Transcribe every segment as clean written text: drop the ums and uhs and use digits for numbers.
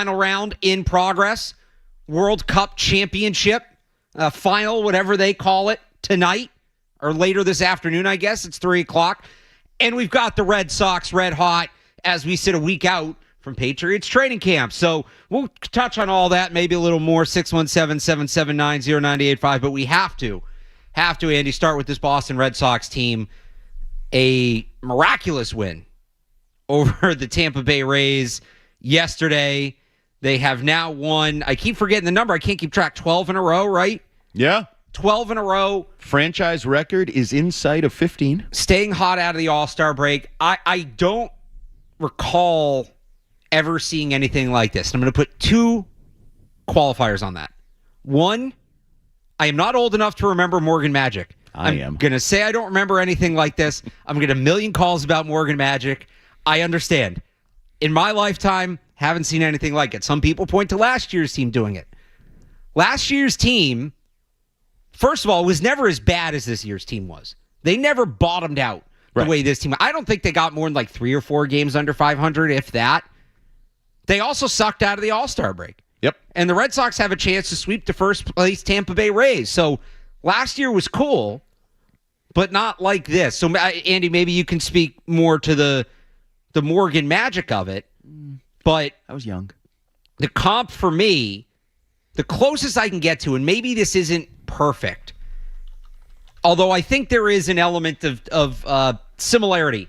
Final round in progress. World Cup Championship final, whatever they call it, tonight or later this afternoon, I guess. It's 3 o'clock. And we've got the Red Sox red hot as we sit a week out from Patriots training camp. So we'll touch on all that, maybe a little more, 617-779-0985. But we have to, Andy, start with this Boston Red Sox team. A miraculous win over the Tampa Bay Rays yesterday. They have now won, I keep forgetting the number, I can't keep track, 12 in a row, right? Yeah. 12 in a row. Franchise record is in sight of 15. Staying hot out of the All-Star break. I don't recall ever seeing anything like this. I'm going to put two qualifiers on that. One, I am not old enough to remember Morgan Magic. I'm going to say I don't remember anything like this. I'm going to get a million calls about Morgan Magic. I understand. In my lifetime, haven't seen anything like it. Some people point to last year's team doing it. Last year's team, first of all, was never as bad as this year's team was. They never bottomed out the way this team. I don't think they got more than like 3 or 4 games under 500, if that. They also sucked out of the All-Star break. Yep. And the Red Sox have a chance to sweep the first place Tampa Bay Rays. So last year was cool, but not like this. So, Andy, maybe you can speak more to the Morgan Magic of it. But I was young. The comp for me, the closest I can get to, and maybe this isn't perfect, although I think there is an element of similarity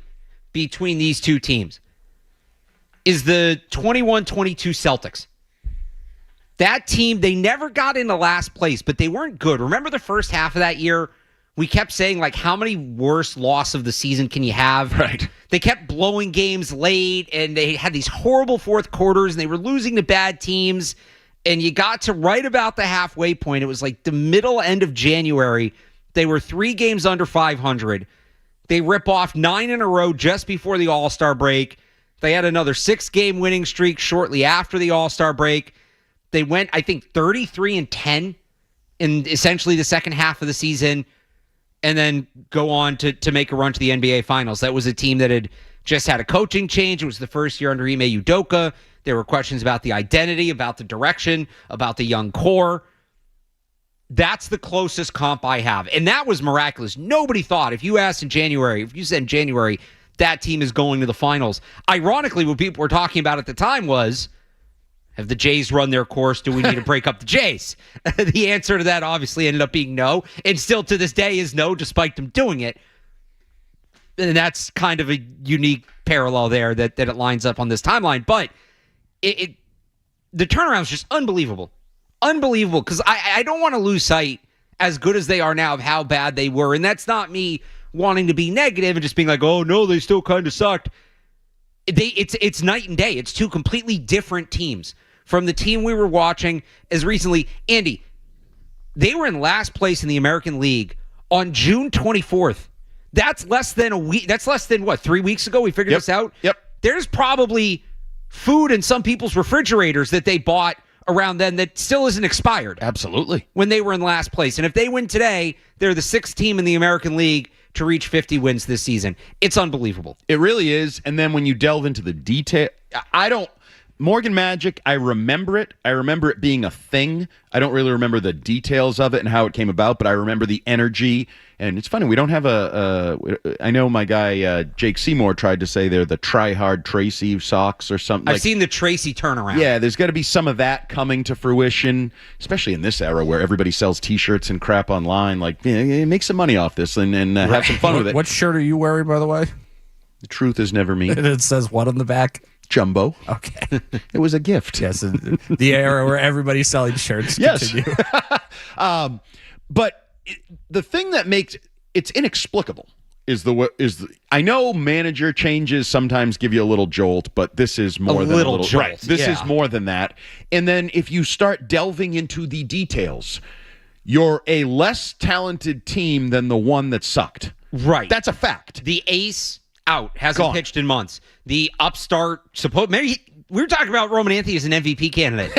between these two teams, is the 21-22 Celtics. That team, they never got into last place, but they weren't good. Remember the first half of that year? We kept saying, like, how many worst loss of the season can you have? Right. They kept blowing games late, and they had these horrible fourth quarters, and they were losing to bad teams, and you got to right about the halfway point. It was like the end of January. They were 3 games under 500. They rip off 9 in a row just before the All-Star break. They had another 6-game winning streak shortly after the All-Star break. They went, I think, 33-10 in essentially the second half of the season, and then go on to make a run to the NBA Finals. That was a team that had just had a coaching change. It was the first year under Ime Udoka. There were questions about the identity, about the direction, about the young core. That's the closest comp I have. And that was miraculous. Nobody thought, if you said in January, that team is going to the finals. Ironically, what people were talking about at the time was, have the Jays run their course? Do we need to break up the Jays? The answer to that obviously ended up being no, and still to this day is no, despite them doing it. And that's kind of a unique parallel there that it lines up on this timeline. But the turnaround is just unbelievable. Unbelievable, because I don't want to lose sight, as good as they are now, of how bad they were. And that's not me wanting to be negative and just being like, oh, no, they still kind of sucked. It's night and day. It's two completely different teams from the team we were watching as recently. Andy, they were in last place in the American League on June 24th. That's less than a week. That's less than, 3 weeks ago we figured this out? Yep. There's probably food in some people's refrigerators that they bought around then that still isn't expired. Absolutely. When they were in last place. And if they win today, they're the 6th team in the American League to reach 50 wins this season. It's unbelievable. It really is. And then when you delve into the detail, Morgan Magic, I remember it. I remember it being a thing. I don't really remember the details of it and how it came about, but I remember the energy. And it's funny, we don't have I know my guy Jake Seymour tried to say they're the try-hard Tracy Sox or something. I've seen the Tracy turnaround. Yeah, there's got to be some of that coming to fruition, especially in this era where everybody sells T-shirts and crap online. Like, make some money off this and have some fun with it. What shirt are you wearing, by the way? The truth is never me. And it says what on the back? Jumbo. Okay. It was a gift. Yes, the era where everybody's selling shirts. Yes. Continue. But the thing that makes it's inexplicable is I know manager changes sometimes give you a little jolt, but this is more than a little jolt. Right. This is more than that. And then if you start delving into the details, you're a less talented team than the one that sucked. Right. That's a fact. The ace out, hasn't pitched in months. The upstart, maybe we were talking about Roman Anthony as an MVP candidate.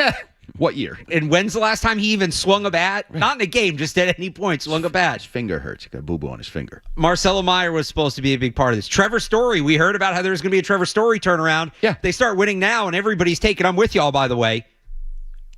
What year? And when's the last time he even swung a bat? Not in a game, just at any point swung a bat. His finger hurts. He got a boo-boo on his finger. Marcelo Meyer was supposed to be a big part of this. Trevor Story, we heard about how there's going to be a Trevor Story turnaround. Yeah. They start winning now, and everybody's taking them with y'all, by the way.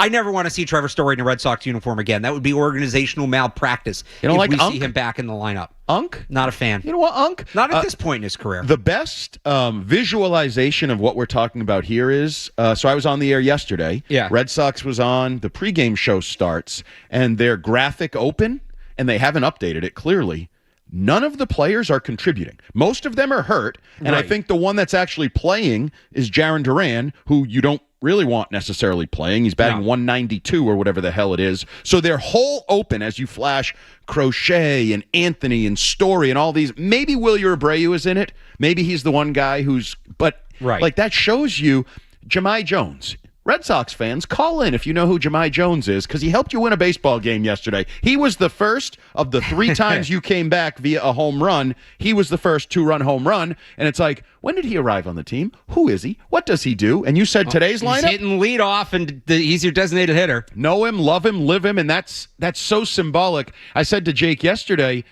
I never want to see Trevor Story in a Red Sox uniform again. That would be organizational malpractice You don't if like we Unk? see him back in the lineup. Unk? Not a fan. You know what, Unk? Not at this point in his career. The best visualization of what we're talking about here is, so I was on the air yesterday. Yeah. Red Sox was on. The pregame show starts, and their graphic open, and they haven't updated it clearly. None of the players are contributing. Most of them are hurt, and I Right. think the one that's actually playing is Jarren Duran, who you don't really want necessarily playing. He's batting No. 192 or whatever the hell it is. So they're whole open as you flash Crochet and Anthony and Story and all these. Maybe Wilyer Abreu is in it. Maybe he's the one guy who's, but Right. like that shows you Jahmai Jones. Red Sox fans, call in if you know who Jahmai Jones is, because he helped you win a baseball game yesterday. He was the first of the 3 times you came back via a home run. He was the first 2-run home run. And it's like, when did he arrive on the team? Who is he? What does he do? And you said today's He's lineup? hitting lead off, and he's your designated hitter. Know him, love him, live him, and that's so symbolic. I said to Jake yesterday,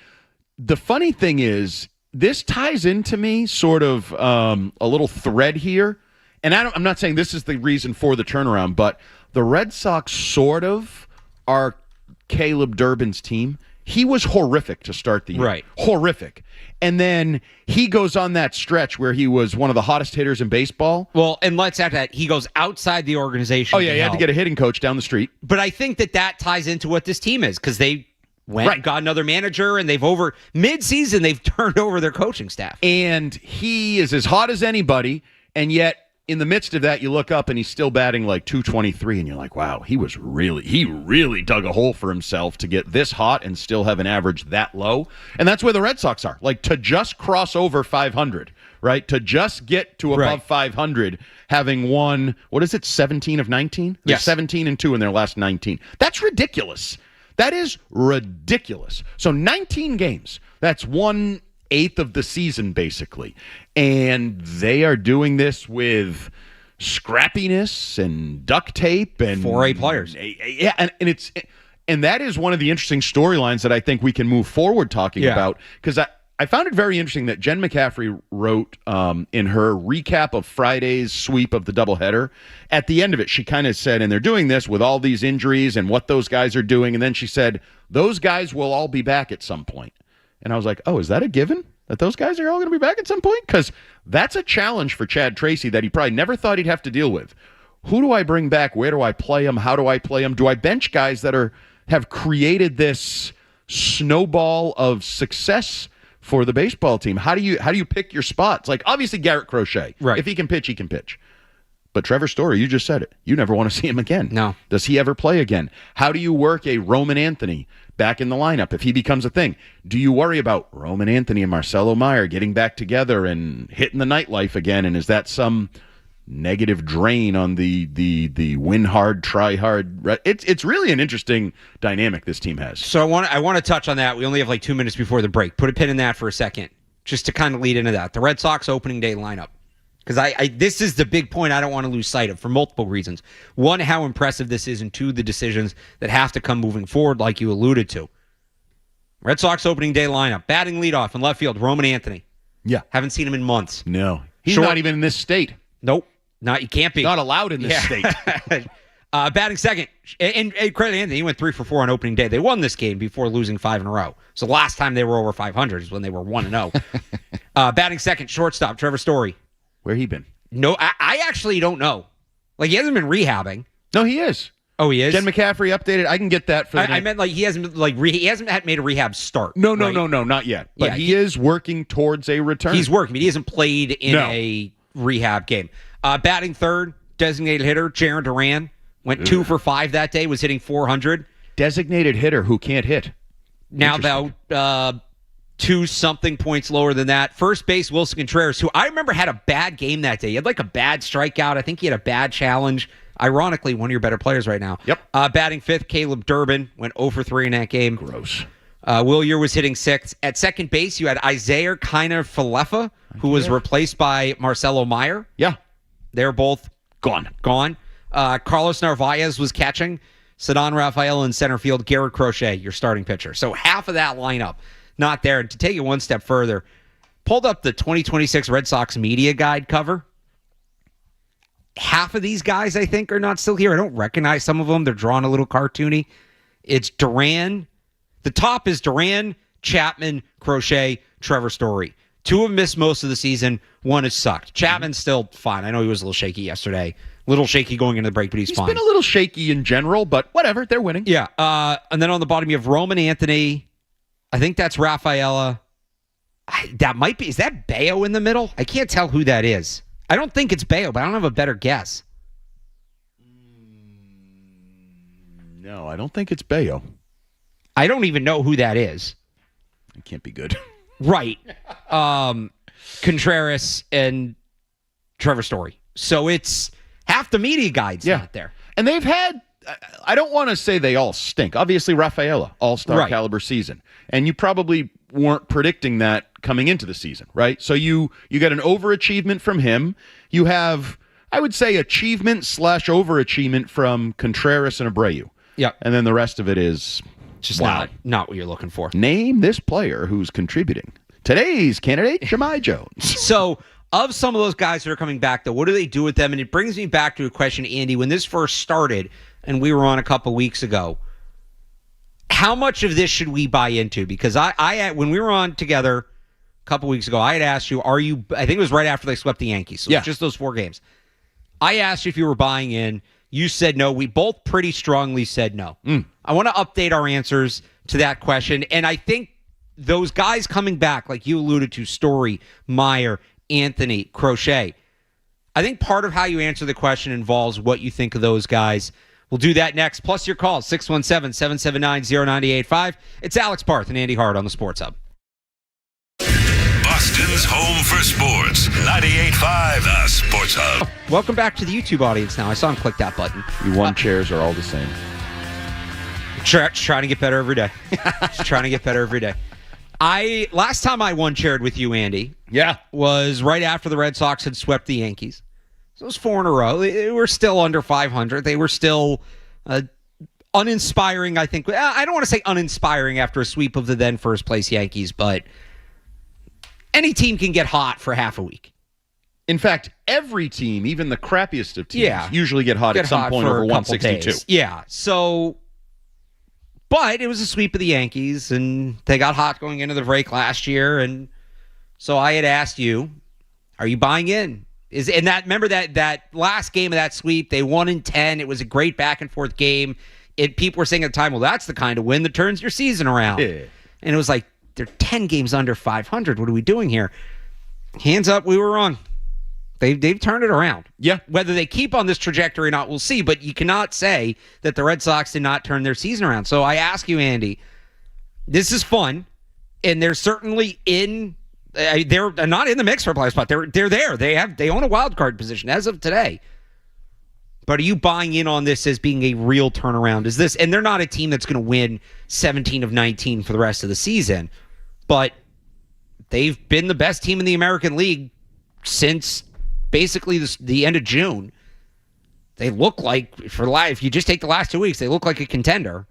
the funny thing is, this ties into me sort of a little thread here. And I'm not saying this is the reason for the turnaround, but the Red Sox sort of are Caleb Durbin's team. He was horrific to start the year. Right. Horrific. And then he goes on that stretch where he was one of the hottest hitters in baseball. Well, and let's add that he goes outside the organization. Oh, yeah, he had to help. get a hitting coach down the street. But I think that ties into what this team is, because they went Right. and got another manager, and mid-season, they've turned over their coaching staff. And he is as hot as anybody, and yet in the midst of that, you look up and he's still batting like 223, and you're like, wow, he really dug a hole for himself to get this hot and still have an average that low. And that's where the Red Sox are. Like, to just cross over 500, right? To just get to above Right. 500, having won, 17 of 19? They're Yes. 17-2 in their last 19. That's ridiculous. That is ridiculous. So 19 games. That's 1/8 of the season, basically. And they are doing this with scrappiness and duct tape and 4A players. Yeah, and that is one of the interesting storylines that I think we can move forward talking Yeah. about, because I found it very interesting that Jen McCaffrey wrote in her recap of Friday's sweep of the doubleheader. At the end of it, she kind of said, and they're doing this with all these injuries and what those guys are doing. And then she said, those guys will all be back at some point. And I was like, oh, is that a given? That those guys are all going to be back at some point? Because that's a challenge for Chad Tracy that he probably never thought he'd have to deal with. Who do I bring back? Where do I play them? How do I play them? Do I bench guys that have created this snowball of success for the baseball team? How do you pick your spots? Like, obviously Garrett Crochet. Right. If he can pitch, he can pitch. But Trevor Story, you just said it. You never want to see him again. No. Does he ever play again? How do you work a Roman Anthony back in the lineup if he becomes a thing? Do you worry about Roman Anthony and Marcelo Meyer getting back together and hitting the nightlife again? And is that some negative drain on the win hard, try hard? It's really an interesting dynamic this team has. So I want to touch on that. We only have like 2 minutes before the break. Put a pin in that for a second, just to kind of lead into that. The Red Sox opening day lineup. Because this is the big point I don't want to lose sight of for multiple reasons. One, how impressive this is, and two, the decisions that have to come moving forward, like you alluded to. Red Sox opening day lineup. Batting leadoff in left field, Roman Anthony. Yeah. Haven't seen him in months. No. He's Short- not even in this state. Nope. You can't be. Not allowed in this state. Batting second, and credit Anthony, he went 3 for 4 on opening day. They won this game before losing 5 in a row. So last time they were over 500 is when they were 1-0. Batting second, shortstop, Trevor Story. Where he been? No, I actually don't know. Like, he hasn't been rehabbing. No, he is. Oh, he is? Jen McCaffrey updated. I can get that for the I meant like he hasn't made a rehab start. No, right? not yet. But Yeah, he is working towards a return. He's working, but he hasn't played in No. a rehab game. Batting third, designated hitter, Jarren Duran. Went 2 for 5 that day, was hitting 400. Designated hitter who can't hit. Now about 2-something points lower than that. First base, Wilson Contreras, who I remember had a bad game that day. He had like a bad strikeout. I think he had a bad challenge. Ironically, one of your better players right now. Yep. Batting fifth, Caleb Durbin. Went 0 for 3 in that game. Gross. Wilyer was hitting sixth. At second base, you had Isaiah Falefa, who was replaced by Marcelo Meyer. Yeah. They're both Gone. Carlos Narvaez was catching. Ceddanne Rafaela in center field. Garrett Crochet, your starting pitcher. So half of that lineup not there. And to take it one step further, pulled up the 2026 Red Sox media guide cover. Half of these guys, I think, are not still here. I don't recognize some of them. They're drawn a little cartoony. It's Duran. The top is Duran, Chapman, Crochet, Trevor Story. 2 have missed most of the season. 1 has sucked. Chapman's still fine. I know he was a little shaky yesterday. A little shaky going into the break, but he's fine. He's been a little shaky in general, but whatever. They're winning. Yeah. And then on the bottom, you have Roman Anthony. I think that's Rafaela. That might be. Is that Bayo in the middle? I can't tell who that is. I don't think it's Bayo, but I don't have a better guess. No, I don't think it's Bayo. I don't even know who that is. It can't be good. Right. Contreras and Trevor Story. So it's half the media guide's not there. And they've had, I don't want to say they all stink. Obviously, Rafaela, all-star caliber season. And you probably weren't predicting that coming into the season, right? So you got an overachievement from him. You have, I would say, achievement/overachievement from Contreras and Abreu. Yeah. And then the rest of it is just not what you're looking for. Name this player who's contributing. Today's candidate, Jahmai Jones. So, of some of those guys that are coming back, though, what do they do with them? And it brings me back to a question, Andy. When this first started, and we were on a couple weeks ago, how much of this should we buy into? Because I when we were on together a couple weeks ago, I had asked you, I think it was right after they swept the Yankees. So it was just those 4 games. I asked you if you were buying in. You said no. We both pretty strongly said no. I want to update our answers to that question. And I think those guys coming back, like you alluded to, Story, Meyer, Anthony, Crochet, I think part of how you answer the question involves what you think of those guys. We'll do that next. Plus your calls, 617-779-0985. It's Alex Barth and Andy Hart on the Sports Hub. Boston's home for sports. 98.5 The Sports Hub. Welcome back to the YouTube audience now. I saw him click that button. You one chairs are all the same. Trying to get better every day. Just trying to get better every day. Last time I one chaired with you, Andy, was right after the Red Sox had swept the Yankees. So it was 4 in a row. They were still under 500. They were still uninspiring, I think. I don't want to say uninspiring after a sweep of the then first place Yankees, but any team can get hot for half a week. In fact, every team, even the crappiest of teams, usually get hot at some point over 162. Days. Yeah, so... But it was a sweep of the Yankees, and they got hot going into the break last year. And so I had asked you, are you buying in? Remember that last game of that sweep, they won in 10. It was a great back-and-forth game. People were saying at the time, well, that's the kind of win that turns your season around. Yeah. And it was like, they're 10 games under 500. What are we doing here? Hands up, we were wrong. They've turned it around. Yeah. Whether they keep on this trajectory or not, we'll see. But you cannot say that the Red Sox did not turn their season around. So I ask you, Andy, this is fun, and they're certainly they're not in the mix for a playoff spot. They're there. They own a wild card position as of today. But are you buying in on this as being a real turnaround? And they're not a team that's going to win 17 of 19 for the rest of the season, but they've been the best team in the American League since basically the end of June. They look like, if you just take the last 2 weeks, they look like a contender.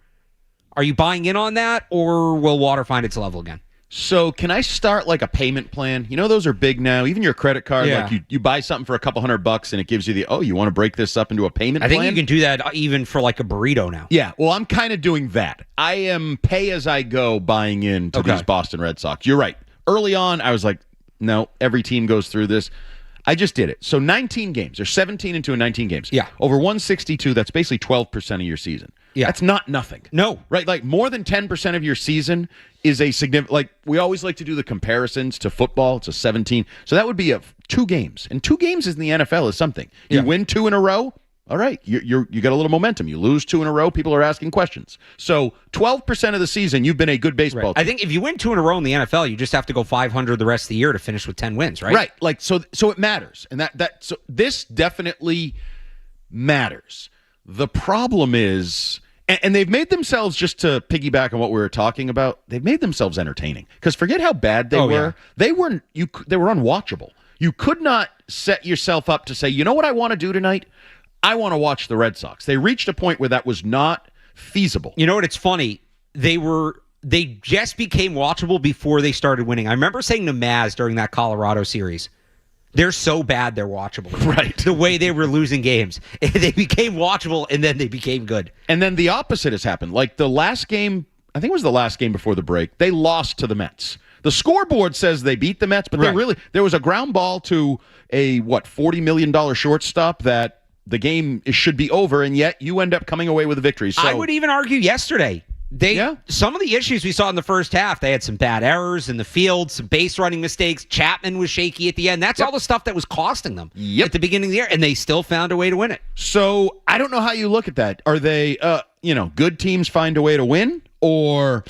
Are you buying in on that, or will water find its level again? So can I start like a payment plan? You know, those are big now. Even your credit card, like you buy something for a couple $100 and it gives you you want to break this up into a payment plan? I think you can do that even for like a burrito now. Yeah, well, I'm kind of doing that. I am pay as I go buying into these Boston Red Sox. You're right. Early on, I was like, no, every team goes through this. I just did it. So 19 games. There's 17 into 19 games. Yeah. Over 162, that's basically 12% of your season. Yeah. That's not nothing. No. Right? Like more than 10% of your season is a significant, like we always like to do the comparisons to football. It's a 17. So that would be 2 games. And 2 games in the NFL is something. You win 2 in a row. All right, you got a little momentum. You lose 2 in a row, people are asking questions. So 12% of the season, you've been a good baseball team. I think if you win 2 in a row in the NFL, you just have to go 500 the rest of the year to finish with 10 wins, right? Right. Like so it matters. And so this definitely matters. The problem is, and they've made themselves, just to piggyback on what we were talking about, they've made themselves entertaining. Because forget how bad they were. Yeah. They were unwatchable. You could not set yourself up to say, you know what I want to do tonight? I want to watch the Red Sox. They reached a point where that was not feasible. You know what? It's funny. They just became watchable before they started winning. I remember saying to Maz during that Colorado series, they're so bad they're watchable. Right. The way they were losing games. They became watchable, and then they became good. And then the opposite has happened. Like the last game, I think it was the last game before the break, they lost to the Mets. The scoreboard says they beat the Mets, but there was a ground ball to a, $40 million shortstop that the game should be over, and yet you end up coming away with a victory. So I would even argue yesterday. Some of the issues we saw in the first half, they had some bad errors in the field, some base running mistakes. Chapman was shaky at the end. That's all the stuff that was costing them at the beginning of the year, and they still found a way to win it. So I don't know how you look at that. Are they, good teams find a way to win, or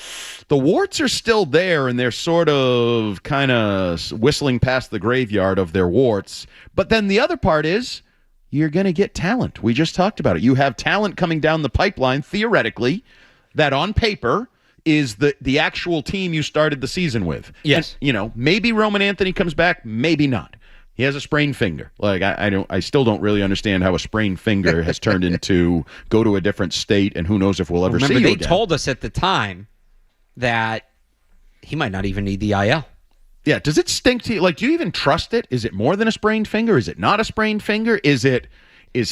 the warts are still there and they're sort of kind of whistling past the graveyard of their warts? But then the other part is you're going to get talent. We just talked about it. You have talent coming down the pipeline, theoretically, that on paper is the actual team you started the season with. Yes. And, maybe Roman Anthony comes back, maybe not. He has a sprained finger. Like I still don't really understand how a sprained finger has turned into go to a different state, and who knows if we'll ever see you Remember, they again. told us at the time that he might not even need the IL. Yeah, does it stink to you? Like, do you even trust it? Is it more than a sprained finger? Is it not a sprained finger? Is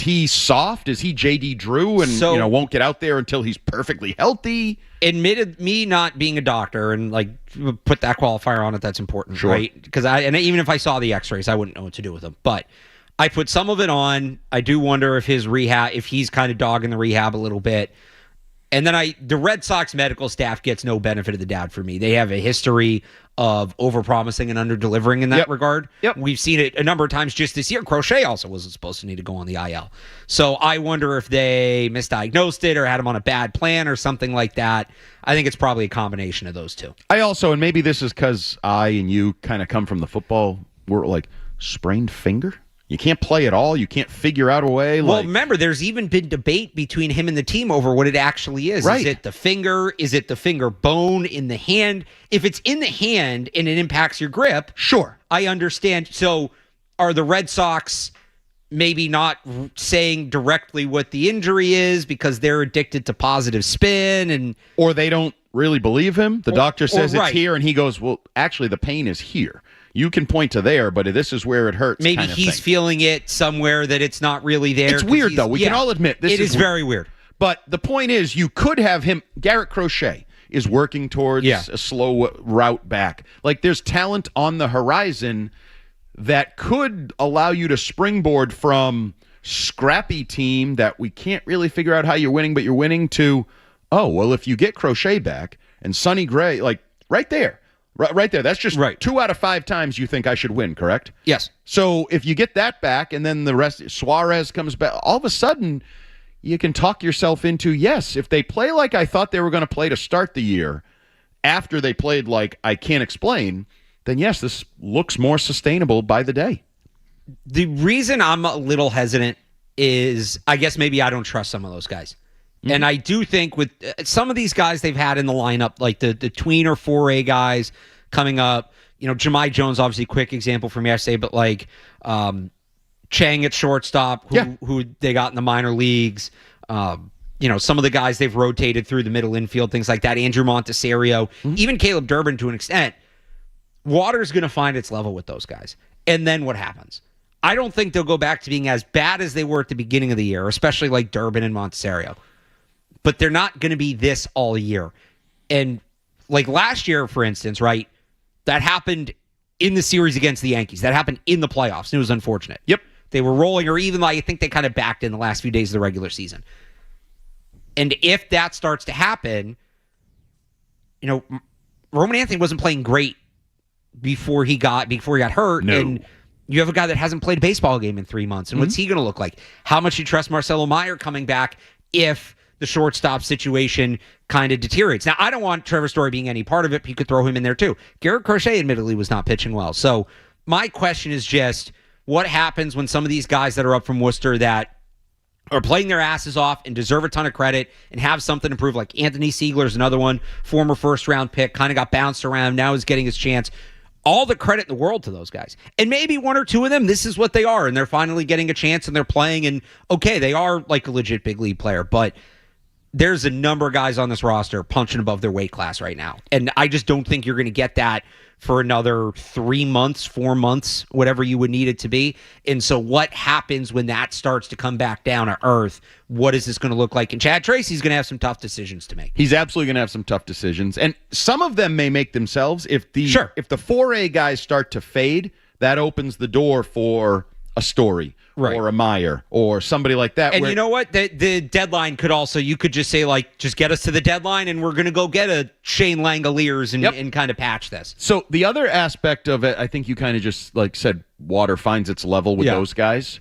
he soft? Is he J.D. Drew and won't get out there until he's perfectly healthy? Admitted me not being a doctor and put that qualifier on it. That's important, Sure. right? Because even if I saw the X-rays, I wouldn't know what to do with them. But I put some of it on. I do wonder if he's kind of dogging the rehab a little bit. And then the Red Sox medical staff gets no benefit of the doubt for me. They have a history of overpromising and underdelivering in that regard. Yep. We've seen it a number of times just this year. Crochet also wasn't supposed to need to go on the IL. So I wonder if they misdiagnosed it or had him on a bad plan or something like that. I think it's probably a combination of those two. I also, and maybe this is because I and you kind of come from the football world, sprained finger? You can't play at all. You can't figure out a way. Well, remember, there's even been debate between him and the team over what it actually is. Right. Is it the finger? Is it the finger bone in the hand? If it's in the hand and it impacts your grip, sure, I understand. So are the Red Sox maybe not saying directly what the injury is because they're addicted to positive spin? Or they don't really believe him? The doctor says it's right. here, and he goes, well, actually, the pain is here. You can point to there, but this is where it hurts. Maybe kind of he's thing. feeling it somewhere that it's not really there. It's weird, though. We can all admit this is very weird. But the point is, you could have him. Garrett Crochet is working towards a slow route back. There's talent on the horizon that could allow you to springboard from scrappy team that we can't really figure out how you're winning, but you're winning to, if you get Crochet back and Sonny Gray, right there. Right there. That's just 2 out of 5 times you think I should win, correct? Yes. So if you get that back and then the rest, Suarez comes back, all of a sudden you can talk yourself into, yes, if they play like I thought they were going to play to start the year, after they played like I can't explain, then yes, this looks more sustainable by the day. The reason I'm a little hesitant is I guess maybe I don't trust some of those guys. Mm-hmm. And I do think with some of these guys they've had in the lineup, like the tweener 4A guys coming up, Jahmai Jones, obviously quick example from yesterday, but Chang at shortstop, who they got in the minor leagues, some of the guys they've rotated through the middle infield, things like that, Andrew Montesario, even Caleb Durbin to an extent. Water's going to find its level with those guys. And then what happens? I don't think they'll go back to being as bad as they were at the beginning of the year, especially like Durbin and Montesario. But they're not going to be this all year. And last year, for instance, right, that happened in the series against the Yankees. That happened in the playoffs. And it was unfortunate. Yep. They were rolling, or even I think they kind of backed in the last few days of the regular season. And if that starts to happen, Roman Anthony wasn't playing great before he got hurt. No. And you have a guy that hasn't played a baseball game in 3 months. And what's he going to look like? How much you trust Marcelo Meyer coming back if the shortstop situation kind of deteriorates? Now, I don't want Trevor Story being any part of it, but you could throw him in there too. Garrett Crochet admittedly was not pitching well. So my question is just, what happens when some of these guys that are up from Worcester that are playing their asses off and deserve a ton of credit and have something to prove, like Anthony Siegler's another one, former first-round pick, kind of got bounced around, now is getting his chance. all the credit in the world to those guys. And maybe one or two of them, this is what they are, and they're finally getting a chance and they're playing, and okay, they are like a legit big league player, but there's a number of guys on this roster punching above their weight class right now. And I just don't think you're going to get that for another 3 months, 4 months, whatever you would need it to be. And so what happens when that starts to come back down to earth? What is this going to look like? And Chad Tracy's going to have some tough decisions to make. He's absolutely going to have some tough decisions. And some of them may make themselves. If the 4A guys start to fade, that opens the door for a Story. Right. Or a Meyer or somebody like that. And you know what? The deadline could also, you could just say, like, just get us to the deadline and we're going to go get a Shane Langoliers and kind of patch this. So the other aspect of it, I think you kind of just like said, water finds its level with those guys.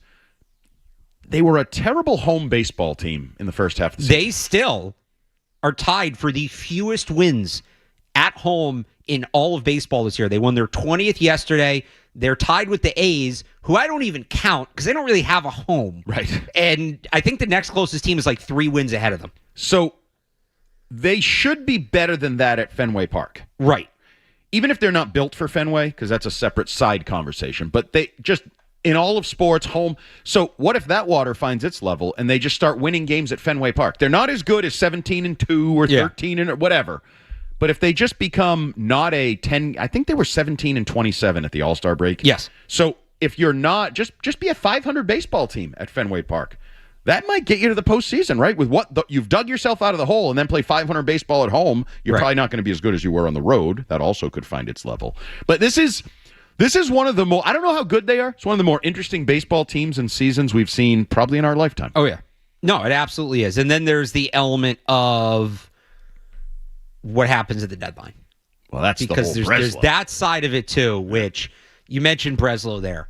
They were a terrible home baseball team in the first half of the season. They still are tied for the fewest wins at home in all of baseball this year. They won their 20th yesterday. They're tied with the A's, who I don't even count because they don't really have a home. Right. And I think the next closest team is like 3 wins ahead of them. So they should be better than that at Fenway Park. Right. Even if they're not built for Fenway, because that's a separate side conversation. But they just, in all of sports, home. So what if that water finds its level and they just start winning games at Fenway Park? They're not as good as 17-2 or 13 and whatever. But if they just become not a 10, I think they were 17-27 at the All-Star break. Yes. So if you're not, just be a 500 baseball team at Fenway Park. That might get you to the postseason, right? With you've dug yourself out of the hole and then play 500 baseball at home, you're probably not going to be as good as you were on the road. That also could find its level. But this is one of the more, I don't know how good they are. It's one of the more interesting baseball teams and seasons we've seen probably in our lifetime. Oh, yeah. No, it absolutely is. And then there's the element of what happens at the deadline. Well, that's because the whole there's that side of it too, which you mentioned Breslow there.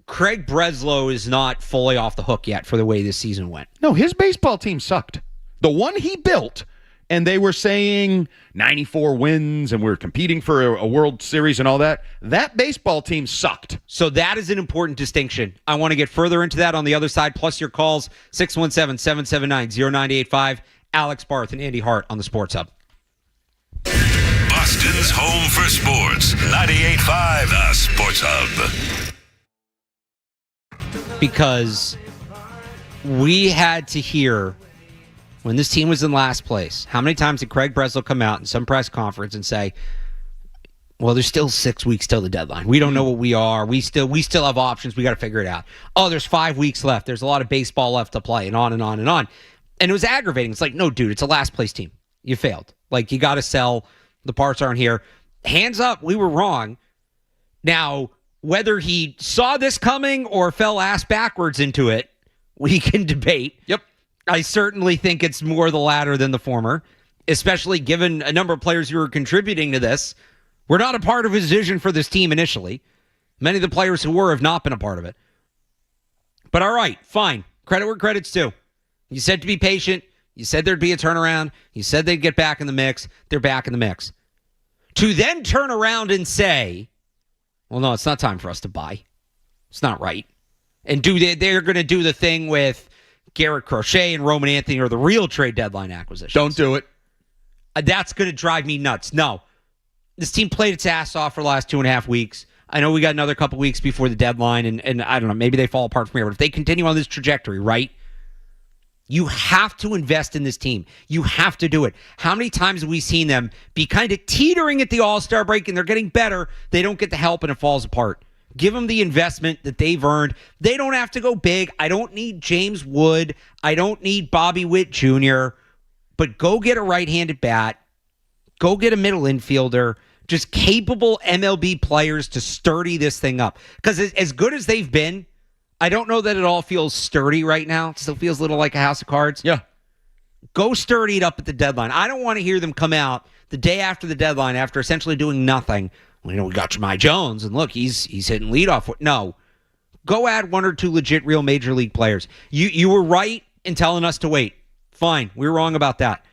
Craig Breslow is not fully off the hook yet for the way this season went. No, his baseball team sucked. The one he built, and they were saying 94 wins and we're competing for a World Series and all that. That baseball team sucked. So that is an important distinction. I want to get further into that on the other side, plus your calls, 617-779-0985. Alex Barth and Andy Hart on the Sports Hub. Boston's home for sports. 98.5 The Sports Hub. Because we had to hear when this team was in last place, how many times did Craig Breslow come out in some press conference and say, well, there's still 6 weeks till the deadline. We don't know what we are. We still have options. We got to figure it out. Oh, there's 5 weeks left. There's a lot of baseball left to play, and on and on and on. And it was aggravating. It's like, no, dude, it's a last place team. You failed. Like, you got to sell. The parts aren't here. Hands up, we were wrong. Now, whether he saw this coming or fell ass backwards into it, we can debate. Yep. I certainly think it's more the latter than the former, especially given a number of players who are contributing to this. We're not a part of his vision for this team initially. Many of the players who were have not been a part of it. But all right, fine. Credit where credit's due. You said to be patient. You said there'd be a turnaround. You said they'd get back in the mix. They're back in the mix. To then turn around and say, well, no, it's not time for us to buy. It's not right. And they're going to do the thing with Garrett Crochet and Roman Anthony or the real trade deadline acquisitions. Don't do it. That's going to drive me nuts. No. This team played its ass off for the last 2.5 weeks. I know we got another couple weeks before the deadline, and I don't know, maybe they fall apart from here. But if they continue on this trajectory, right, you have to invest in this team. You have to do it. How many times have we seen them be kind of teetering at the All-Star break and they're getting better? They don't get the help and it falls apart. Give them the investment that they've earned. They don't have to go big. I don't need James Wood. I don't need Bobby Witt Jr. But go get a right-handed bat. Go get a middle infielder. Just capable MLB players to sturdy this thing up. Because as good as they've been, I don't know that it all feels sturdy right now. It still feels a little like a house of cards. Yeah. Go sturdy it up at the deadline. I don't want to hear them come out the day after the deadline after essentially doing nothing. Well, we got Jahmai Jones, and look, he's hitting leadoff. No. Go add 1 or 2 legit real major league players. You were right in telling us to wait. Fine. We were wrong about that.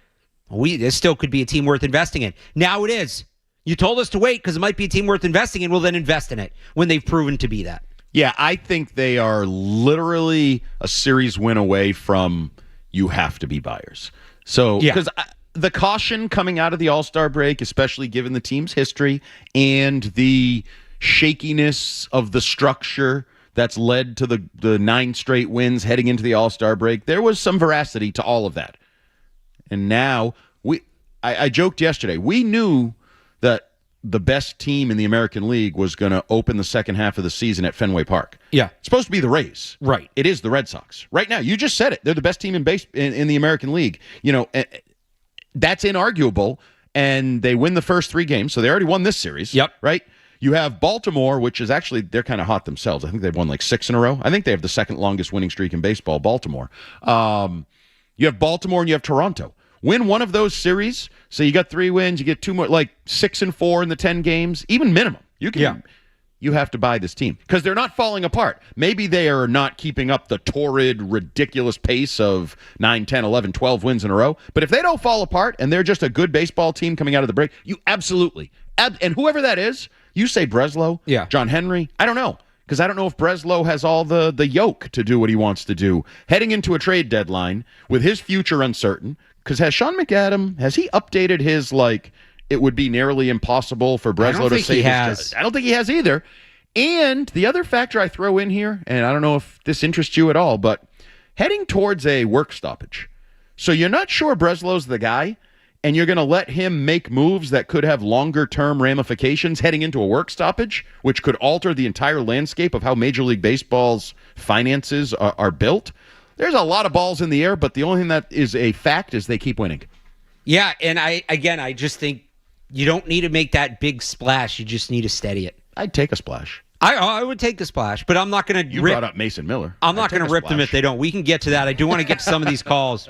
This still could be a team worth investing in. Now it is. You told us to wait because it might be a team worth investing in. We'll then invest in it when they've proven to be that. Yeah, I think they are literally a series win away from you have to be buyers. So, because the caution coming out of the All-Star break, especially given the team's history and the shakiness of the structure that's led to the 9 straight wins heading into the All-Star break, there was some veracity to all of that. And now, I joked yesterday, we knew that the best team in the American League was going to open the second half of the season at Fenway Park. Yeah. It's supposed to be the Rays. Right. It is the Red Sox. Right now, you just said it. They're the best team in the American League. You know, that's inarguable, and they win the first 3 games, so they already won this series. Yep. Right? You have Baltimore, which is actually, they're kind of hot themselves. I think they've won like 6 in a row. I think they have the second longest winning streak in baseball, Baltimore. You have Baltimore and you have Toronto. Win one of those series, so you got 3 wins, you get 2 more, like 6-4 in the 10 games, even minimum. You have to buy this team because they're not falling apart. Maybe they are not keeping up the torrid, ridiculous pace of 9, 10, 11, 12 wins in a row. But if they don't fall apart and they're just a good baseball team coming out of the break, you absolutely, and whoever that is, you say Breslow, John Henry, I don't know. Because I don't know if Breslow has all the yoke to do what he wants to do. Heading into a trade deadline with his future uncertain, because has Sean McAdam, has he updated his, like, it would be nearly impossible for Breslow to save his job? I don't think he has either. And the other factor I throw in here, and I don't know if this interests you at all, but heading towards a work stoppage. So you're not sure Breslow's the guy, and you're going to let him make moves that could have longer-term ramifications heading into a work stoppage, which could alter the entire landscape of how Major League Baseball's finances are built. There's a lot of balls in the air, but the only thing that is a fact is they keep winning. Yeah, and I just think you don't need to make that big splash. You just need to steady it. I'd take a splash. I would take the splash, but I'm not going to You brought up Mason Miller. I'm not going to rip them if they don't. We can get to that. I do want to get to some of these calls.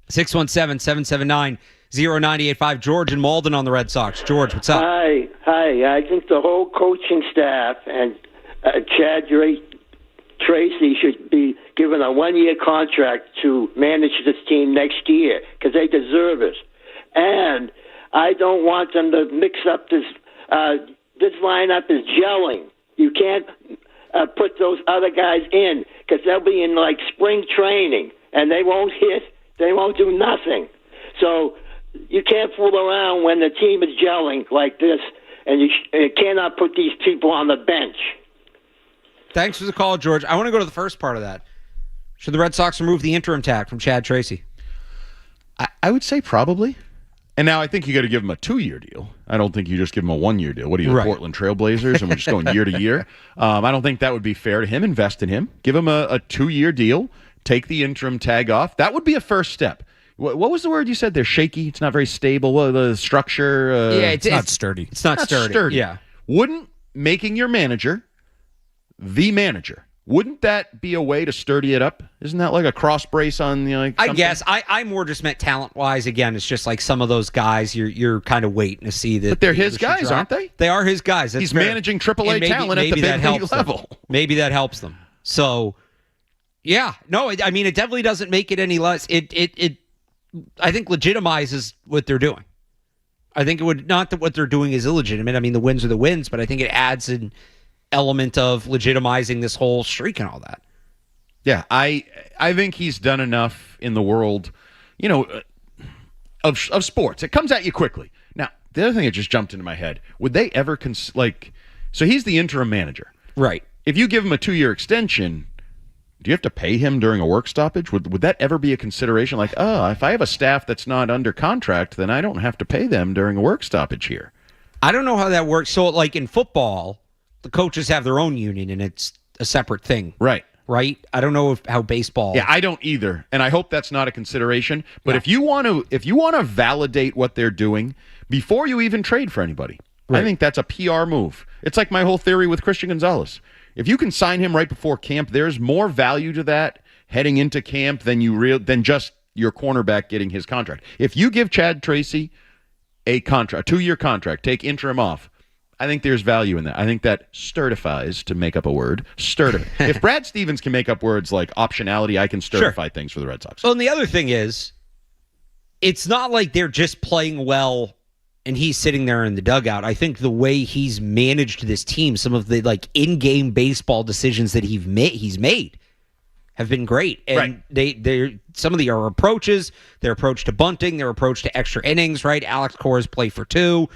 617-779-0985. George and Malden on the Red Sox. George, what's up? Hi. I think the whole coaching staff and Chad Tracy should be given a 1-year contract to manage this team next year because they deserve it. And I don't want them to mix up this. This lineup is gelling. You can't put those other guys in because they'll be in like spring training and they won't hit. They won't do nothing. So you can't fool around when the team is gelling like this, and you cannot put these people on the bench. Thanks for the call, George. I want to go to the first part of that. Should the Red Sox remove the interim tag from Chad Tracy? I would say probably. And now I think you got to give him a 2-year deal. I don't think you just give him a 1-year deal. What are you, the Portland Trailblazers, and we're just going year to year? I don't think that would be fair to him. Invest in him. Give him a 2-year deal. Take the interim tag off. That would be a first step. What was the word you said? They're shaky. It's not very stable. What, the structure? It's not sturdy. It's not sturdy. Yeah. Wouldn't making your manager the manager, wouldn't that be a way to sturdy it up? Isn't that like a cross brace on the? Like, I guess I more just meant talent wise. Again, it's just like some of those guys you're kind of waiting to see that. But they're his guys, aren't they? They are his guys. That's He's fair. managing AAA talent at the big league level. Maybe that helps them. So, yeah, no, I mean it definitely doesn't make it any less. It I think legitimizes what they're doing. I think it would not that what they're doing is illegitimate. I mean the wins are the wins, but I think it adds an element of legitimizing this whole streak and all that. Yeah, I think he's done enough in the world, of sports. It comes at you quickly. Now, the other thing that just jumped into my head, would they ever so he's the interim manager. Right. If you give him a 2-year extension, do you have to pay him during a work stoppage? Would that ever be a consideration? Like, if I have a staff that's not under contract, then I don't have to pay them during a work stoppage here. I don't know how that works. So, like in football, the coaches have their own union, and it's a separate thing. Right. I don't know how baseball. Yeah, I don't either, and I hope that's not a consideration. But if you want to validate what they're doing before you even trade for anybody, right. I think that's a PR move. It's like my whole theory with Christian Gonzalez. If you can sign him right before camp, there's more value to that heading into camp than just your cornerback getting his contract. If you give Chad Tracy a 2-year contract, take interim off, I think there's value in that. I think that certifies, to make up a word, If Brad Stevens can make up words like optionality, I can certify things for the Red Sox. Well, and the other thing is, it's not like they're just playing well and he's sitting there in the dugout. I think the way he's managed this team, some of the in-game baseball decisions that he's made have been great. And they some of their approaches, their approach to bunting, their approach to extra innings, right? Alex Cora's play for 2.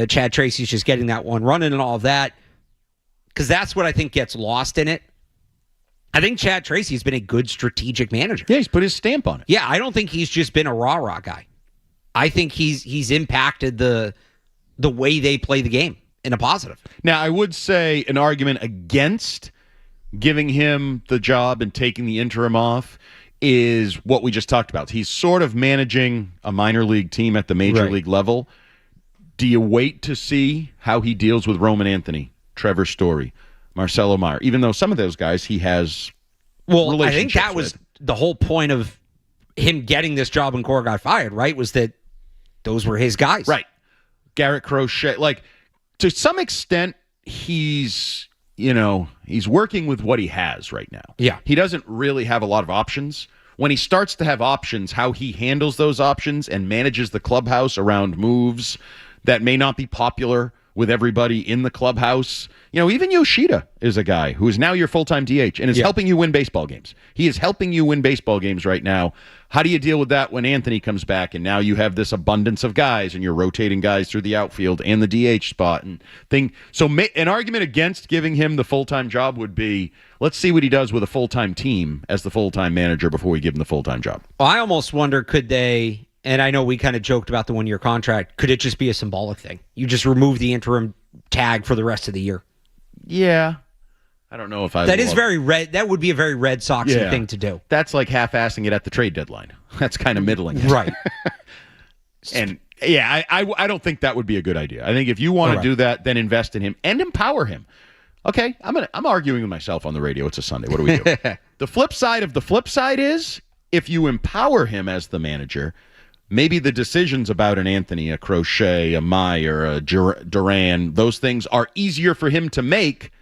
Chad Tracy's just getting that one running and all of that. Because that's what I think gets lost in it. I think Chad Tracy's been a good strategic manager. Yeah, he's put his stamp on it. Yeah, I don't think he's just been a rah-rah guy. I think he's impacted the way they play the game in a positive. Now, I would say an argument against giving him the job and taking the interim off is what we just talked about. He's sort of managing a minor league team at the major league level. Do you wait to see how he deals with Roman Anthony, Trevor Story, Marcelo Meyer, even though some of those guys he has I think that was the whole point of him getting this job when Cora got fired, right? Was that those were his guys. Right. Garrett Crochet. Like, to some extent, he's working with what he has right now. Yeah. He doesn't really have a lot of options. When he starts to have options, how he handles those options and manages the clubhouse around moves that may not be popular with everybody in the clubhouse. Even Yoshida is a guy who is now your full-time DH and is helping you win baseball games. He is helping you win baseball games right now. How do you deal with that when Anthony comes back and now you have this abundance of guys and you're rotating guys through the outfield and the DH spot and thing? So an argument against giving him the full-time job would be, let's see what he does with a full-time team as the full-time manager before we give him the full-time job. Well, I almost wonder, could they, and I know we kind of joked about the one-year contract, could it just be a symbolic thing? You just remove the interim tag for the rest of the year. Yeah. I don't know if I... That is very red. That would be a very Red Sox thing to do. That's like half-assing it at the trade deadline. That's kind of middling it. Right. And, yeah, I don't think that would be a good idea. I think if you want to do that, then invest in him and empower him. Okay, I'm arguing with myself on the radio. It's a Sunday. What do we do? The flip side of the flip side is, if you empower him as the manager, maybe the decisions about an Anthony, a Crochet, a Meyer, a Duran, those things are easier for him to make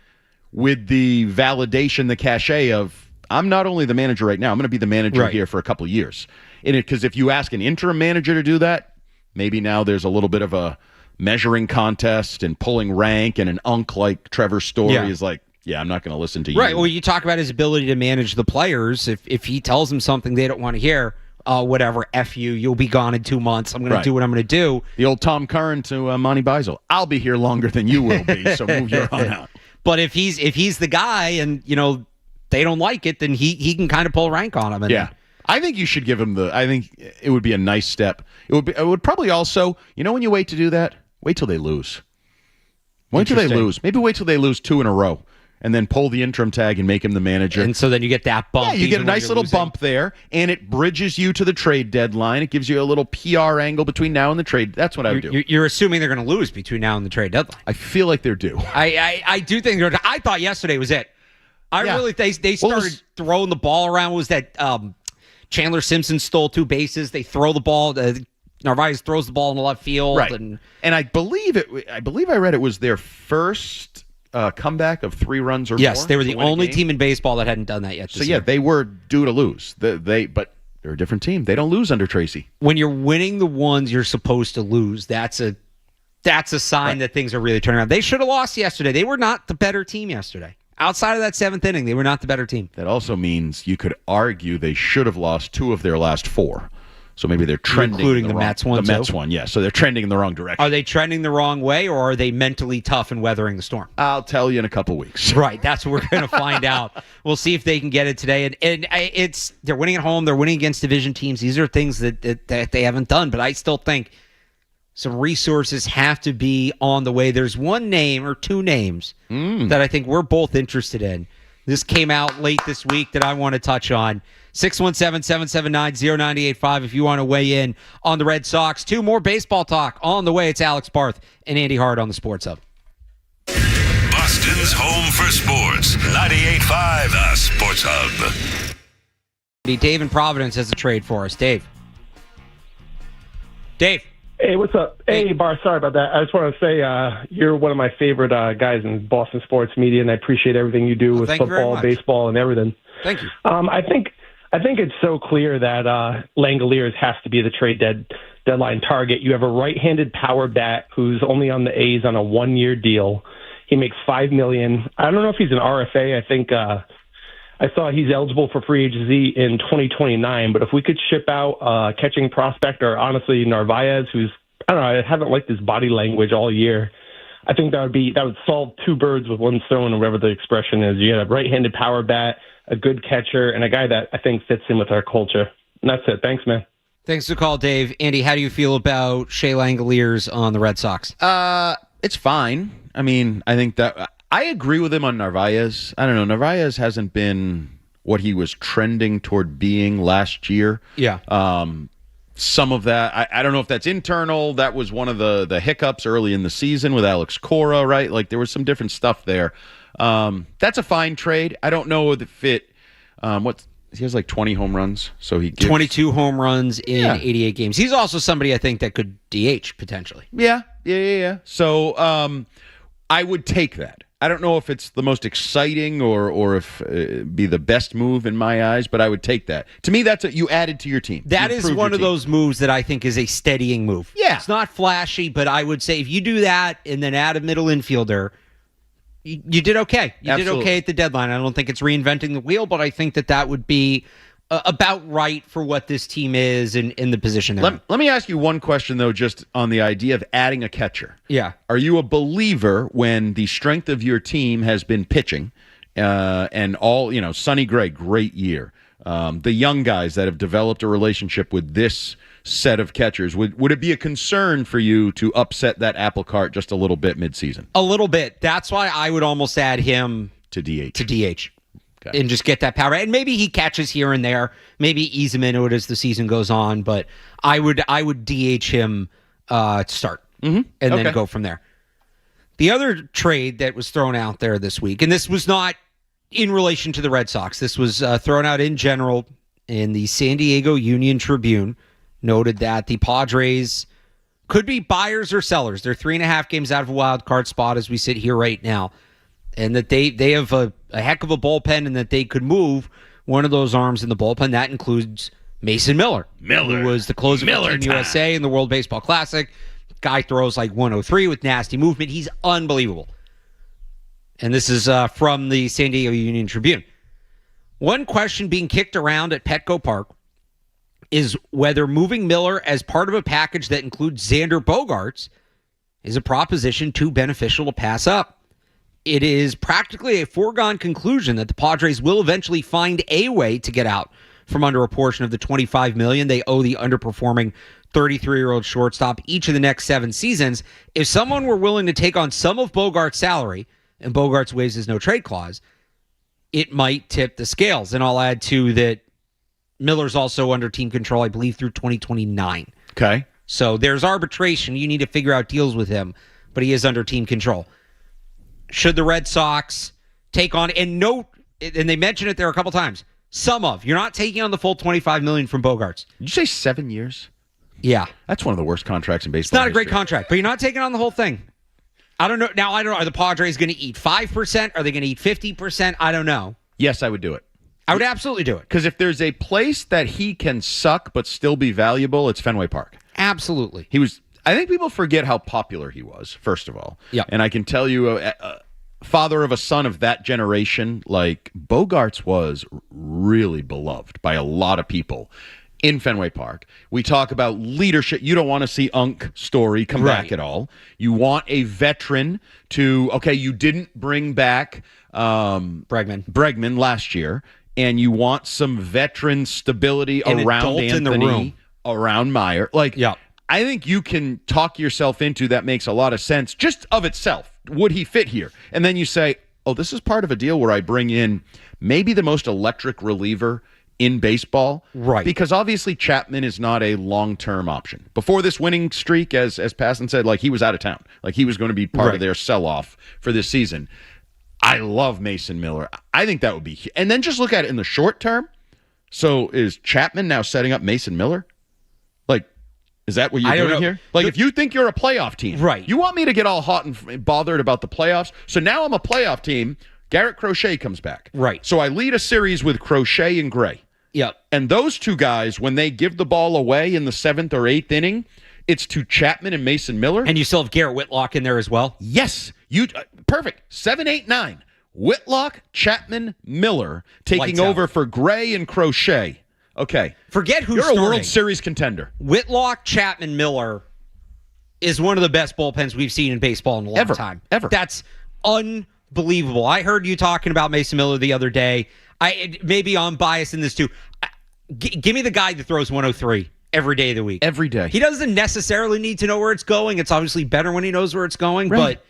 with the validation, the cachet of, I'm not only the manager right now, I'm going to be the manager here for a couple of years. Because if you ask an interim manager to do that, maybe now there's a little bit of a measuring contest and pulling rank, and an unk like Trevor Story is like, I'm not going to listen to you. Right, well, you talk about his ability to manage the players. If he tells them something they don't want to hear, whatever, F you, you'll be gone in 2 months. I'm going to do what I'm going to do. The old Tom Curran to Monty Beisel. I'll be here longer than you will be, so move your on out. But if he's the guy and, they don't like it, then he can kind of pull rank on him. And I think you should give him I think it would be a nice step. It would probably also, when you wait to do that, wait till they lose. Wait till they lose. Maybe wait till they lose 2 in a row. And then pull the interim tag and make him the manager. And so then you get that bump. Yeah, you get a nice little bump there, and it bridges you to the trade deadline. It gives you a little PR angle between now and the trade. That's what I would do. You're assuming they're going to lose between now and the trade deadline. I feel like they're due. I do think they're. I thought yesterday was it. Really, they started throwing the ball around. What was that Chandler Simpson stole 2 bases? They throw the ball. Narvaez throws the ball in the left field. Right. And I believe I read it was their first comeback of 3 runs or more. Yes, they were the only team in baseball that hadn't done that yet. So they were due to lose. But they're a different team. They don't lose under Tracy. When you're winning the ones you're supposed to lose, that's a sign that things are really turning around. They should have lost yesterday. They were not the better team yesterday. Outside of that 7th inning, they were not the better team. That also means you could argue they should have lost 2 of their last 4. So maybe they're trending, including the Mets one. The Mets one, yeah. So they're trending in the wrong direction. Are they trending the wrong way, or are they mentally tough and weathering the storm? I'll tell you in a couple weeks. Right, that's what we're going to find out. We'll see if they can get it today. And they're winning at home. They're winning against division teams. These are things that they haven't done. But I still think some resources have to be on the way. There's one name or 2 names that I think we're both interested in. This came out late this week that I want to touch on. 617-779-0985 if you want to weigh in on the Red Sox. 2 more baseball talk on the way. It's Alex Barth and Andy Hart on the Sports Hub. Boston's home for sports. 98.5 The Sports Hub. Dave in Providence has a trade for us. Dave. Hey, what's up? Hey, Barth, sorry about that. I just want to say you're one of my favorite guys in Boston sports media, and I appreciate everything you do with football, baseball, and everything. Thank you. I think it's so clear that Langoliers has to be the trade deadline target. You have a right-handed power bat who's only on the A's on a 1-year deal. He makes $5 million. I don't know if he's an RFA. I I saw he's eligible for free agency in 2029, but if we could ship out a catching prospect, or honestly Narvaez, who's, I don't know, I haven't liked his body language all year. I think that would solve two birds with one stone, or whatever the expression is. You have a right-handed power bat, a good catcher, and a guy that I think fits in with our culture. And that's it. Thanks, man. Thanks for the call, Dave. Andy, how do you feel about Shea Langoliers on the Red Sox? It's fine. I mean, I think that I agree with him on Narvaez. I don't know. Narvaez hasn't been what he was trending toward being last year. Yeah. Some of that, I don't know if that's internal. That was one of the hiccups early in the season with Alex Cora, right? Like, there was some different stuff there. That's a fine trade. I don't know if it he has like 20 home runs, so he gives 22 home runs in 88 games. He's also somebody I think that could DH potentially. Yeah. So I would take that. I don't know if it's the most exciting or if it'd be the best move in my eyes, but I would take that. To me, that's you added to your team. That is one of those moves that I think is a steadying move. Yeah. It's not flashy, but I would say if you do that and then add a middle infielder, you did okay. You did okay at the deadline. I don't think it's reinventing the wheel, but I think that would be about right for what this team is in the position they're in. Let me ask you one question, though, just on the idea of adding a catcher. Yeah. Are you a believer when the strength of your team has been pitching and all, Sonny Gray, great year. The young guys that have developed a relationship with this set of catchers, would it be a concern for you to upset that apple cart just a little bit midseason? A little bit. That's why I would almost add him to DH. Okay. And just get that power. And maybe he catches here and there. Maybe ease him into it as the season goes on. But I would DH him to start and then go from there. The other trade that was thrown out there this week, and this was not in relation to the Red Sox. This was thrown out in general in the San Diego Union Tribune, noted that the Padres could be buyers or sellers. They're 3.5 games out of a wild card spot as we sit here right now. And that they have a heck of a bullpen and that they could move one of those arms in the bullpen. That includes Mason Miller. Who was the closer for Team USA in the World Baseball Classic. Guy throws like 103 with nasty movement. He's unbelievable. And this is from the San Diego Union Tribune. One question being kicked around at Petco Park is whether moving Miller as part of a package that includes Xander Bogaerts is a proposition too beneficial to pass up. It is practically a foregone conclusion that the Padres will eventually find a way to get out from under a portion of the $25 million they owe the underperforming 33-year-old shortstop each of the next 7 seasons. If someone were willing to take on some of Bogaerts' salary, and Bogaerts waives his no-trade clause, it might tip the scales. And I'll add, too, that Miller's also under team control, I believe, through 2029. Okay. So there's arbitration. You need to figure out deals with him, but he is under team control. Should the Red Sox take on, and they mentioned it there a couple times, you're not taking on the full $25 million from Bogaerts. Did you say 7 years? Yeah. That's one of the worst contracts in baseball. It's not a great contract, but you're not taking on the whole thing. I don't know. Now, I don't know. Are the Padres going to eat 5%? Are they going to eat 50%? I don't know. Yes, I would do it. I would absolutely do it. Because if there's a place that he can suck but still be valuable, it's Fenway Park. Absolutely. I think people forget how popular he was, first of all. Yep. And I can tell you, father of a son of that generation, like Bogaerts was really beloved by a lot of people in Fenway Park. We talk about leadership. You don't want to see Unk Story come back at all. You want a veteran you didn't bring back Bregman last year, and you want some veteran stability around Anthony, in the room. Around Meyer. I think you can talk yourself into that makes a lot of sense just of itself. Would he fit here? And then you say, this is part of a deal where I bring in maybe the most electric reliever in baseball. Right. Because obviously Chapman is not a long-term option. Before this winning streak, as Passan said, he was out of town. He was going to be part of their sell-off for this season. I love Mason Miller. I think that would be... And then just look at it in the short term. So is Chapman now setting up Mason Miller? Is that what you're doing here? If you think you're a playoff team, right? You want me to get all hot and bothered about the playoffs? So now I'm a playoff team. Garrett Crochet comes back. Right. So I lead a series with Crochet and Gray. Yep. And those two guys, when they give the ball away in the 7th or 8th inning, it's to Chapman and Mason Miller. And you still have Garrett Whitlock in there as well? Yes. Perfect. 7, 8, 9. Whitlock, Chapman, Miller taking Lights out. over for Gray and Crochet. Okay. Forget who's You're a starting. World Series contender. Whitlock, Chapman, Miller is one of the best bullpens we've seen in baseball in a long time. Ever. That's unbelievable. I heard you talking about Mason Miller the other day. Maybe I'm biased in this too. Give me the guy that throws 103 every day of the week. Every day. He doesn't necessarily need to know where it's going. It's obviously better when he knows where it's going. Right. But,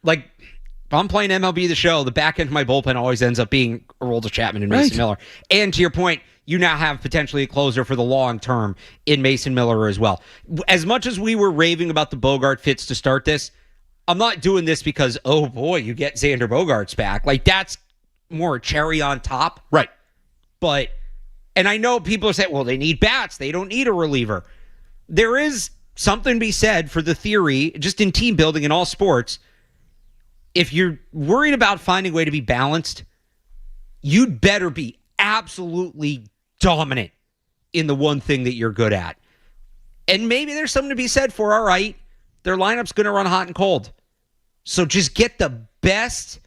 like, if I'm playing MLB The Show, the back end of my bullpen always ends up being Aroldis Chapman and Mason Miller. And to your point, you now have potentially a closer for the long term in Mason Miller as well. As much as we were raving about the Bogart fits to start this, I'm not doing this because, oh boy, you get Xander Bogaerts back. Like, that's more a cherry on top. Right. But, and I know people say, well, they need bats. They don't need a reliever. There is something to be said for the theory, just in team building in all sports. If you're worried about finding a way to be balanced, you'd better be absolutely dominant in the one thing that you're good at. And maybe there's something to be said for, all right, their lineup's going to run hot and cold. So just get the best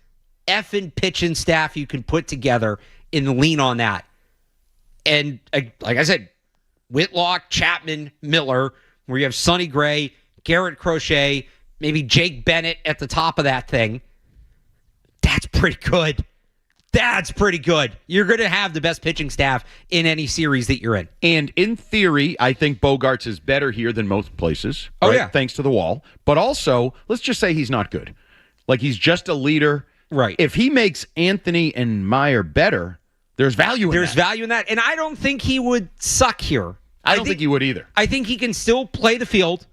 effing pitching staff you can put together and lean on that. And like I said, Whitlock, Chapman, Miller, where you have Sonny Gray, Garrett Crochet, maybe Jake Bennett at the top of that thing. That's pretty good. That's pretty good. You're going to have the best pitching staff in any series that you're in. And in theory, I think Bogarts is better here than most places. Oh, right? yeah. Thanks to the wall. But also, let's just say he's not good. Like, he's just a leader. Right. If he makes Anthony and Meyer better, there's value in that. There's value in that. And I don't think he would suck here. I don't think he would either. I think he can still play the field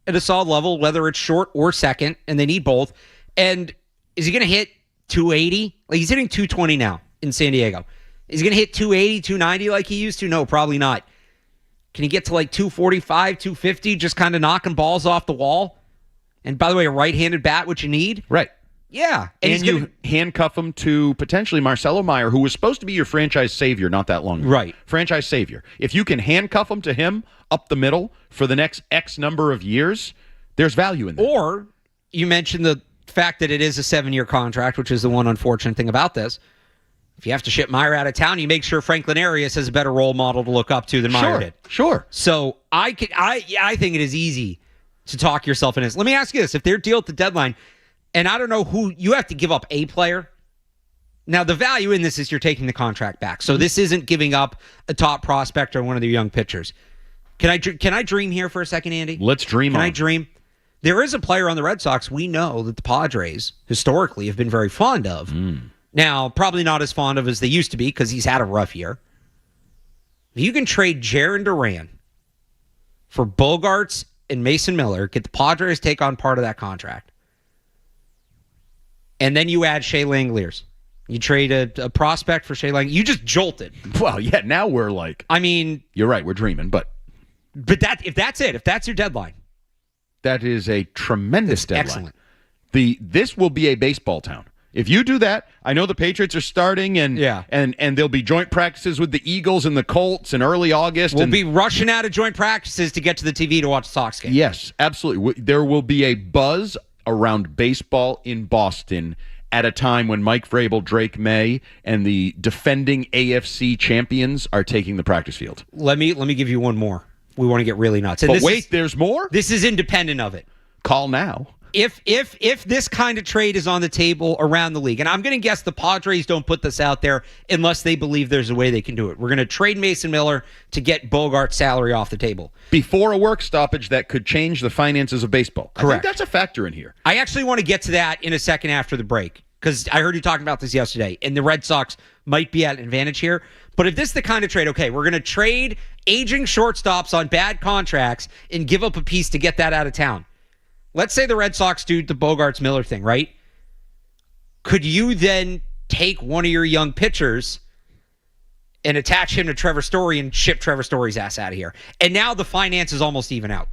at a solid level, whether it's short or second, and they need both. And is he going to hit 280? Like, he's hitting 220 now in San Diego. Is he going to hit 280, 290 like he used to? No, probably not. Can he get to like 245, 250, just kind of knocking balls off the wall? And by the way, a right-handed bat, which you need? Right. Yeah. And you handcuff him to potentially Marcelo Meyer, who was supposed to be your franchise savior not that long ago. Right. Franchise savior. If you can handcuff him to him up the middle for the next X number of years, there's value in that. Or you mentioned the fact that it is a 7-year contract, which is the one unfortunate thing about this. If you have to ship Meyer out of town, you make sure Franklin Arias has a better role model to look up to than Meyer did. Sure. So I think it is easy to talk yourself in this. Let me ask you this. If their deal at the deadline, and I don't know who, you have to give up a player. Now, the value in this is you're taking the contract back. So this isn't giving up a top prospect or one of their young pitchers. Can I dream here for a second, Andy? Let's dream on. Can I dream? There is a player on the Red Sox we know that the Padres historically have been very fond of. Now, probably not as fond of as they used to be because he's had a rough year. If you can trade Jarren Duran for Bogarts and Mason Miller, get the Padres take on part of that contract, and then you add Shea Langeliers. You trade a prospect for Shea Langeliers. You just jolted. Well, yeah, now we're like... I mean... You're right, we're dreaming, but if that's it, if that's your deadline... That is a tremendous deadline. Excellent. This will be a baseball town. If you do that, I know the Patriots are starting, and there'll be joint practices with the Eagles and the Colts in early August. We'll be rushing out of joint practices to get to the TV to watch the Sox game. Yes, absolutely. There will be a buzz around baseball in Boston at a time when Mike Vrabel, Drake May, and the defending AFC champions are taking the practice field. Let me give you one more. We want to get really nuts. And there's more? This is independent of it. Call now. If this kind of trade is on the table around the league, and I'm going to guess the Padres don't put this out there unless they believe there's a way they can do it. We're going to trade Mason Miller to get Bogart's salary off the table. Before a work stoppage that could change the finances of baseball. Correct. I think that's a factor in here. I actually want to get to that in a second after the break because I heard you talking about this yesterday, and the Red Sox might be at an advantage here. But if this is the kind of trade, okay, we're going to trade aging shortstops on bad contracts and give up a piece to get that out of town. Let's say the Red Sox do the Bogarts-Miller thing, right? Could you then take one of your young pitchers and attach him to Trevor Story and ship Trevor Story's ass out of here? And now the finances almost even out.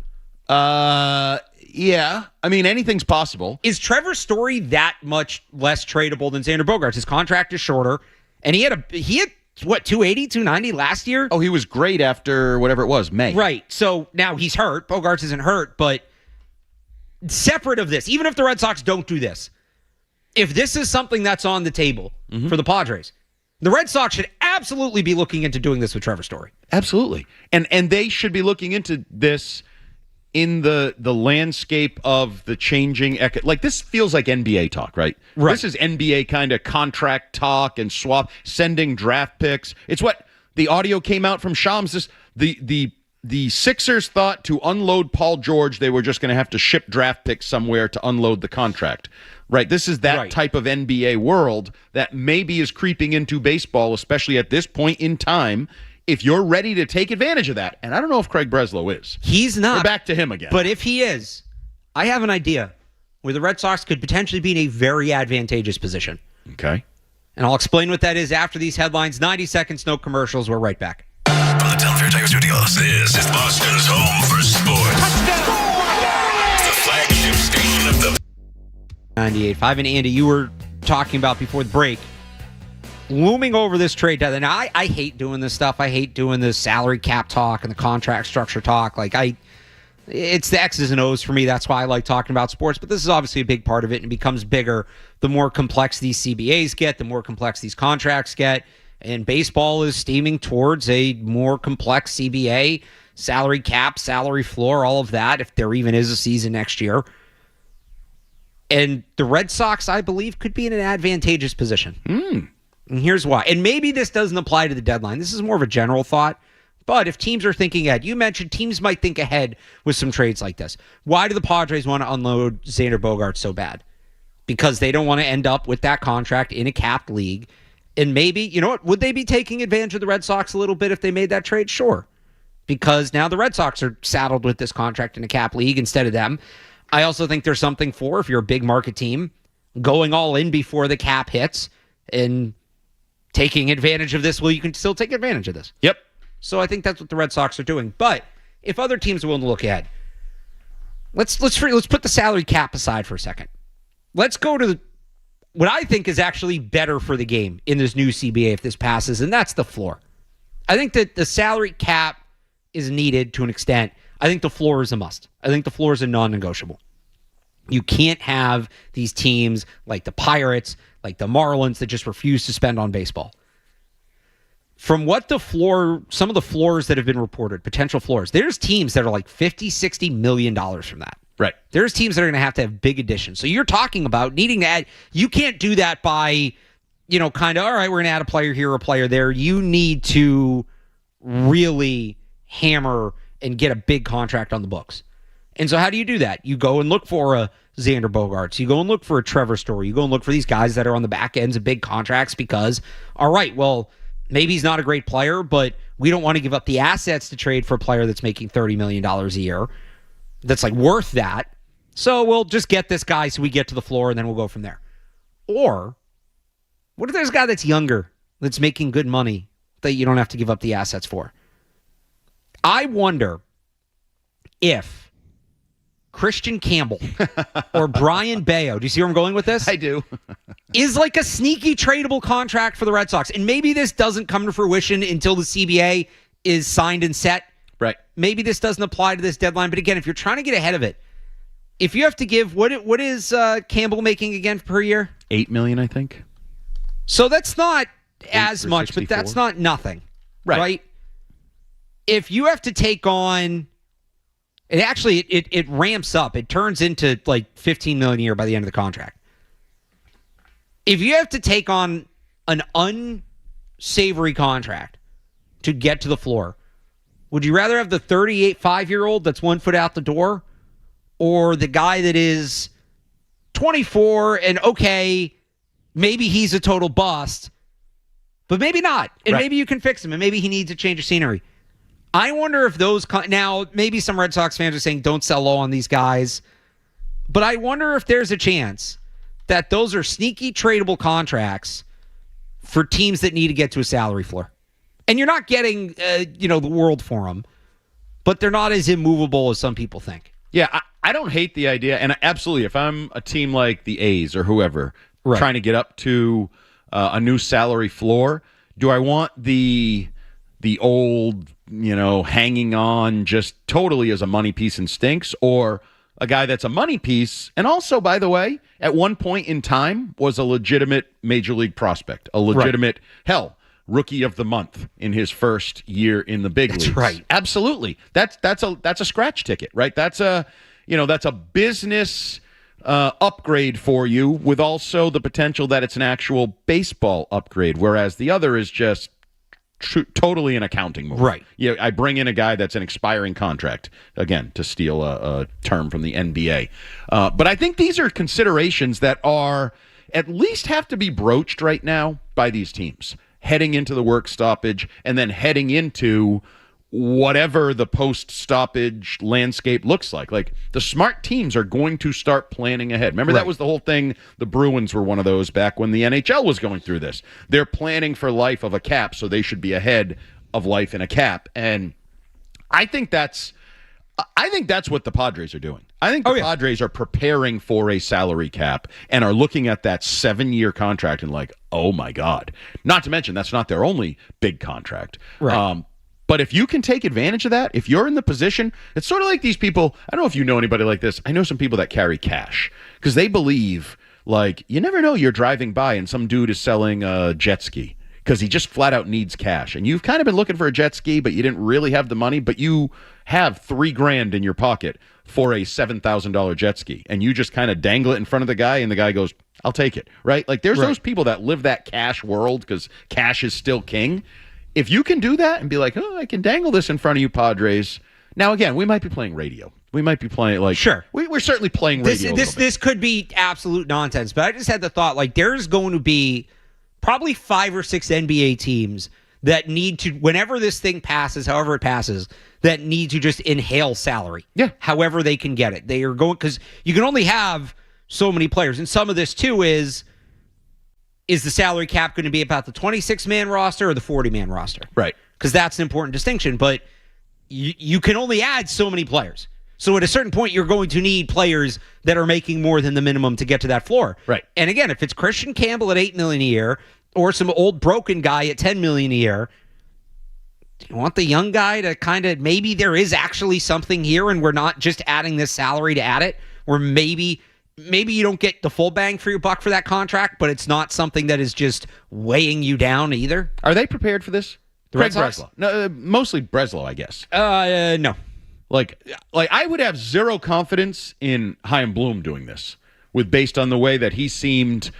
Yeah. I mean, anything's possible. Is Trevor Story that much less tradable than Xander Bogaerts? His contract is shorter, and he had 280, 290 last year? Oh, he was great after whatever it was, May. Right. So now he's hurt. Bogarts isn't hurt, but separate of this, even if the Red Sox don't do this, If this is something that's on the table for the Padres, the Red Sox should absolutely be looking into doing this with Trevor Story. Absolutely. And they should be looking into this in the landscape of the changing like this feels like NBA talk, right? This is NBA kind of contract talk and swap, sending draft picks. It's what the audio came out from Shams. The Sixers thought to unload Paul George, they were just going to have to ship draft picks somewhere to unload the contract. Right. This is that type of NBA world that maybe is creeping into baseball, especially at this point in time, if you're ready to take advantage of that. And I don't know if Craig Breslow is. He's not. We're back to him again. But if he is, I have an idea where the Red Sox could potentially be in a very advantageous position. Okay. And I'll explain what that is after these headlines. 90 seconds, no commercials. We're right back. From the Telefair Tiger Studios, this is Boston's home for sports. Touchdown! The flagship station of the 98.5. And Andy, you were talking about before the break, looming over this trade deadline. Now, I hate doing this stuff. I hate doing the salary cap talk and the contract structure talk. It's the X's and O's for me. That's why I like talking about sports. But this is obviously a big part of it, and it becomes bigger the more complex these CBAs get, the more complex these contracts get. And baseball is steaming towards a more complex CBA, salary cap, salary floor, all of that, if there even is a season next year. And the Red Sox, I believe, could be in an advantageous position. And here's why. And maybe this doesn't apply to the deadline. This is more of a general thought. But if teams are thinking ahead, you mentioned teams might think ahead with some trades like this. Why do the Padres want to unload Xander Bogaerts so bad? Because they don't want to end up with that contract in a capped league. And maybe, you know what, would they be taking advantage of the Red Sox a little bit if they made that trade? Sure. Because now the Red Sox are saddled with this contract in a cap league instead of them. I also think there's something for, if you're a big market team, going all in before the cap hits and taking advantage of this. Well, you can still take advantage of this. Yep. So I think that's what the Red Sox are doing. But if other teams are willing to look ahead, let's put the salary cap aside for a second. Let's go to what I think is actually better for the game in this new CBA if this passes, and that's the floor. I think that the salary cap is needed to an extent. I think the floor is a must. I think the floor is a non-negotiable. You can't have these teams like the Pirates, like the Marlins that just refuse to spend on baseball. From what some of the floors that have been reported, potential floors, there's teams that are like $50, $60 million from that. Right. There's teams that are going to have big additions. So you're talking about needing to add. You can't do that by, kind of, all right, we're going to add a player here, a player there. You need to really hammer and get a big contract on the books. And so how do you do that? You go and look for a Xander Bogaerts. You go and look for a Trevor Story. You go and look for these guys that are on the back ends of big contracts because, all right, well, maybe he's not a great player, but we don't want to give up the assets to trade for a player that's making $30 million a year. That's like worth that. So we'll just get this guy so we get to the floor and then we'll go from there. Or what if there's a guy that's younger, that's making good money that you don't have to give up the assets for? I wonder if Christian Campbell or Brian Bayo, do you see where I'm going with this? I do. Is like a sneaky tradable contract for the Red Sox. And maybe this doesn't come to fruition until the CBA is signed and set. Right. Maybe this doesn't apply to this deadline. But again, if you're trying to get ahead of it, if you have to give, what is Campbell making again per year? $8 million, I think. So that's not as much, 64. but that's not nothing. Right? If you have to take on, it actually it ramps up. It turns into like $15 million a year by the end of the contract. If you have to take on an unsavory contract to get to the floor, would you rather have the 5-year-old that's 1 foot out the door, or the guy that is 24 and okay, maybe he's a total bust, but maybe not, and maybe you can fix him, and maybe he needs a change of scenery? I wonder if those now maybe some Red Sox fans are saying don't sell low on these guys, but I wonder if there's a chance that those are sneaky tradable contracts for teams that need to get to a salary floor. And you're not getting, the world for them, but they're not as immovable as some people think. Yeah, I don't hate the idea. And absolutely, if I'm a team like the A's or whoever trying to get up to a new salary floor, do I want the old, hanging on just totally as a money piece and stinks? Or a guy that's a money piece, and also, by the way, at one point in time was a legitimate major league prospect, a legitimate, rookie of the month in his first year in the big leagues. That's right. Absolutely. That's a scratch ticket, right? That's a business upgrade for you, with also the potential that it's an actual baseball upgrade, whereas the other is just totally an accounting move. Right. Yeah, I bring in a guy that's an expiring contract, again, to steal a term from the NBA. But I think these are considerations that are at least have to be broached right now by these teams, heading into the work stoppage and then heading into whatever the post-stoppage landscape looks like. Like, the smart teams are going to start planning ahead. Remember, that was the whole thing. The Bruins were one of those back when the NHL was going through this. They're planning for life of a cap, so they should be ahead of life in a cap. And I think that's what the Padres are doing. I think the Padres are preparing for a salary cap and are looking at that 7-year contract and like, oh my God. Not to mention, that's not their only big contract. Right. But if you can take advantage of that, if you're in the position, it's sort of like these people. I don't know if you know anybody like this. I know some people that carry cash because they believe, like, you never know, you're driving by and some dude is selling a jet ski because he just flat out needs cash. And you've kind of been looking for a jet ski, but you didn't really have the money, but you have $3,000 in your pocket for a $7,000 jet ski. And you just kind of dangle it in front of the guy and the guy goes, I'll take it. Right? Like, there's those people that live that cash world because cash is still king. If you can do that and be like, oh, I can dangle this in front of you, Padres. Now, again, we might be playing radio. We might be playing, like, sure. We're certainly playing radio. This could be absolute nonsense, but I just had the thought, like, there's going to be probably 5 or 6 NBA teams that need to, whenever this thing passes, however it passes, that need to just inhale salary. Yeah. However they can get it. They are going, because you can only have so many players. And some of this, too, is the salary cap going to be about the 26-man roster or the 40-man roster? Right. Because that's an important distinction. But you can only add so many players. So at a certain point, you're going to need players that are making more than the minimum to get to that floor. Right. And again, if it's Christian Campbell at $8 million a year or some old broken guy at $10 million a year, do you want the young guy to kind of, maybe there is actually something here and we're not just adding this salary to add it, or maybe you don't get the full bang for your buck for that contract, but it's not something that is just weighing you down either? Are they prepared for this? Red Craig Sox? Breslow. No, mostly Breslow, I guess. No. Like I would have zero confidence in Chaim Bloom doing this, based on the way that he seemed,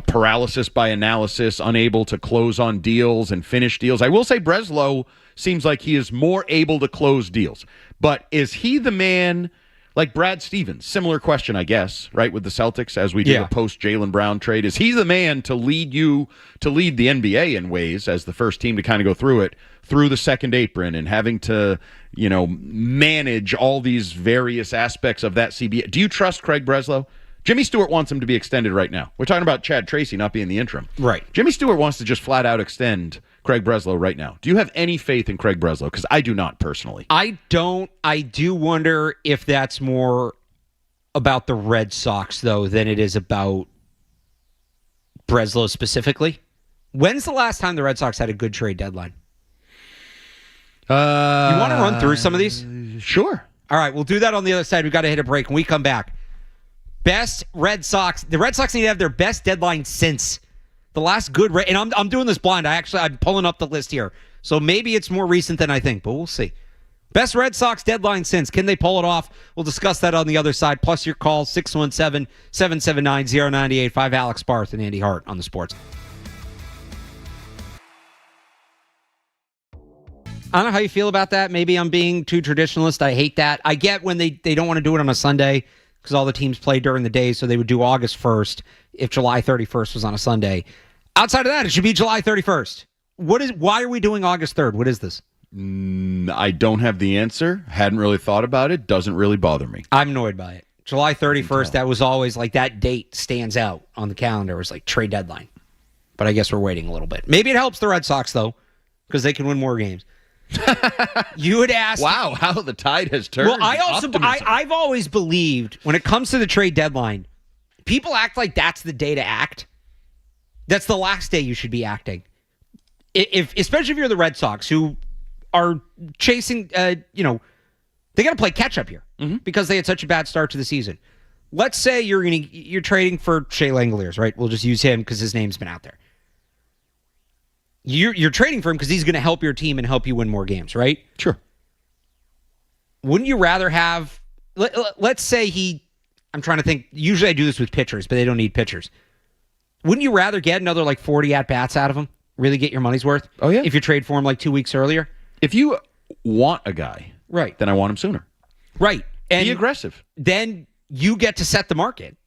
paralysis by analysis, unable to close on deals and finish deals. I will say Breslow seems like he is more able to close deals. But is he the man, like Brad Stevens? Similar question, I guess, right, with the Celtics as we did a post-Jaylen Brown trade. Is he the man to lead the NBA in ways as the first team to kind of go through it, through the second apron and having to, manage all these various aspects of that CBA? Do you trust Craig Breslow? Jimmy Stewart wants him to be extended right now. We're talking about Chad Tracy not being the interim. Right. Jimmy Stewart wants to just flat out extend Craig Breslow right now. Do you have any faith in Craig Breslow? Because I do not personally. I don't. I do wonder if that's more about the Red Sox, though, than it is about Breslow specifically. When's the last time the Red Sox had a good trade deadline? You want to run through some of these? Sure. All right, we'll do that on the other side. We've got to hit a break. When we come back, best Red Sox. The Red Sox need to have their best deadline since the last good. And I'm doing this blind. I'm pulling up the list here, so maybe it's more recent than I think, but we'll see. Best Red Sox deadline since. Can they pull it off? We'll discuss that on the other side. Plus your call, 617-779-0985. Alex Barth and Andy Hart on the Sports. I don't know how you feel about that. Maybe I'm being too traditionalist. I hate that. I get when they don't want to do it on a Sunday because all the teams play during the day, so they would do August 1st if July 31st was on a Sunday. Outside of that, it should be July 31st. Why are we doing August 3rd? What is this? I don't have the answer. Hadn't really thought about it. Doesn't really bother me. I'm annoyed by it. July 31st, that was always like that date stands out on the calendar. It was like trade deadline. But I guess we're waiting a little bit. Maybe it helps the Red Sox, though, because they can win more games. You had asked. Wow, how the tide has turned. Well, I've always believed when it comes to the trade deadline, people act like that's the day to act. That's the last day you should be acting. Especially if you're the Red Sox, who are chasing, they got to play catch up here. because they had such a bad start to the season. Let's say you're trading for Shea Langoliers, right? We'll just use him because his name's been out there. You're trading for him because he's going to help your team and help you win more games, right? Sure. Wouldn't you rather have, let's say I'm trying to think, usually I do this with pitchers, but they don't need pitchers. Wouldn't you rather get another 40 at-bats out of him? Really get your money's worth? Oh, yeah. If you trade for him 2 weeks earlier? If you want a guy, right, then I want him sooner. Right. And be aggressive. Then you get to set the market.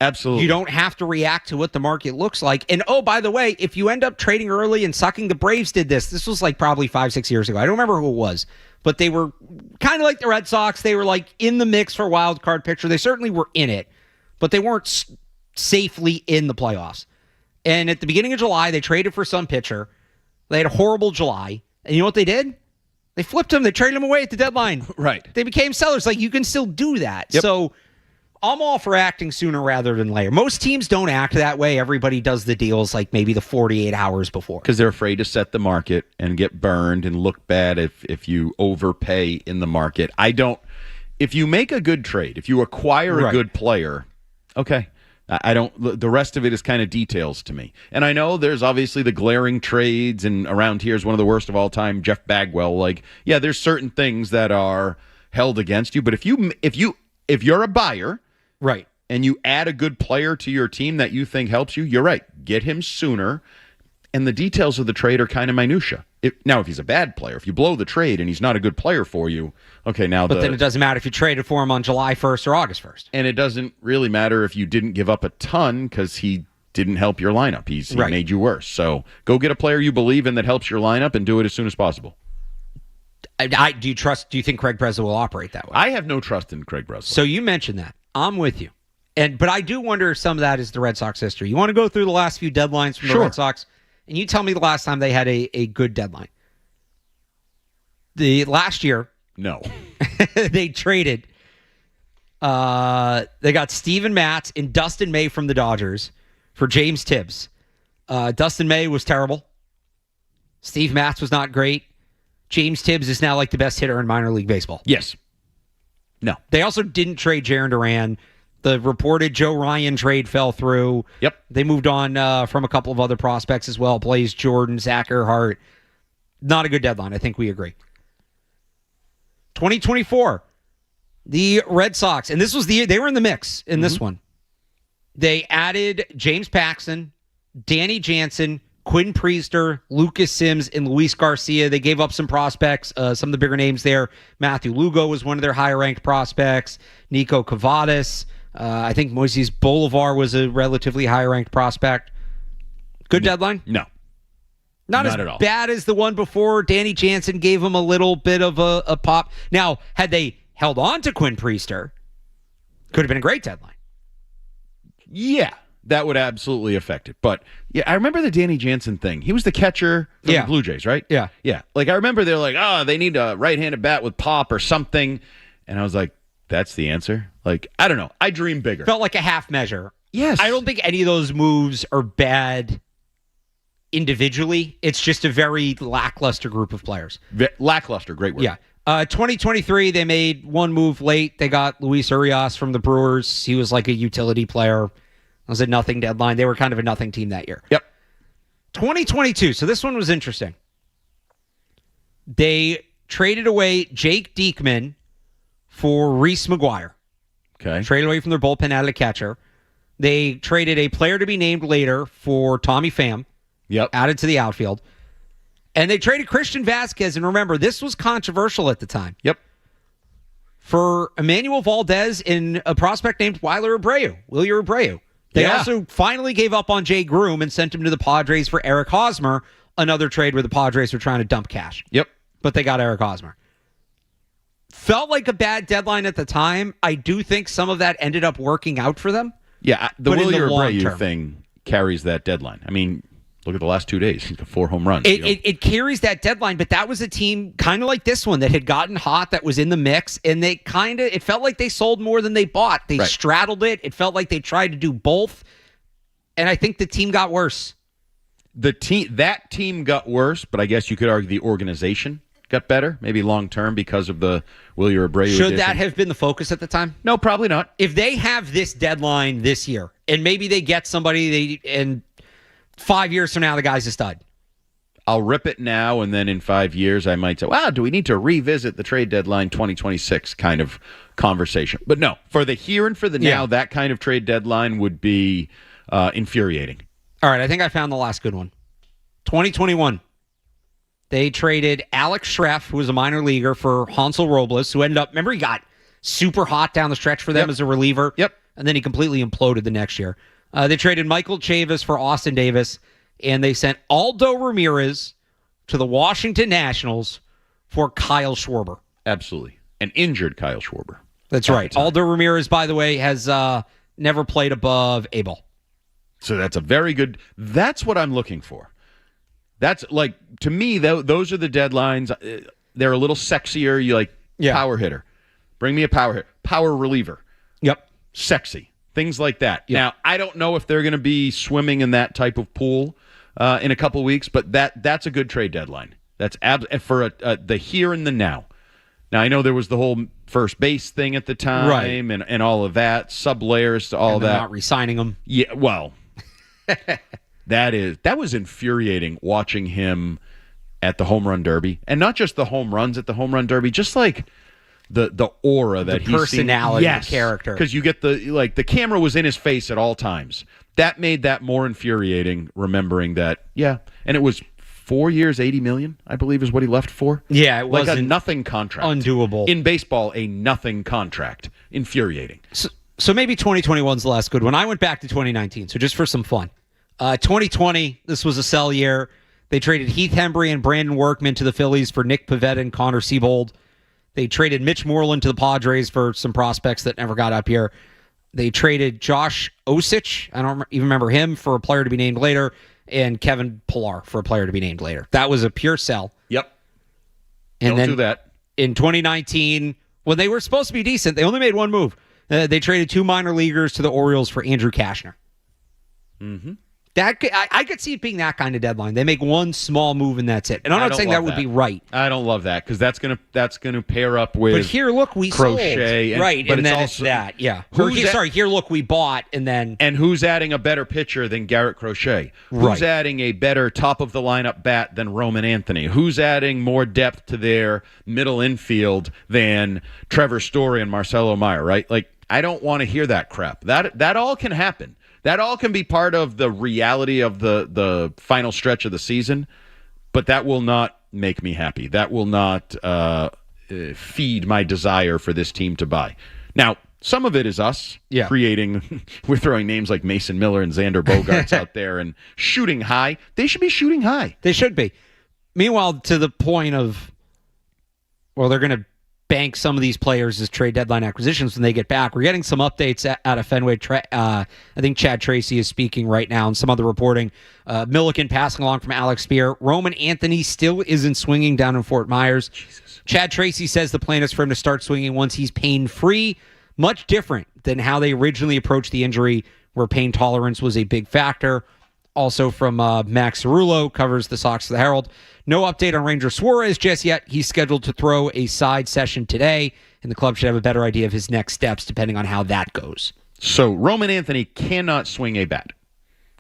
Absolutely. You don't have to react to what the market looks like. And oh, by the way, if you end up trading early and sucking, the Braves did this. This was probably 5-6 years ago. I don't remember who it was, but they were kind of like the Red Sox. They were in the mix for a wild card picture. They certainly were in it, but they weren't safely in the playoffs. And at the beginning of July, they traded for some pitcher. They had a horrible July. And you know what they did? They flipped him. They traded him away at the deadline. Right. They became sellers. You can still do that. Yep. So I'm all for acting sooner rather than later. Most teams don't act that way. Everybody does the deals maybe the 48 hours before. Because they're afraid to set the market and get burned and look bad if you overpay in the market. If you make a good trade, if you acquire a good player, okay. The rest of it is kind of details to me. And I know there's obviously the glaring trades, and around here is one of the worst of all time, Jeff Bagwell. There's certain things that are held against you. But if you're a buyer, right, and you add a good player to your team that you think helps you, you're right. Get him sooner. And the details of the trade are kind of minutia. Now, if he's a bad player, if you blow the trade and he's not a good player for you, okay, now But then it doesn't matter if you traded for him on July 1st or August 1st. And it doesn't really matter if you didn't give up a ton because he didn't help your lineup. He made you worse. So go get a player you believe in that helps your lineup and do it as soon as possible. Do you think Craig Breslow will operate that way? I have no trust in Craig Breslow. So you mentioned that. I'm with you. But I do wonder if some of that is the Red Sox history. You want to go through the last few deadlines from the Red Sox? And you tell me the last time they had a good deadline. The last year, no. they traded. They got Steven Matz and Dustin May from the Dodgers for James Tibbs. Dustin May was terrible. Steve Matz was not great. James Tibbs is now the best hitter in minor league baseball. Yes. No. They also didn't trade Jarren Duran. The reported Joe Ryan trade fell through. Yep. They moved on from a couple of other prospects as well. Blaze Jordan, Zach Hart. Not a good deadline. I think we agree. 2024, the Red Sox, and this was the year they were in the mix in this one. They added James Paxton, Danny Jansen, Quinn Priester, Lucas Sims, and Luis Garcia. They gave up some prospects, some of the bigger names there. Matthew Lugo was one of their higher-ranked prospects. Nico Cavadas. I think Moises Bolivar was a relatively high-ranked prospect. Good deadline? No. Not as at all. bad as the one before. Danny Jansen gave him a little bit of a pop. Now, had they held on to Quinn Priester, could have been a great deadline. Yeah, that would absolutely affect it. But, yeah, I remember the Danny Jansen thing. He was the catcher for the Blue Jays, right? Yeah. Yeah. I remember they're they need a right-handed bat with pop or something. And I was like, that's the answer? I don't know. I dream bigger. Felt like a half measure. Yes. I don't think any of those moves are bad individually. It's just a very lackluster group of players. Lackluster, great word. Yeah. 2023, they made one move late. They got Luis Urias from the Brewers. He was a utility player. It was a nothing deadline. They were kind of a nothing team that year. Yep. 2022. So this one was interesting. They traded away Jake Diekman for Reese McGuire. Okay. Traded away from their bullpen, added a catcher. They traded a player to be named later for Tommy Pham. Yep. Added to the outfield. And they traded Christian Vasquez. And remember, this was controversial at the time. Yep. For Emmanuel Valdez and a prospect named Wilyer Abreu. They also finally gave up on Jay Groom and sent him to the Padres for Eric Hosmer, another trade where the Padres were trying to dump cash. Yep. But they got Eric Hosmer. Felt like a bad deadline at the time. I do think some of that ended up working out for them. Yeah, the But in the Wilyer long Abreu term. thing carries that deadline. I mean, look at the last 2 days. He's got 4 home runs. It carries that deadline, but that was a team kind of like this one that had gotten hot, that was in the mix, and it felt like they sold more than they bought. They straddled it. It felt like they tried to do both, and I think the team got worse. That team got worse, but I guess you could argue the organization got better, maybe long term because of the Willie Abreu Should addition. that have been the focus at the time? No, probably not. If they have this deadline this year, and maybe they get somebody, and 5 years from now, the guy's a stud. I'll rip it now, and then in 5 years, I might say, wow, do we need to revisit the trade deadline 2026 kind of conversation? But no, for the here and for the now, that kind of trade deadline would be infuriating. All right, I think I found the last good one. 2021. They traded Alex Schreff, who was a minor leaguer, for Hansel Robles, who ended up, remember, he got super hot down the stretch for them as a reliever. Yep. And then he completely imploded the next year. They traded Michael Chavis for Austin Davis, and they sent Aldo Ramirez to the Washington Nationals for Kyle Schwarber. Absolutely. An injured Kyle Schwarber. That's right. Aldo Ramirez, by the way, has never played above A ball. So that's a very good. That's what I'm looking for. That's like, to me, those are the deadlines. They're a little sexier. You like power hitter. Bring me a power hitter. Power reliever. Yep. Sexy. Things like that. Yep. Now, I don't know if they're going to be swimming in that type of pool in a couple weeks, but that's a good trade deadline. That's for the here and the now. Now, I know there was the whole first base thing at the time, right, and all of that, sub layers to all and that. Not re-signing him. Yeah, well, that was infuriating watching him at the home run derby, and not just the home runs at the home run derby, just like the aura that he's personality, yes, the character. Because you get the camera was in his face at all times. That made that more infuriating. Remembering that, and it was 4 years, $80 million, I believe, is what he left for. Yeah, it was like a nothing contract, undoable in baseball. A nothing contract, infuriating. So maybe 2021 is the last good one. I went back to 2019, so just for some fun. 2020, this was a sell year. They traded Heath Hembry and Brandon Workman to the Phillies for Nick Pivetta and Connor Siebold. They traded Mitch Moreland to the Padres for some prospects that never got up here. They traded Josh Osich, I don't even remember him, for a player to be named later, and Kevin Pillar for a player to be named later. That was a pure sell. Yep. And Don't then do that. In 2019, when they were supposed to be decent, they only made one move. They traded 2 minor leaguers to the Orioles for Andrew Kashner. Mm-hmm. I could see it being that kind of deadline. They make one small move and that's it. And I'm not saying that would be right. I don't love that because that's gonna pair up with. But here, look, we Crochet, sold. Right, but and then also, it's that. Yeah. Here, look, we bought, and then. And who's adding a better pitcher than Garrett Crochet? Who's right. adding a better top of the lineup bat than Roman Anthony? Who's adding more depth to their middle infield than Trevor Story and Marcelo Meyer? Right, like I don't want to hear that crap. That all can happen. That all can be part of the reality of the final stretch of the season, but that will not make me happy. That will not feed my desire for this team to buy. Now, some of it is us creating. We're throwing names like Mason Miller and Xander Bogaerts out there and shooting high. They should be shooting high. They should be. Meanwhile, to the point of, well, they're going to bank some of these players as trade deadline acquisitions when they get back. We're getting some updates out of Fenway. I think Chad Tracy is speaking right now and some other reporting. Milliken passing along from Alex Spear. Roman Anthony still isn't swinging down in Fort Myers. Jesus. Chad Tracy says the plan is for him to start swinging once he's pain-free. Much different than how they originally approached the injury, where pain tolerance was a big factor. Also from Max Cerullo, covers the Sox for the Herald. No update on Ranger Suarez just yet. He's scheduled to throw a side session today, and the club should have a better idea of his next steps depending on how that goes. So Roman Anthony cannot swing a bat.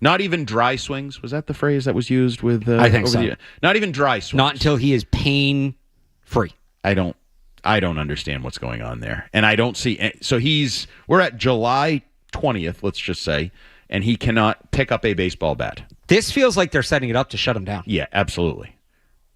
Not even dry swings. Was that the phrase that was used with? I think so. Not even dry swings. Not until he is pain-free. I don't understand what's going on there. And I don't see. So we're at July 20th, let's just say, and he cannot pick up a baseball bat. This feels like they're setting it up to shut him down. Yeah, absolutely.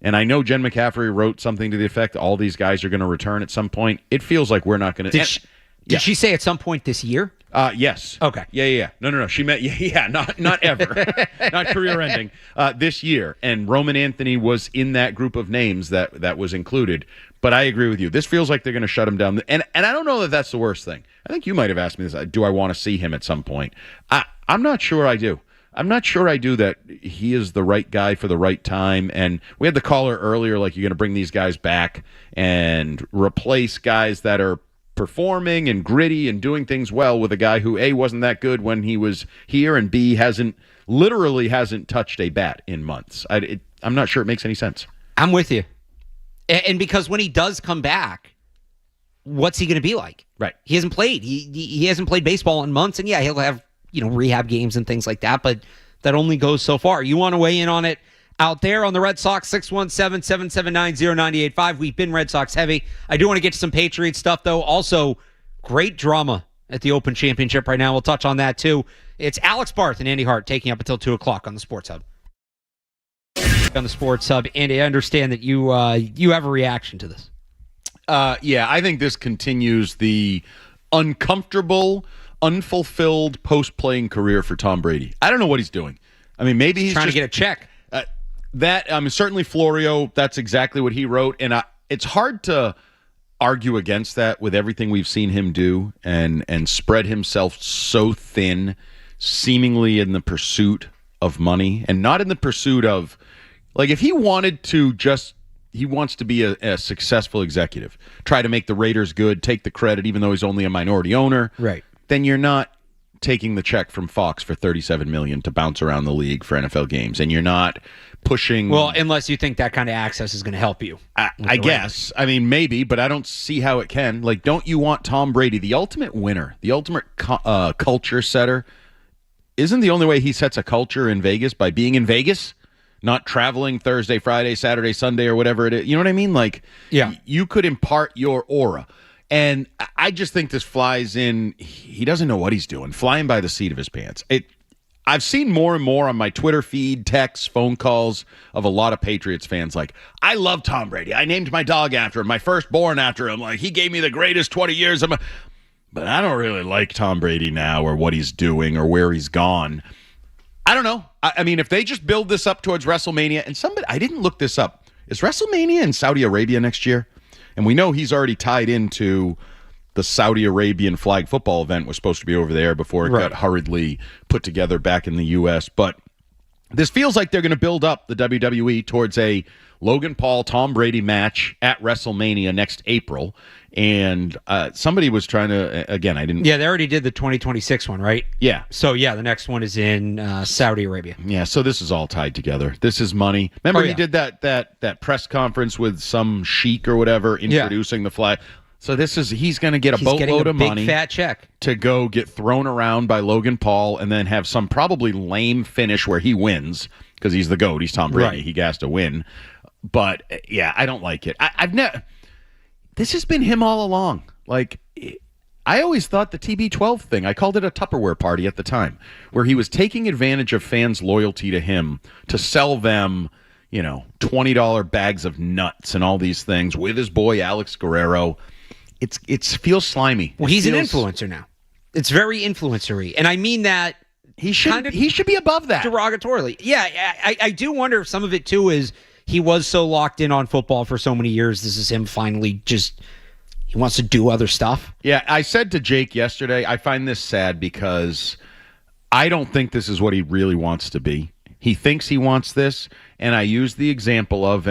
And I know Jen McCaffrey wrote something to the effect all these guys are going to return at some point. It feels like we're not going to. Did she say at some point this year? Yes. Okay. Yeah. No. She meant not ever. Not career ending. This year. And Roman Anthony was in that group of names that was included. But I agree with you. This feels like they're going to shut him down. And I don't know that that's the worst thing. I think you might have asked me this. Do I want to see him at some point? I'm not sure I do. I'm not sure I do that he is the right guy for the right time. And we had the caller earlier, like you're going to bring these guys back and replace guys that are performing and gritty and doing things well with a guy who, A, wasn't that good when he was here, and B, literally hasn't touched a bat in months. I'm not sure it makes any sense. I'm with you. And because when he does come back, what's he going to be like? Right. He hasn't played. He hasn't played baseball in months, and yeah, he'll have rehab games and things like that, but that only goes so far. You want to weigh in on it out there on the Red Sox, 617-779-0985. We've been Red Sox heavy. I do want to get to some Patriots stuff, though. Also, great drama at the Open Championship right now. We'll touch on that, too. It's Alex Barth and Andy Hart taking up until 2 o'clock on the Sports Hub. On the Sports Hub. Andy, I understand that you have a reaction to this. Yeah, I think this continues the uncomfortable, unfulfilled post-playing career for Tom Brady. I don't know what he's doing. I mean, maybe he's trying just to get a check. Certainly Florio, that's exactly what he wrote. And it's hard to argue against that with everything we've seen him do and spread himself so thin, seemingly in the pursuit of money and not in the pursuit of, like, if he wanted to he wants to be a successful executive, try to make the Raiders good, take the credit, even though he's only a minority owner. Right. Then you're not taking the check from Fox for $37 million to bounce around the league for NFL games, and you're not pushing. Well, unless you think that kind of access is going to help you. I guess. I mean, maybe, but I don't see how it can. Like, don't you want Tom Brady, the ultimate winner, the ultimate culture setter? Isn't the only way he sets a culture in Vegas by being in Vegas? Not traveling Thursday, Friday, Saturday, Sunday, or whatever it is. You know what I mean? Like, yeah, you could impart your aura. And I just think this flies in. He doesn't know what he's doing, flying by the seat of his pants. I've seen more and more on my Twitter feed, texts, phone calls of a lot of Patriots fans like, I love Tom Brady. I named my dog after him, my firstborn after him. Like, he gave me the greatest 20 years of my... But I don't really like Tom Brady now or what he's doing or where he's gone. I don't know. I mean, if they just build this up towards WrestleMania, and I didn't look this up. Is WrestleMania in Saudi Arabia next year? And we know he's already tied into the Saudi Arabian flag football event was supposed to be over there before it got hurriedly put together back in the U.S. But this feels like they're going to build up the WWE towards a Logan Paul, Tom Brady match at WrestleMania next April. And somebody was trying to, again, I didn't... Yeah, they already did the 2026 one, right? Yeah. So, yeah, the next one is in Saudi Arabia. Yeah, so this is all tied together. This is money. Remember he did that press conference with some sheik or whatever introducing the flag. So he's going to get a boatload of money. Big fat check. To go get thrown around by Logan Paul and then have some probably lame finish where he wins because he's the GOAT. He's Tom Brady. Right. He has to win. But, yeah, I don't like it. I've never... This has been him all along. Like, I always thought the TB12 thing, I called it a Tupperware party at the time, where he was taking advantage of fans' loyalty to him to sell them, $20 bags of nuts and all these things with his boy Alex Guerrero. It feels slimy. Well, he's an influencer now. It's very influencery. And I mean that he should be above that. Derogatorily. Yeah, I do wonder if some of it, too, is he was so locked in on football for so many years. This is him finally he wants to do other stuff. Yeah, I said to Jake yesterday, I find this sad because I don't think this is what he really wants to be. He thinks he wants this, and I use the example of,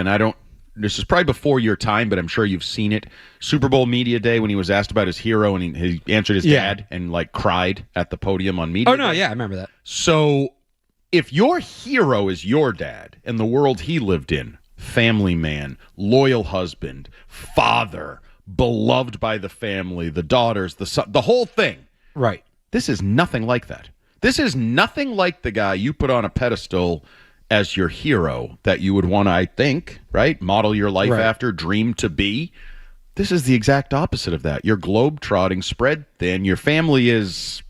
this is probably before your time, but I'm sure you've seen it, Super Bowl Media Day when he was asked about his hero, and he answered his dad and, cried at the podium on Media Oh, no, Day. yeah, I remember that. So if your hero is your dad and the world he lived in, family man, loyal husband, father, beloved by the family, the daughters, the son, the whole thing. Right. This is nothing like that. This is nothing like the guy you put on a pedestal as your hero that you would want to, I think, right, model your life after, dream to be. This is the exact opposite of that. You're globe-trotting, spread thin. Your family is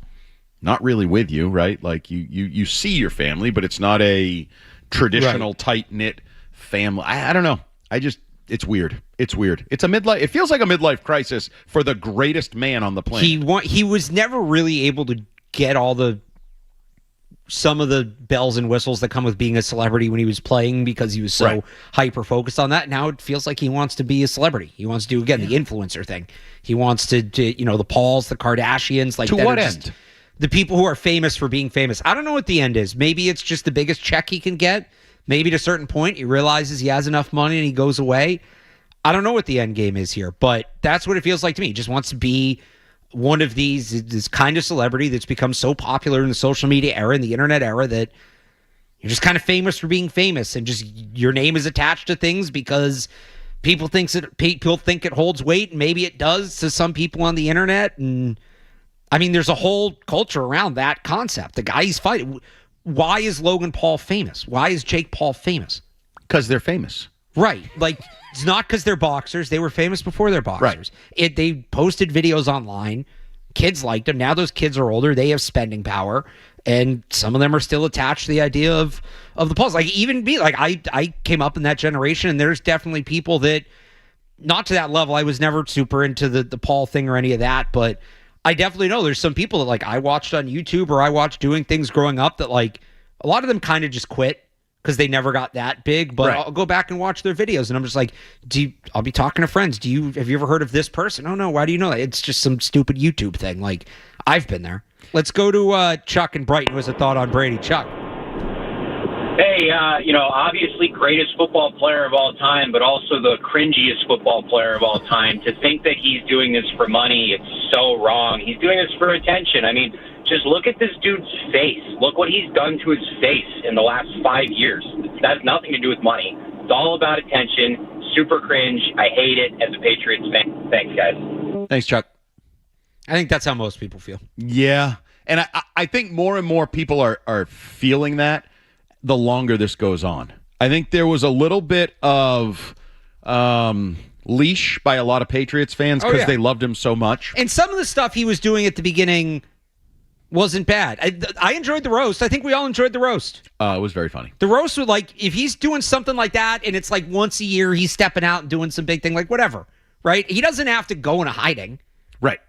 not really with you, right? Like you see your family, but it's not a traditional tight-knit family. I don't know. It's weird. It's weird. It's a midlife. It feels like a midlife crisis for the greatest man on the planet. He was never really able to get some of the bells and whistles that come with being a celebrity when he was playing because he was so hyper focused on that. Now it feels like he wants to be a celebrity. He wants to do, again, the influencer thing. He wants to the Pauls, the Kardashians, like to that what are end? Just the people who are famous for being famous. I don't know what the end is. Maybe it's just the biggest check he can get. Maybe at a certain point he realizes he has enough money and he goes away. I don't know what the end game is here, but that's what it feels like to me. He just wants to be one of this kind of celebrity that's become so popular in the social media era, in the internet era, that you're just kind of famous for being famous and just your name is attached to things because people think it holds weight, and maybe it does to some people on the internet. And I mean, there's a whole culture around that concept. The guy he's fighting. Why is Logan Paul famous? Why is Jake Paul famous? Because they're famous. Right. Like, it's not because they're boxers. They were famous before they're boxers. Right. They posted videos online. Kids liked them. Now those kids are older. They have spending power. And some of them are still attached to the idea of the Pauls. Like, even me, like, I came up in that generation, and there's definitely people that, not to that level. I was never super into the Paul thing or any of that, but I definitely know there's some people that, like, I watched on YouTube or I watched doing things growing up that, like, a lot of them kind of just quit because they never got that big, but I'll go back and watch their videos, and I'm just like, I'll be talking to friends. Have you ever heard of this person? Oh, no, why do you know that? It's just some stupid YouTube thing. Like, I've been there. Let's go to Chuck in Brighton, who has a thought on Brady. Chuck. Hey, obviously greatest football player of all time, but also the cringiest football player of all time. To think that he's doing this for money, it's so wrong. He's doing this for attention. I mean, just look at this dude's face. Look what he's done to his face in the last 5 years. That has nothing to do with money. It's all about attention. Super cringe. I hate it as a Patriots fan. Thanks, guys. Thanks, Chuck. I think that's how most people feel. Yeah. And I think more and more people are feeling that the longer this goes on. I think there was a little bit of leash by a lot of Patriots fans because they loved him so much. And some of the stuff he was doing at the beginning wasn't bad. I enjoyed the roast. I think we all enjoyed the roast. It was very funny. The roast was like, if he's doing something like that and it's like once a year he's stepping out and doing some big thing, like whatever, right? He doesn't have to go into hiding. Right.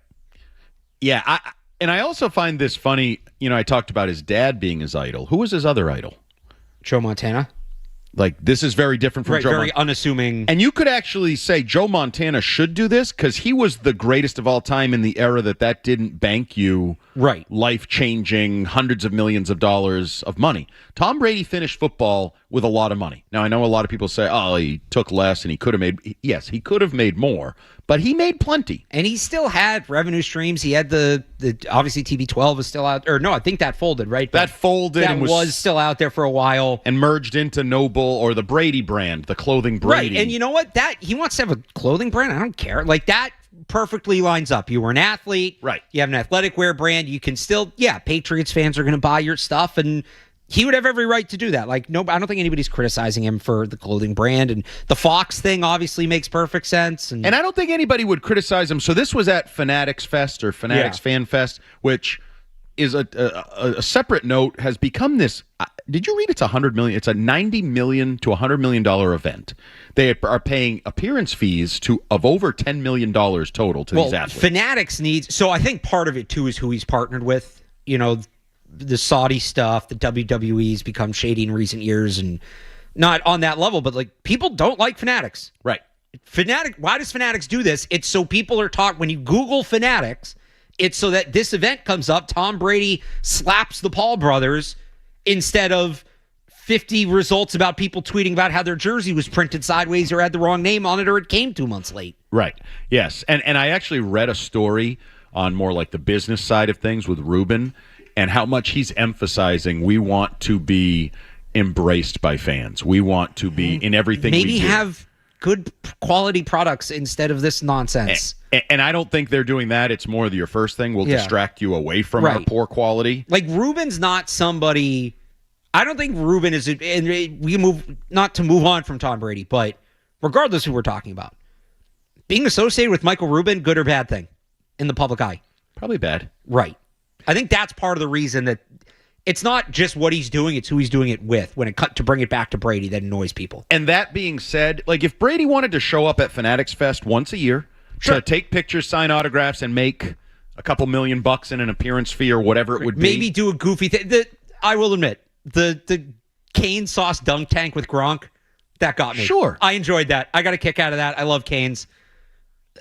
Yeah. I also find this funny. You know, I talked about his dad being his idol. Who was his other idol? Joe Montana. Like, this is very different from Joe Very Montana. unassuming. And you could actually say Joe Montana should do this because he was the greatest of all time in the era that didn't bank you life-changing hundreds of millions of dollars of money. Tom Brady finished football with a lot of money. Now, I know a lot of people say, oh, he took less and he could have made... Yes, he could have made more, but he made plenty. And he still had revenue streams. He had the obviously TB12 is still out. Or no, I think that folded, right? That folded that and was still out there for a while. And merged into Noble or the Brady brand, the clothing Brady. Right, and you know what? He wants to have a clothing brand. I don't care. Like, that perfectly lines up. You were an athlete. Right. You have an athletic wear brand. You can still, Patriots fans are going to buy your stuff, and he would have every right to do that. Like, no, I don't think anybody's criticizing him for the clothing brand. And the Fox thing obviously makes perfect sense. And I don't think anybody would criticize him. So this was at Fanatics Fest or Fanatics Fan Fest, which is a separate note, has become this. Did you read it's $100 million? It's a $90 million to $100 million event. They are paying appearance fees of over $10 million total to these athletes. Fanatics needs. So I think part of it too is who he's partnered with. You know, the Saudi stuff, the WWE's become shady in recent years, and not on that level, but like, people don't like Fanatics. Right. Why does Fanatics do this? It's so people are taught, when you Google Fanatics, it's so that this event comes up, Tom Brady slaps the Paul brothers instead of 50 results about people tweeting about how their jersey was printed sideways or had the wrong name on it or it came 2 months late. Right. Yes. And I actually read a story on more like the business side of things with Ruben and how much he's emphasizing we want to be embraced by fans. We want to be in everything we do. Maybe have good quality products instead of this nonsense. And I don't think they're doing that. It's more your first thing will distract you away from our poor quality. Like, Ruben's not somebody... I don't think Ruben is... And we move... Not to move on from Tom Brady, but regardless who we're talking about, being associated with Michael Rubin, good or bad thing in the public eye? Probably bad. Right. I think that's part of the reason that it's not just what he's doing, it's who he's doing it with when it cut to bring it back to Brady that annoys people. And that being said, like, if Brady wanted to show up at Fanatics Fest once a year to take pictures, sign autographs, and make a couple $1 million in an appearance fee or whatever it would be. Maybe do a goofy thing. I will admit, the cane sauce dunk tank with Gronk, that got me. Sure. I enjoyed that. I got a kick out of that. I love canes.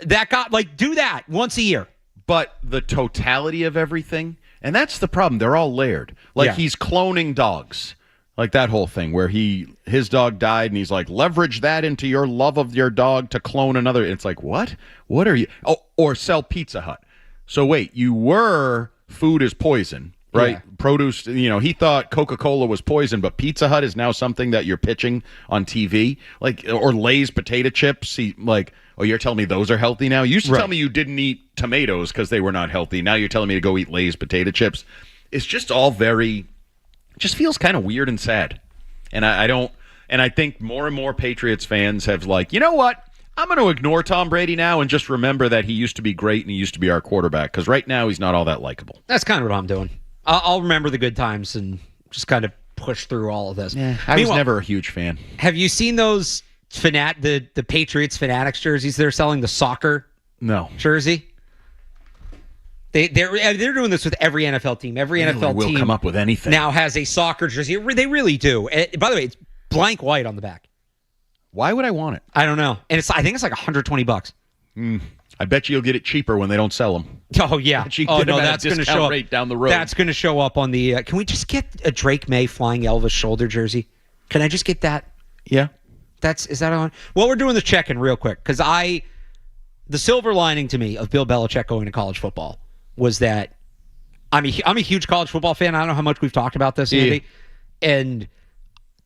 That got, like, do that once a year. But the totality of everything, and that's the problem. They're all layered. Like, he's cloning dogs. Like that whole thing where his dog died and he's like, leverage that into your love of your dog to clone another. It's like, what? What are you? Oh, or sell Pizza Hut. So wait, you were food is poison. right? Yeah. Produce, he thought Coca-Cola was poison, but Pizza Hut is now something that you're pitching on TV, or Lay's potato chips. You're telling me those are healthy now? You used to tell me you didn't eat tomatoes because they were not healthy. Now you're telling me to go eat Lay's potato chips. It's just all just feels kind of weird and sad. And I think more and more Patriots fans have you know what? I'm going to ignore Tom Brady now and just remember that he used to be great and he used to be our quarterback, because right now he's not all that likable. That's kind of what I'm doing. I'll remember the good times and just kind of push through all of this. I was never a huge fan. Have you seen those the Patriots Fanatics jerseys? They're selling the soccer jersey. They're doing this with every NFL team. Every NFL will team come up with anything now has a soccer jersey. They really do. By the way, it's blank white on the back. Why would I want it? I don't know. And I think it's like $120. I bet you'll get it cheaper when they don't sell them. Oh yeah. That's going to show up rate down the road. That's going to show up on the. Can we just get a Drake May flying Elvis shoulder jersey? Can I just get that? Yeah. Is that on? Well, we're doing the check-in real quick because the silver lining to me of Bill Belichick going to college football was that I'm a huge college football fan. I don't know how much we've talked about this, Andy, and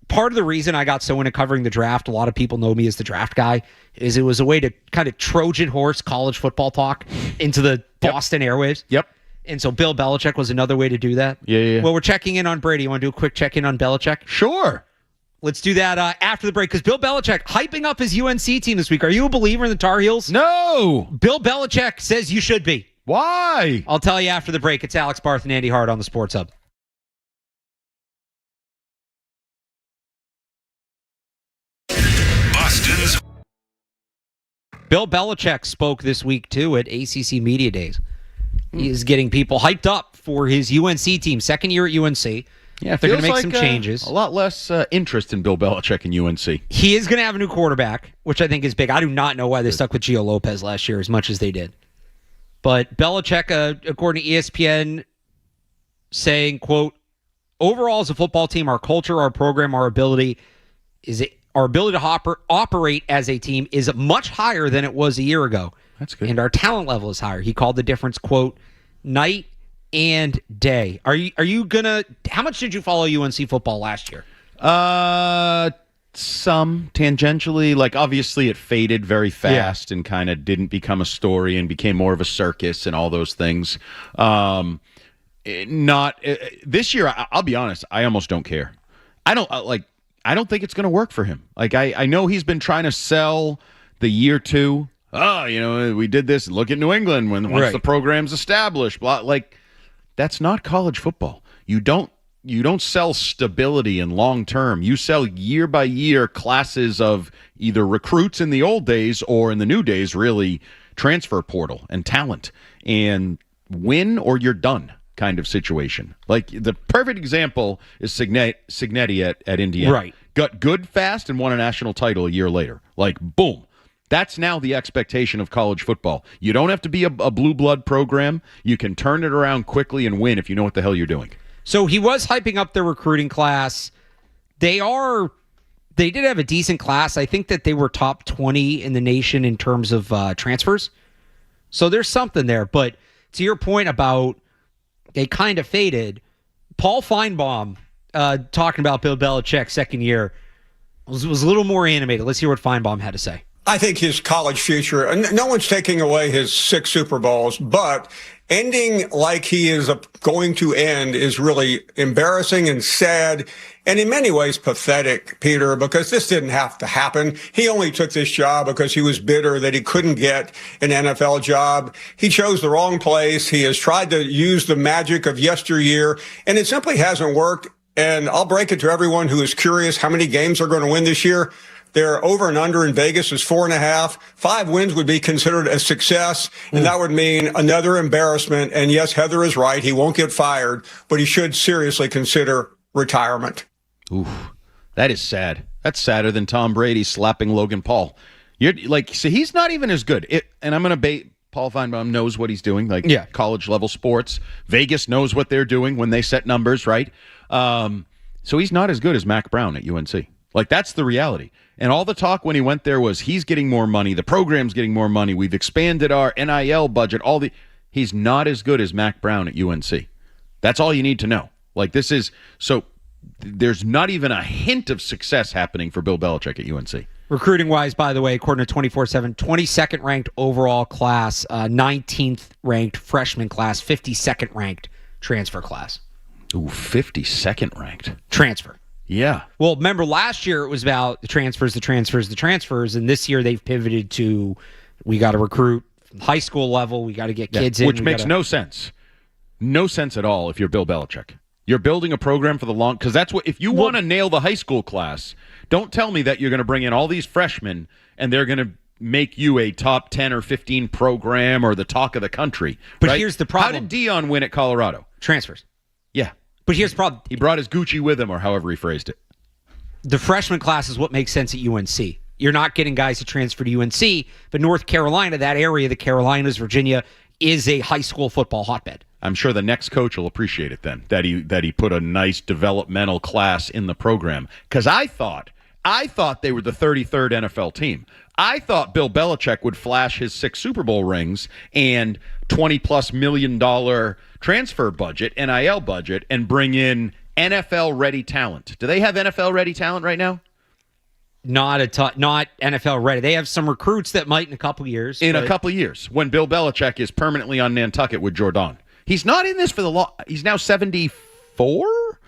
part of the reason I got so into covering the draft, a lot of people know me as the draft guy, is it was a way to kind of Trojan horse college football talk into the Boston airwaves. Yep. And so Bill Belichick was another way to do that. Yeah. Well, we're checking in on Brady. You want to do a quick check-in on Belichick? Sure. Let's do that after the break, because Bill Belichick hyping up his UNC team this week. Are you a believer in the Tar Heels? No. Bill Belichick says you should be. Why? I'll tell you after the break. It's Alex Barth and Andy Hart on the Sports Hub. Boston's Bill Belichick spoke this week, too, at ACC Media Days. He is getting people hyped up for his UNC team. Second year at UNC. Yeah, they're going to make some changes. A lot less interest in Bill Belichick and UNC. He is going to have a new quarterback, which I think is big. I do not know why they stuck with Gio Lopez last year as much as they did. But Belichick, according to ESPN, saying, quote, overall as a football team, our culture, our program, our ability to operate as a team is much higher than it was a year ago. That's good. And our talent level is higher. He called the difference, quote, night and day. Are you gonna? How much did you follow UNC football last year? Some tangentially. Obviously it faded very fast and kind of didn't become a story and became more of a circus and all those things. This year. I'll be honest. I almost don't care. I don't think it's going to work for him. I know he's been trying to sell the year two. We did this. Look at New England once the program's established. Blah, that's not college football. You don't sell stability and long term. You sell year by year classes of either recruits in the old days or in the new days, really transfer portal and talent, and win or you're done kind of situation. The perfect example is Cignetti at Indiana. Right. Got good fast and won a national title a year later. Boom. That's now the expectation of college football. You don't have to be a blue blood program. You can turn it around quickly and win if you know what the hell you're doing. So he was hyping up their recruiting class. They did have a decent class. I think that they were top 20 in the nation in terms of transfers. So there's something there. But to your point about they kind of faded, Paul Feinbaum talking about Bill Belichick's second year was a little more animated. Let's hear what Feinbaum had to say. I think his college future, and no one's taking away his 6 Super Bowls, but ending like he is going to end is really embarrassing and sad and in many ways pathetic, Peter, because this didn't have to happen. He only took this job because he was bitter that he couldn't get an NFL job. He chose the wrong place. He has tried to use the magic of yesteryear, and it simply hasn't worked. And I'll break it to everyone who is curious how many games they're going to win this year. Their over and under in Vegas is 4.5. 5 wins would be considered a success, and that would mean another embarrassment. And yes, Heather is right. He won't get fired, but he should seriously consider retirement. Oof, that is sad. That's sadder than Tom Brady slapping Logan Paul. So he's not even as good. And I'm going to bait. Paul Feinbaum knows what he's doing, college level sports. Vegas knows what they're doing when they set numbers, right? So he's not as good as Mac Brown at UNC. That's the reality. And all the talk when he went there was he's getting more money, the program's getting more money, we've expanded our NIL budget, he's not as good as Mac Brown at UNC. That's all you need to know. Like, this is so. There's not even a hint of success happening for Bill Belichick at UNC. Recruiting wise, by the way, according to 24/7, 22nd ranked overall class, 19th ranked freshman class, 52nd ranked transfer class. Ooh, 52nd ranked Transfer. Yeah. Well, remember last year it was about the transfers, and this year they've pivoted to we got to recruit from high school level, we got to get kids in. Which makes no sense. No sense at all if you're Bill Belichick. You're building a program for the long, because that's what, if you want to nail the high school class, don't tell me that you're going to bring in all these freshmen and they're going to make you a top 10 or 15 program or the talk of the country. But right? here's the problem. How did Dion win at Colorado? Transfers. Yeah. But here's the problem. He brought his Gucci with him, or however he phrased it. The freshman class is what makes sense at UNC. You're not getting guys to transfer to UNC, but North Carolina, that area, the Carolinas, Virginia, is a high school football hotbed. I'm sure the next coach will appreciate it then, that he put a nice developmental class in the program. Because I thought they were the 33rd NFL team. I thought Bill Belichick would flash his 6 Super Bowl rings and $20+ million transfer budget, NIL budget, and bring in NFL-ready talent. Do they have NFL-ready talent right now? Not NFL ready. They have some recruits that might in a couple years. A couple years, when Bill Belichick is permanently on Nantucket with Jordan. He's not in this for the long. He's now 74,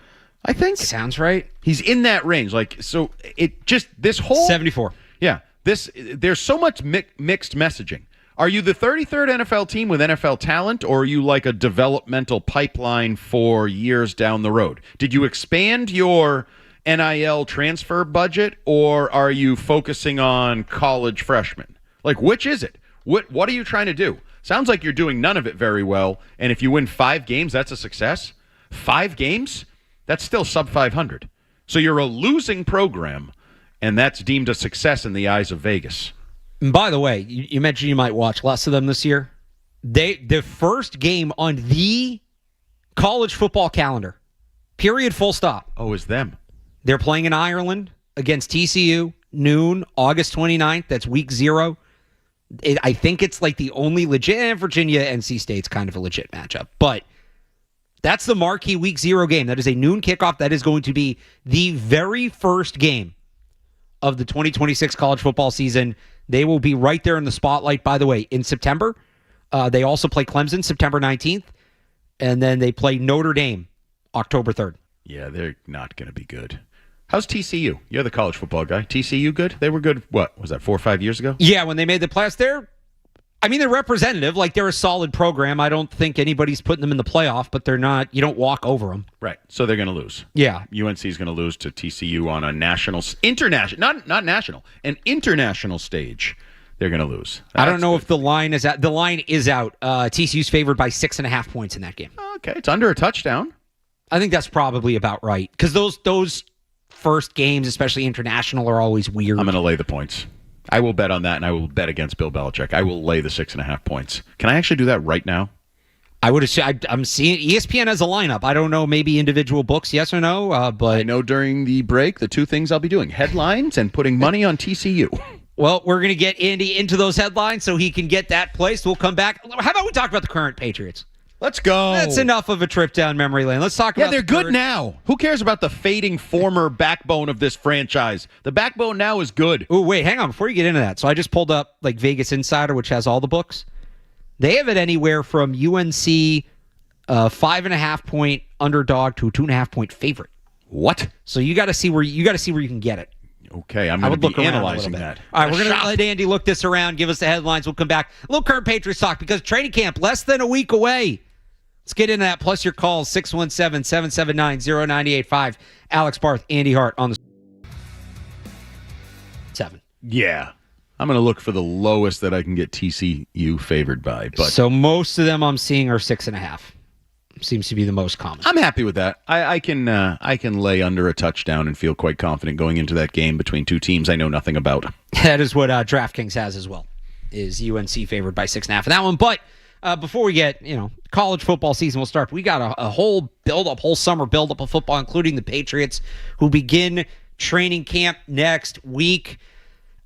I think. Sounds right. He's in that range. Like, so it just, this whole 74. Yeah. There's so much mixed messaging. Are you the 33rd NFL team with NFL talent, or are you like a developmental pipeline for years down the road? Did you expand your NIL transfer budget, or are you focusing on college freshmen? Like, which is it? What are you trying to do? Sounds like you're doing none of it very well, and if you win 5 games, that's a success. 5 games? That's still sub 500. So you're a losing program, and that's deemed a success in the eyes of Vegas. And by the way, you mentioned you might watch less of them this year. The first game on the college football calendar, period, full stop. Oh, is them. They're playing in Ireland against TCU, noon, August 29th. That's week 0. I think it's like the only legit, Virginia, NC State's kind of a legit matchup. But that's the marquee week 0 game. That is a noon kickoff. That is going to be the very first game of the 2026 college football season. They will be right there in the spotlight, by the way, in September. They also play Clemson September 19th. And then they play Notre Dame October 3rd. Yeah, they're not going to be good. How's TCU? You're the college football guy. TCU good? They were good, what, was that 4 or 5 years ago? Yeah, when they made the playoffs, they're representative. Like, they're a solid program. I don't think anybody's putting them in the playoff, but they're not, you don't walk over them. Right, so they're going to lose. Yeah. UNC is going to lose to TCU on a an international stage. They're going to lose. I don't know if the line is out. The line is out. TCU's favored by 6.5 points in that game. Okay, it's under a touchdown. I think that's probably about right. Because those first games, especially international, are always weird. I'm going to lay the points. I will bet on that, and I will bet against Bill Belichick. I will lay the 6.5 points. Can I actually do that right now? I would assume. I'm seeing ESPN as a lineup. I don't know, maybe individual books, yes or no. But I know during the break, the 2 things I'll be doing: headlines and putting money on TCU. Well, we're going to get Andy into those headlines so he can get that placed. We'll come back. How about we talk about the current Patriots? Let's go. That's enough of a trip down memory lane. Let's talk about they're good now. Who cares about the fading former backbone of this franchise? The backbone now is good. Oh, wait, hang on. Before you get into that, so I just pulled up like Vegas Insider, which has all the books. They have it anywhere from UNC 5.5 point underdog to a 2.5 point favorite. What? So you got to see where you can get it. Okay, I'm going to be analyzing that. All right, we're going to let Andy look this around, give us the headlines. We'll come back. A little current Patriots talk because training camp less than a week away. Let's get into that. Plus your calls, 617-779-0985. Alex Barth, Andy Hart on the 7. Yeah. I'm going to look for the lowest that I can get TCU favored by. But so most of them I'm seeing are 6.5. Seems to be the most common. I'm happy with that. I can lay under a touchdown and feel quite confident going into that game between 2 teams I know nothing about. That is what DraftKings has as well, is UNC favored by 6.5 in that one. But before we get, college football season will start, we got a whole summer build-up of football, including the Patriots, who begin training camp next week.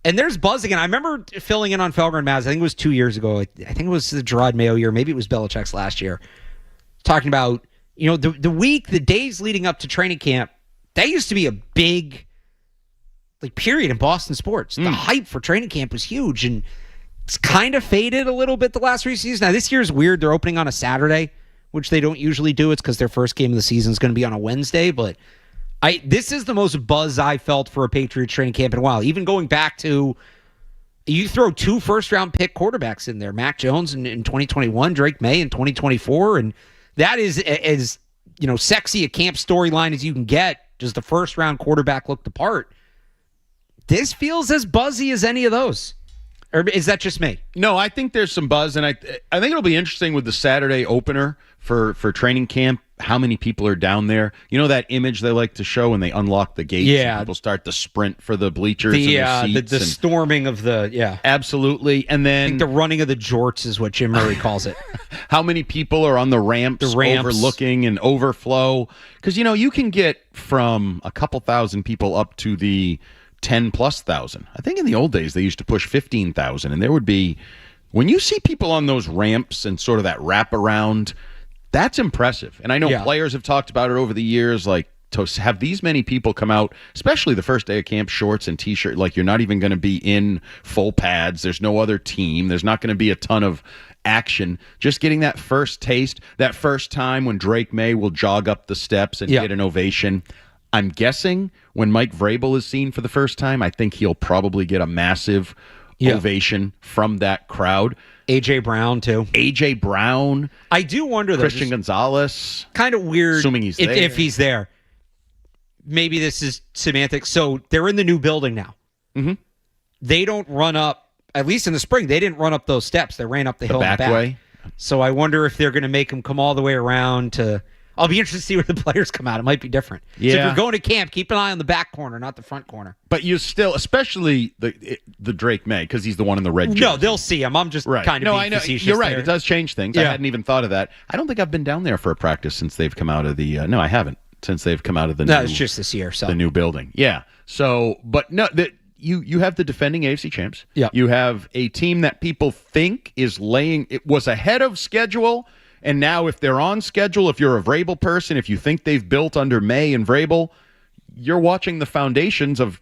And there's buzzing. And I remember filling in on Felger and Maz, I think it was 2 years ago. I think it was the Gerard Mayo year. Maybe it was Belichick's last year. Talking about, the days leading up to training camp, that used to be a big period in Boston sports. The hype for training camp was huge, and it's kind of faded a little bit the last 3 seasons. Now, this year's weird. They're opening on a Saturday, which they don't usually do. It's because their first game of the season is going to be on a Wednesday. But this is the most buzz I felt for a Patriots training camp in a while. Even going back to, you throw 2 first-round pick quarterbacks in there, Mac Jones in 2021, Drake May in 2024, and that is as sexy a camp storyline as you can get. Does the first-round quarterback look the part? This feels as buzzy as any of those. Or is that just me? No, I think there's some buzz, and I think it'll be interesting with the Saturday opener for training camp, how many people are down there. You know that image they like to show when they unlock the gates? Yeah. And people start the sprint for the bleachers and the seats. The storming of the, Absolutely. And then I think the running of the jorts is what Jim Murray calls it. How many people are on the ramps overlooking and overflow? Because, you can get from a couple thousand people up to the 10,000+. I think in the old days they used to push 15,000, and there would be, when you see people on those ramps and sort of that wraparound, that's impressive. And I know players have talked about it over the years, like to have these many people come out, especially the first day of camp, shorts and t-shirt, like you're not even going to be in full pads. There's no other team. There's not going to be a ton of action. Just getting that first taste, that first time when Drake May will jog up the steps and get an ovation. I'm guessing when Mike Vrabel is seen for the first time, I think he'll probably get a massive ovation from that crowd. A.J. Brown, too. A.J. Brown. I do wonder, though. Christian Gonzalez. Kind of weird. Assuming he's there. If he's there. Maybe this is semantics. So they're in the new building now. Mm-hmm. They don't run up, at least in the spring, they didn't run up those steps. They ran up the hill back way. So I wonder if they're going to make them come all the way around to... I'll be interested to see where the players come out. It might be different. Yeah. So if you're going to camp, keep an eye on the back corner, not the front corner. But you still, especially the Drake May, because he's the one in the red jersey. No, they'll see him. I'm just kind of being facetious. You're right. There. It does change things. I hadn't even thought of that. I don't think I've been down there for a practice since they've come out of the. No, I haven't. Since they've come out of the. No, it's just this year. So the new building. Yeah. So, but no, you have the defending AFC champs. Yeah. You have a team that people think is it was ahead of schedule. And now if they're on schedule, if you're a Vrabel person, if you think they've built under May and Vrabel, you're watching the foundations of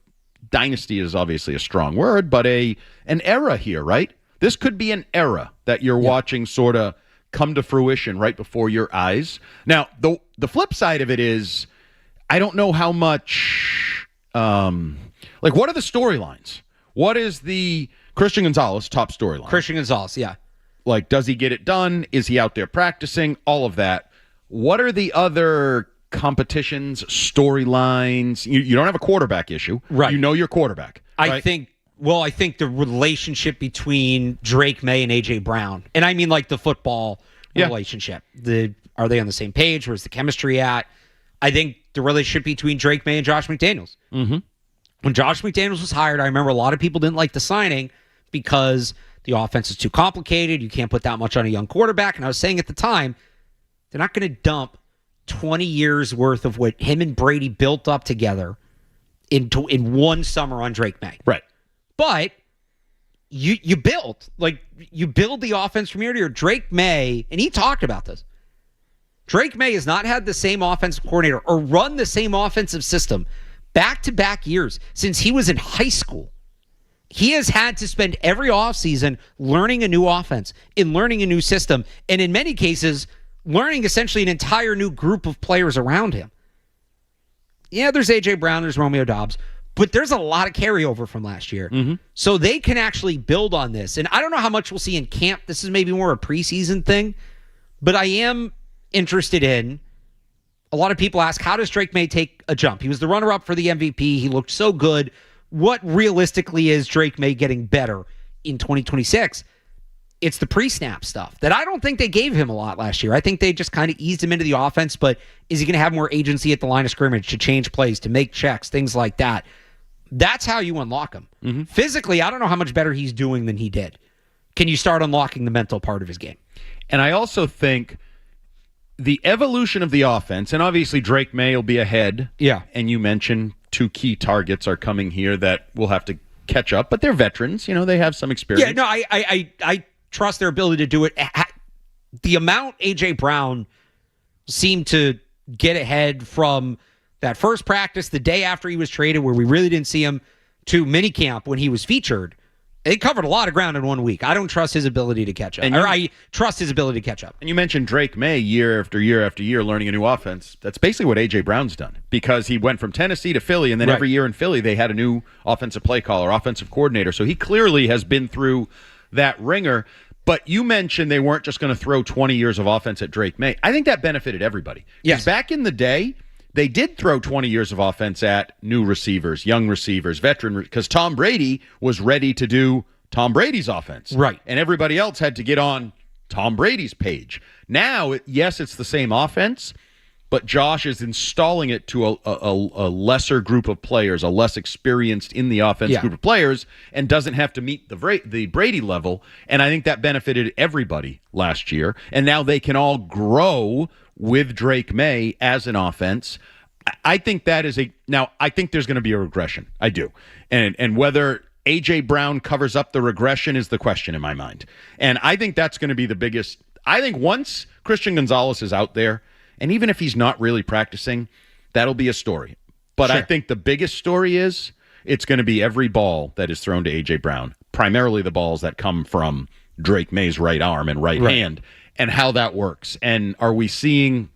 dynasty is obviously a strong word, but an era here, right? This could be an era that you're watching sort of come to fruition right before your eyes. Now, the flip side of it is, I don't know how much, what are the storylines? What is the Christian Gonzalez top storyline? Christian Gonzalez, yeah. Like, does he get it done? Is he out there practicing? All of that. What are the other competitions, storylines? You don't have a quarterback issue. Right. You know your quarterback. Right? I think the relationship between Drake May and A.J. Brown, and I mean like the football relationship. Are they on the same page? Where's the chemistry at? I think the relationship between Drake May and Josh McDaniels. Mm-hmm. When Josh McDaniels was hired, I remember a lot of people didn't like the signing because the offense is too complicated. You can't put that much on a young quarterback. And I was saying at the time, they're not going to dump 20 years worth of what him and Brady built up together in one summer on Drake May. Right. But you build the offense from year to year. Drake May, and he talked about this. Drake May has not had the same offensive coordinator or run the same offensive system back-to-back years since he was in high school. He has had to spend every offseason learning a new offense and learning a new system, and in many cases, learning essentially an entire new group of players around him. Yeah, there's A.J. Brown, there's Romeo Doubs, but there's a lot of carryover from last year. Mm-hmm. So they can actually build on this. And I don't know how much we'll see in camp. This is maybe more a preseason thing, but I am interested in, a lot of people ask, how does Drake May take a jump? He was the runner-up for the MVP. He looked so good. What realistically is Drake May getting better in 2026? It's the pre-snap stuff that I don't think they gave him a lot last year. I think they just kind of eased him into the offense, but is he going to have more agency at the line of scrimmage to change plays, to make checks, things like that? That's how you unlock him. Mm-hmm. Physically, I don't know how much better he's doing than he did. Can you start unlocking the mental part of his game? And I also think the evolution of the offense, and obviously Drake May will be ahead. Yeah. And you mentioned two key targets are coming here that will have to catch up, but they're veterans. You know, they have some experience. Yeah, no, I trust their ability to do it. The amount A.J. Brown seemed to get ahead from that first practice the day after he was traded, where we really didn't see him, to minicamp when he was featured. They covered a lot of ground in 1 week. I don't trust his ability to catch up. I trust his ability to catch up. And you mentioned Drake May year after year after year learning a new offense. That's basically what A.J. Brown's done, because he went from Tennessee to Philly, and then every year in Philly they had a new offensive play caller, offensive coordinator. So he clearly has been through that ringer. But you mentioned they weren't just going to throw 20 years of offense at Drake May. I think that benefited everybody. Yes. Back in the day, they did throw 20 years of offense at new receivers, young receivers, veteran, because Tom Brady was ready to do Tom Brady's offense. Right. And everybody else had to get on Tom Brady's page. Now, yes, it's the same offense, but Josh is installing it to a lesser group of players, a less experienced in the offense group of players, and doesn't have to meet the Brady level. And I think that benefited everybody last year. And now they can all grow with Drake May as an offense. I think that is now I think there's going to be a regression. I do. And whether A.J. Brown covers up the regression is the question in my mind. And I think that's going to be the biggest. I think once Christian Gonzalez is out there, and even if he's not really practicing, that'll be a story. But I think the biggest story is it's going to be every ball that is thrown to A.J. Brown, primarily the balls that come from Drake May's right arm and right hand, and how that works. And are we seeing...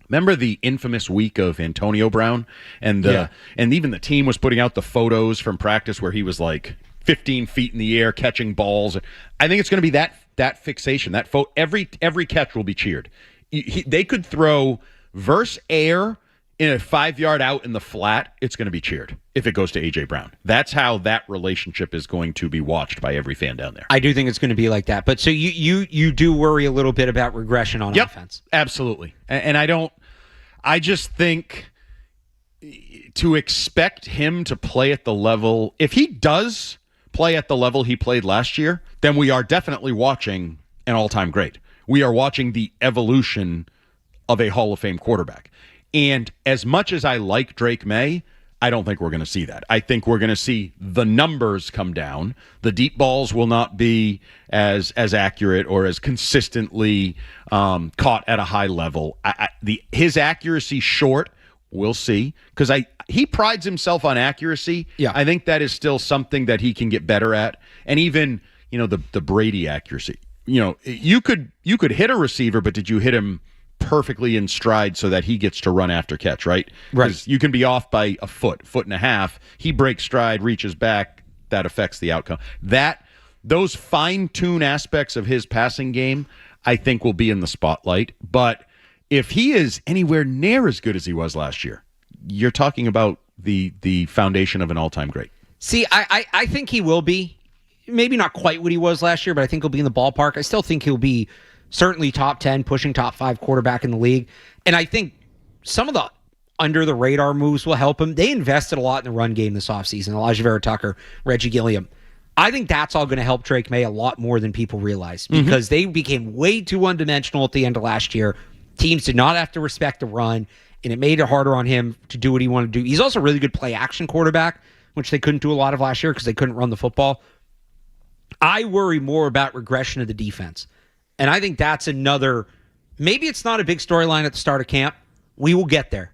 Remember the infamous week of Antonio Brown? And and even the team was putting out the photos from practice where he was like 15 feet in the air catching balls. I think it's going to be that fixation. That every catch will be cheered. They could throw verse air in a 5-yard out in the flat. It's going to be cheered if it goes to A.J. Brown. That's how that relationship is going to be watched by every fan down there. I do think it's going to be like that. But so you do worry a little bit about regression on offense. Absolutely. And I just think to expect him to play at the level, if he does play at the level he played last year, then we are definitely watching an all-time great. We are watching the evolution of a Hall of Fame quarterback. And as much as I like Drake May, I don't think we're going to see that. I think we're going to see the numbers come down. The deep balls will not be as accurate or as consistently caught at a high level. His accuracy short, we'll see, because he prides himself on accuracy. Yeah. I think that is still something that he can get better at. And even the Brady accuracy. You could hit a receiver, but did you hit him perfectly in stride so that he gets to run after catch, right? Because you can be off by a foot and a half. He breaks stride, reaches back. That affects the outcome. Those fine-tune aspects of his passing game, I think, will be in the spotlight. But if he is anywhere near as good as he was last year, you're talking about the foundation of an all-time great. See, I think he will be. Maybe not quite what he was last year, but I think he'll be in the ballpark. I still think he'll be certainly top 10, pushing top 5 quarterback in the league. And I think some of the under-the-radar moves will help him. They invested a lot in the run game this offseason. Elijah Vera-Tucker, Reggie Gilliam. I think that's all going to help Drake May a lot more than people realize, because they became way too one-dimensional at the end of last year. Teams did not have to respect the run, and it made it harder on him to do what he wanted to do. He's also a really good play-action quarterback, which they couldn't do a lot of last year because they couldn't run the football. I worry more about regression of the defense. And I think that's another, maybe it's not a big storyline at the start of camp. We will get there.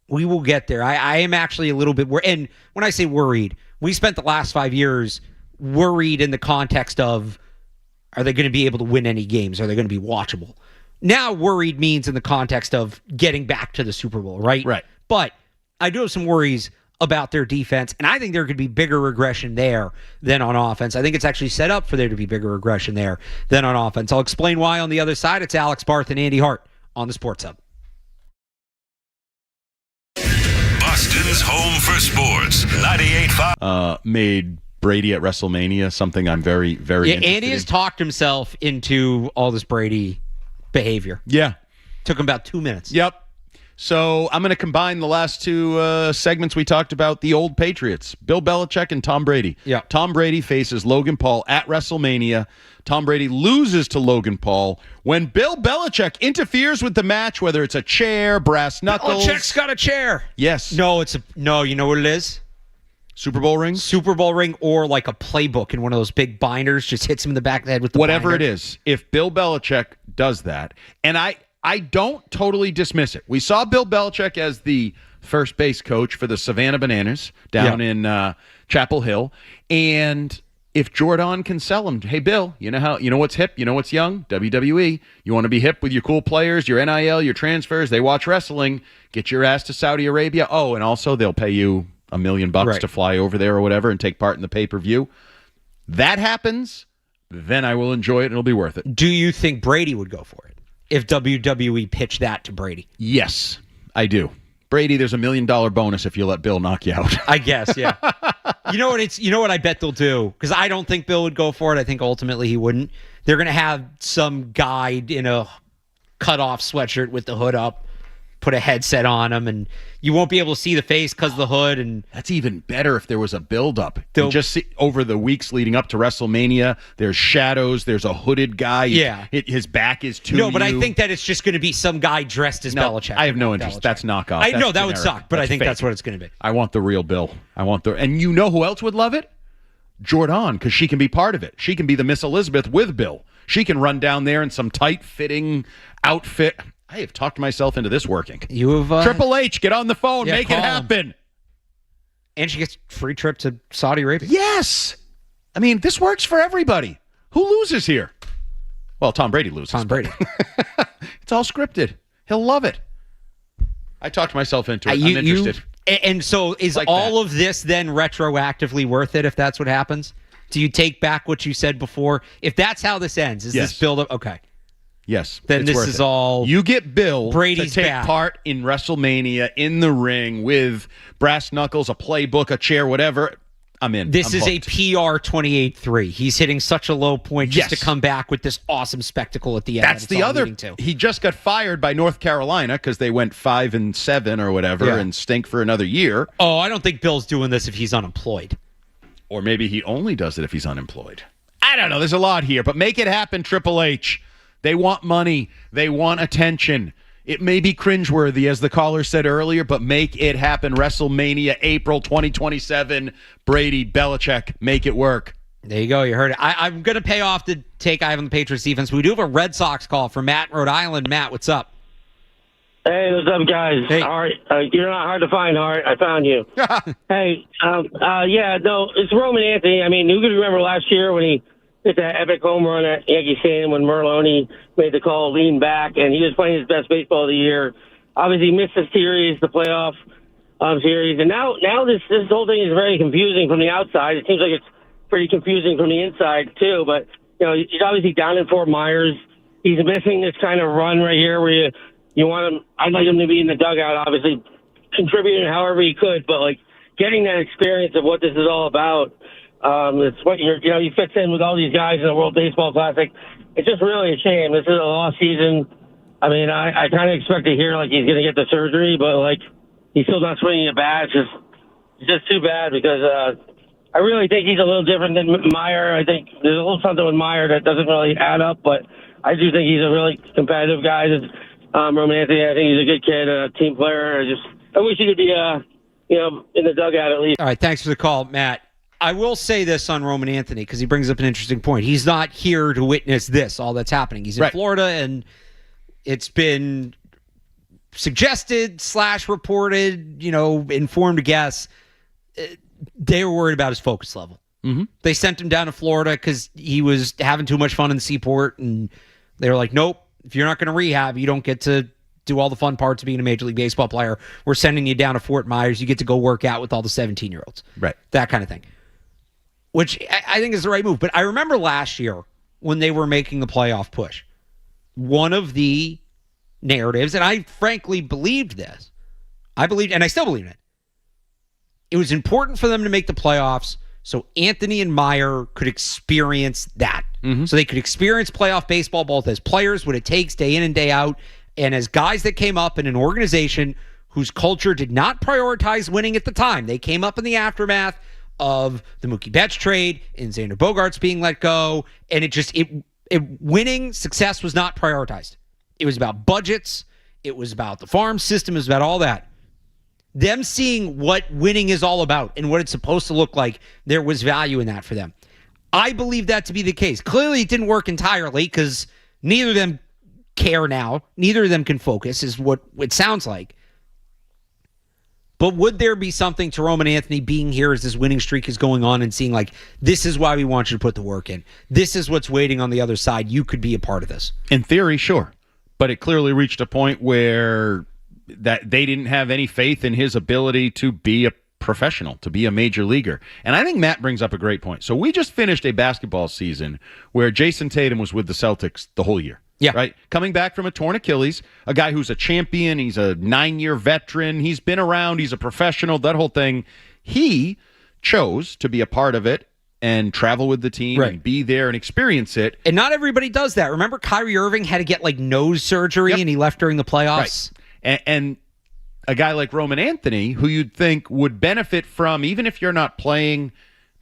We will get there. I am actually a little bit worried. And when I say worried, we spent the last 5 years worried in the context of, are they going to be able to win any games? Are they going to be watchable? Now worried means in the context of getting back to the Super Bowl, right? Right. But I do have some worries about their defense, and I think there could be bigger regression there than on offense. I think it's actually set up for there to be bigger regression there than on offense. I'll explain why on the other side. It's Alex Barth and Andy Hart on the Sports Hub. Boston's home for sports, 98.5. Made Brady at WrestleMania something I'm very, very interested Andy has in. talked himself into all this Brady behavior. Yeah. Took him about 2 minutes. Yep. So I'm going to combine the last two segments we talked about, the old Patriots, Bill Belichick and Tom Brady. Yeah. Tom Brady faces Logan Paul at WrestleMania. Tom Brady loses to Logan Paul when Bill Belichick interferes with the match, whether it's a chair, brass knuckles. Belichick's got a chair. Yes. No, you know what it is? Super Bowl rings? Super Bowl ring, or like a playbook in one of those big binders, just hits him in the back of the head with the Whatever binder. it is. If Bill Belichick does that, and I don't totally dismiss it. We saw Bill Belichick as the first base coach for the Savannah Bananas down in Chapel Hill. And if Jordan can sell him, hey, Bill, you know what's hip? You know what's young? WWE. You want to be hip with your cool players, your NIL, your transfers. They watch wrestling. Get your ass to Saudi Arabia. Oh, and also they'll pay you $1 million to fly over there or whatever and take part in the pay-per-view. That happens, then I will enjoy it and it'll be worth it. Do you think Brady would go for it if WWE pitched that to Brady? Yes, I do. Brady, there's $1 million bonus if you let Bill knock you out. I guess, yeah. You know what I bet they'll do? Because I don't think Bill would go for it. I think ultimately he wouldn't. They're going to have some guy in a cut-off sweatshirt with the hood up, put a headset on him, and you won't be able to see the face because of the hood. And that's even better if there was a build-up. You just see over the weeks leading up to WrestleMania, there's shadows, there's a hooded guy. Yeah. His back is to No, but you. I think that it's just going to be some guy dressed as Belichick. I have no interest. That's knockoff. I know that generic. would suck, but I think fake. that's what it's going to be. I want the real Bill. And you know who else would love it? Jordan, because she can be part of it. She can be the Miss Elizabeth with Bill. She can run down there in some tight-fitting outfit. I have talked myself into this working. You have Triple H, get on the phone, make it call happen. him. And she gets free trip to Saudi Arabia. Yes. I mean, this works for everybody. Who loses here? Well, Tom Brady loses. Tom Brady. It's all scripted. He'll love it. I talked myself into it. I'm interested. And so is like all of this then retroactively worth it if that's what happens? Do you take back what you said before? If that's how this ends, is this build up? Okay. Yes. Then this is all you get Bill Brady's to take back. part in WrestleMania in the ring with brass knuckles, a playbook, a chair, whatever. I'm in. This is hooked. a PR 28-3. He's hitting such a low point just to come back with this awesome spectacle at the end. That's the other. He just got fired by North Carolina because they went 5-7 or whatever and stink for another year. Oh, I don't think Bill's doing this if he's unemployed. Or maybe he only does it if he's unemployed. I don't know. There's a lot here, but make it happen, Triple H. They want money. They want attention. It may be cringeworthy, as the caller said earlier, but make it happen. WrestleMania, April 2027. Brady, Belichick, make it work. There you go. You heard it. I'm going to pay off to take Ivan the Patriots defense. We do have a Red Sox call from Matt in Rhode Island. Matt, what's up? Hey, what's up, guys? Hey. All right, you're not hard to find, Hart. I found you. Hey, it's Roman Anthony. I mean, who could remember last year when he hit that epic home run at Yankee Stadium when Merlone made the call, lean back, and he was playing his best baseball of the year. Obviously, missed the series, the playoff series, and now this whole thing is very confusing from the outside. It seems like it's pretty confusing from the inside too. But he's obviously down in Fort Myers. He's missing this kind of run right here where you want him. I'd like him to be in the dugout, obviously contributing however he could, but like getting that experience of what this is all about. It's what he fits in with all these guys in the World Baseball Classic. It's just really a shame. This is a lost season. I mean, I kind of expect to hear like he's going to get the surgery, but like he's still not swinging a bat. It's just too bad because I really think he's a little different than Meyer. I think there's a little something with Meyer that doesn't really add up, but I do think he's a really competitive guy. Roman Anthony, I think he's a good kid, a team player. I wish he could be, in the dugout at least. All right, thanks for the call, Matt. I will say this on Roman Anthony because he brings up an interesting point. He's not here to witness all that's happening. He's in Florida, and it's been suggested / reported, informed guess. They were worried about his focus level. Mm-hmm. They sent him down to Florida because he was having too much fun in the Seaport, and they were like, nope, if you're not going to rehab, you don't get to do all the fun parts of being a Major League Baseball player. We're sending you down to Fort Myers. You get to go work out with all the 17-year-olds. Right. That kind of thing. Which I think is the right move. But I remember last year when they were making the playoff push, one of the narratives, and I frankly believed this. And I still believe it. It was important for them to make the playoffs so Anthony and Meyer could experience that. Mm-hmm. So they could experience playoff baseball both as players, what it takes day in and day out, and as guys that came up in an organization whose culture did not prioritize winning at the time. They came up in the aftermath of the Mookie Betts trade and Xander Bogaerts being let go, and winning success was not prioritized. It was about budgets. It was about the farm system. It was about all that. Them seeing what winning is all about and what it's supposed to look like, there was value in that for them. I believe that to be the case. Clearly, it didn't work entirely because neither of them care now. Neither of them can focus, is what it sounds like. But would there be something to Roman Anthony being here as this winning streak is going on and seeing like, this is why we want you to put the work in. This is what's waiting on the other side. You could be a part of this. In theory, sure. But it clearly reached a point where that they didn't have any faith in his ability to be a professional, to be a major leaguer. And I think Matt brings up a great point. So we just finished a basketball season where Jason Tatum was with the Celtics the whole year. Yeah. Right? Coming back from a torn Achilles, a guy who's a champion, he's a 9-year veteran, he's been around, he's a professional, that whole thing. He chose to be a part of it and travel with the team and be there and experience it. And not everybody does that. Remember Kyrie Irving had to get like nose surgery and he left during the playoffs? Right. And a guy like Roman Anthony, who you'd think would benefit from, even if you're not playing,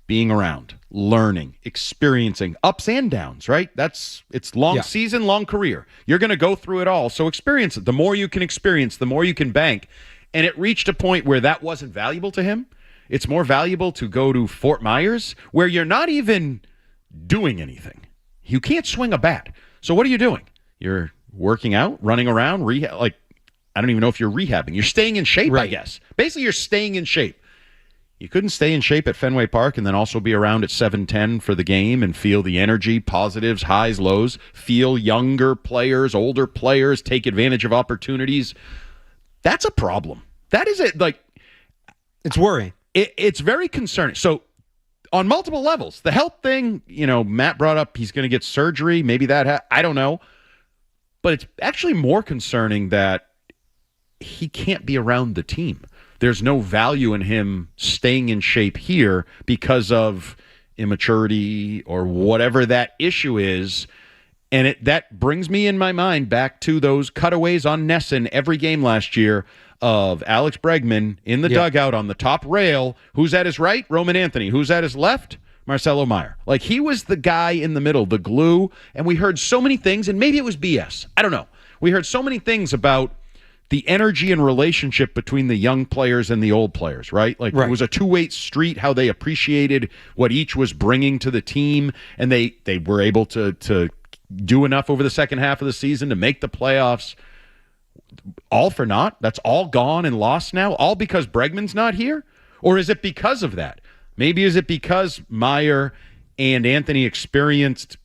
being around, learning, experiencing ups and downs, right? It's long season, long career. You're going to go through it all. So experience it. The more you can experience, the more you can bank. And it reached a point where that wasn't valuable to him. It's more valuable to go to Fort Myers, where you're not even doing anything. You can't swing a bat. So what are you doing? You're working out, running around, I don't even know if you're rehabbing. You're staying in shape, I guess. Basically, you're staying in shape. You couldn't stay in shape at Fenway Park and then also be around at 7:10 for the game and feel the energy, positives, highs, lows, feel younger players, older players, take advantage of opportunities. That's a problem. That is it. Like, it's worrying. It's very concerning. So on multiple levels, the health thing, Matt brought up he's going to get surgery. Maybe I don't know. But it's actually more concerning that he can't be around the team. There's no value in him staying in shape here because of immaturity or whatever that issue is. And that brings me in my mind back to those cutaways on Nesson every game last year of Alex Bregman in the dugout on the top rail. Who's at his right? Roman Anthony. Who's at his left? Marcelo Meyer. Like, he was the guy in the middle, the glue. And we heard so many things, and maybe it was BS. I don't know. We heard so many things about the energy and relationship between the young players and the old players, right? Like, it was a two-way street, how they appreciated what each was bringing to the team, and they were able to do enough over the second half of the season to make the playoffs. All for naught? That's all gone and lost now? All because Bregman's not here? Or is it because of that? Maybe is it because Meyer and Anthony experienced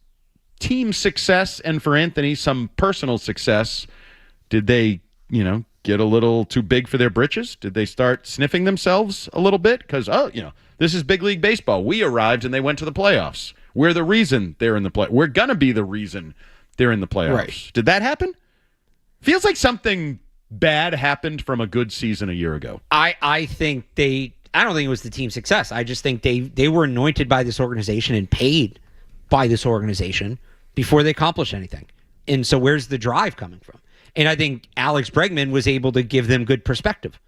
team success and for Anthony some personal success? Did they get a little too big for their britches? Did they start sniffing themselves a little bit? Because, this is big league baseball. We arrived and they went to the playoffs. We're the reason they're in the play. We're going to be the reason they're in the playoffs. Right. Did that happen? Feels like something bad happened from a good season a year ago. I don't think it was the team success. I just think they were anointed by this organization and paid by this organization before they accomplished anything. And so where's the drive coming from? And I think Alex Bregman was able to give them good perspective.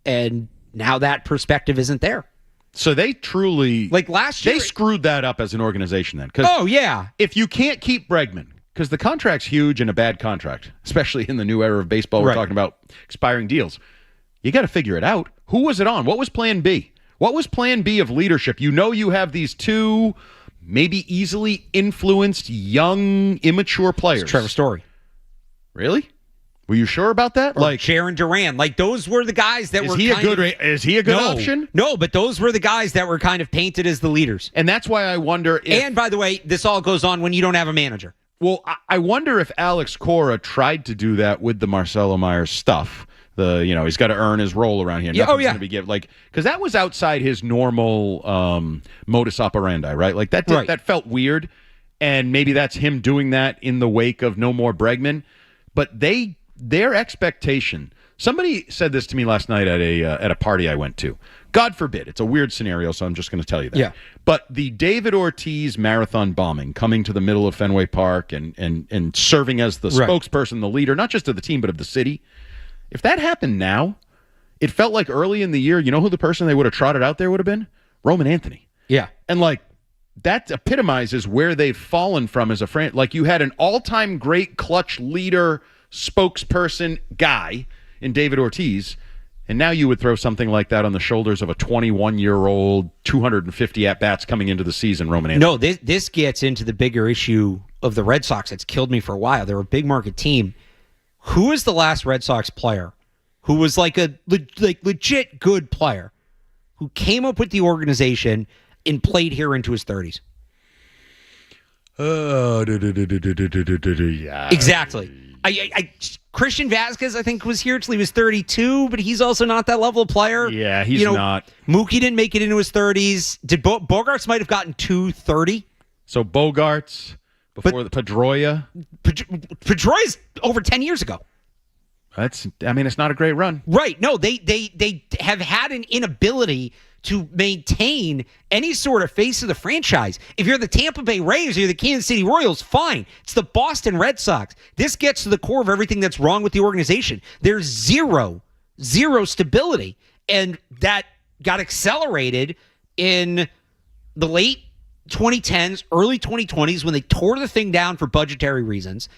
And now that perspective isn't there. So they truly... Like last year... They screwed that up as an organization then. Oh, yeah. If you can't keep Bregman, because the contract's huge and a bad contract, especially in the new era of baseball, we're talking about expiring deals, you got to figure it out. Who was it on? What was plan B? What was plan B of leadership? You have these two maybe easily influenced, young, immature players. It's Trevor Story. Really? Were you sure about that? Or like Sharon Duran. Like, those were the guys that is he a good option? No, but those were the guys that were kind of painted as the leaders. And that's why I wonder if... And by the way, this all goes on when you don't have a manager. Well, I wonder if Alex Cora tried to do that with the Marcelo Meyer stuff. He's got to earn his role around here. Nothing's going to be given. Because that was outside his normal modus operandi, right? Like, that felt weird. And maybe that's him doing that in the wake of no more Bregman. But their expectation. Somebody said this to me last night at a party I went to. God forbid, it's a weird scenario, so I'm just going to tell you that. Yeah. But the David Ortiz marathon bombing, coming to the middle of Fenway Park and serving as the spokesperson, the leader, not just of the team but of the city. If that happened now, it felt like early in the year. You know who the person they would have trotted out there would have been? Roman Anthony. Yeah. And that epitomizes where they've fallen from as a franchise. Like, you had an all-time great clutch leader, spokesperson guy in David Ortiz, and now you would throw something like that on the shoulders of a 21-year-old, 250 at-bats coming into the season, Roman Anthony. No, this gets into the bigger issue of the Red Sox that's killed me for a while. They're a big market team. Who is the last Red Sox player who was like a legit good player who came up with the organization and played here into his 30s? Yeah. Exactly. Christian Vasquez, I think, was here till he was 32, but he's also not that level of player. Yeah, he's not. Mookie didn't make it into his 30s. Did Bogarts might have gotten 230? So Bogarts before the Pedroia. Pedroia's over 10 years ago. It's not a great run. Right. No, they have had an inability to maintain any sort of face of the franchise. If you're the Tampa Bay Rays or you're the Kansas City Royals, fine. It's the Boston Red Sox. This gets to the core of everything that's wrong with the organization. There's zero stability. And that got accelerated in the late 2010s, early 2020s when they tore the thing down for budgetary reasons.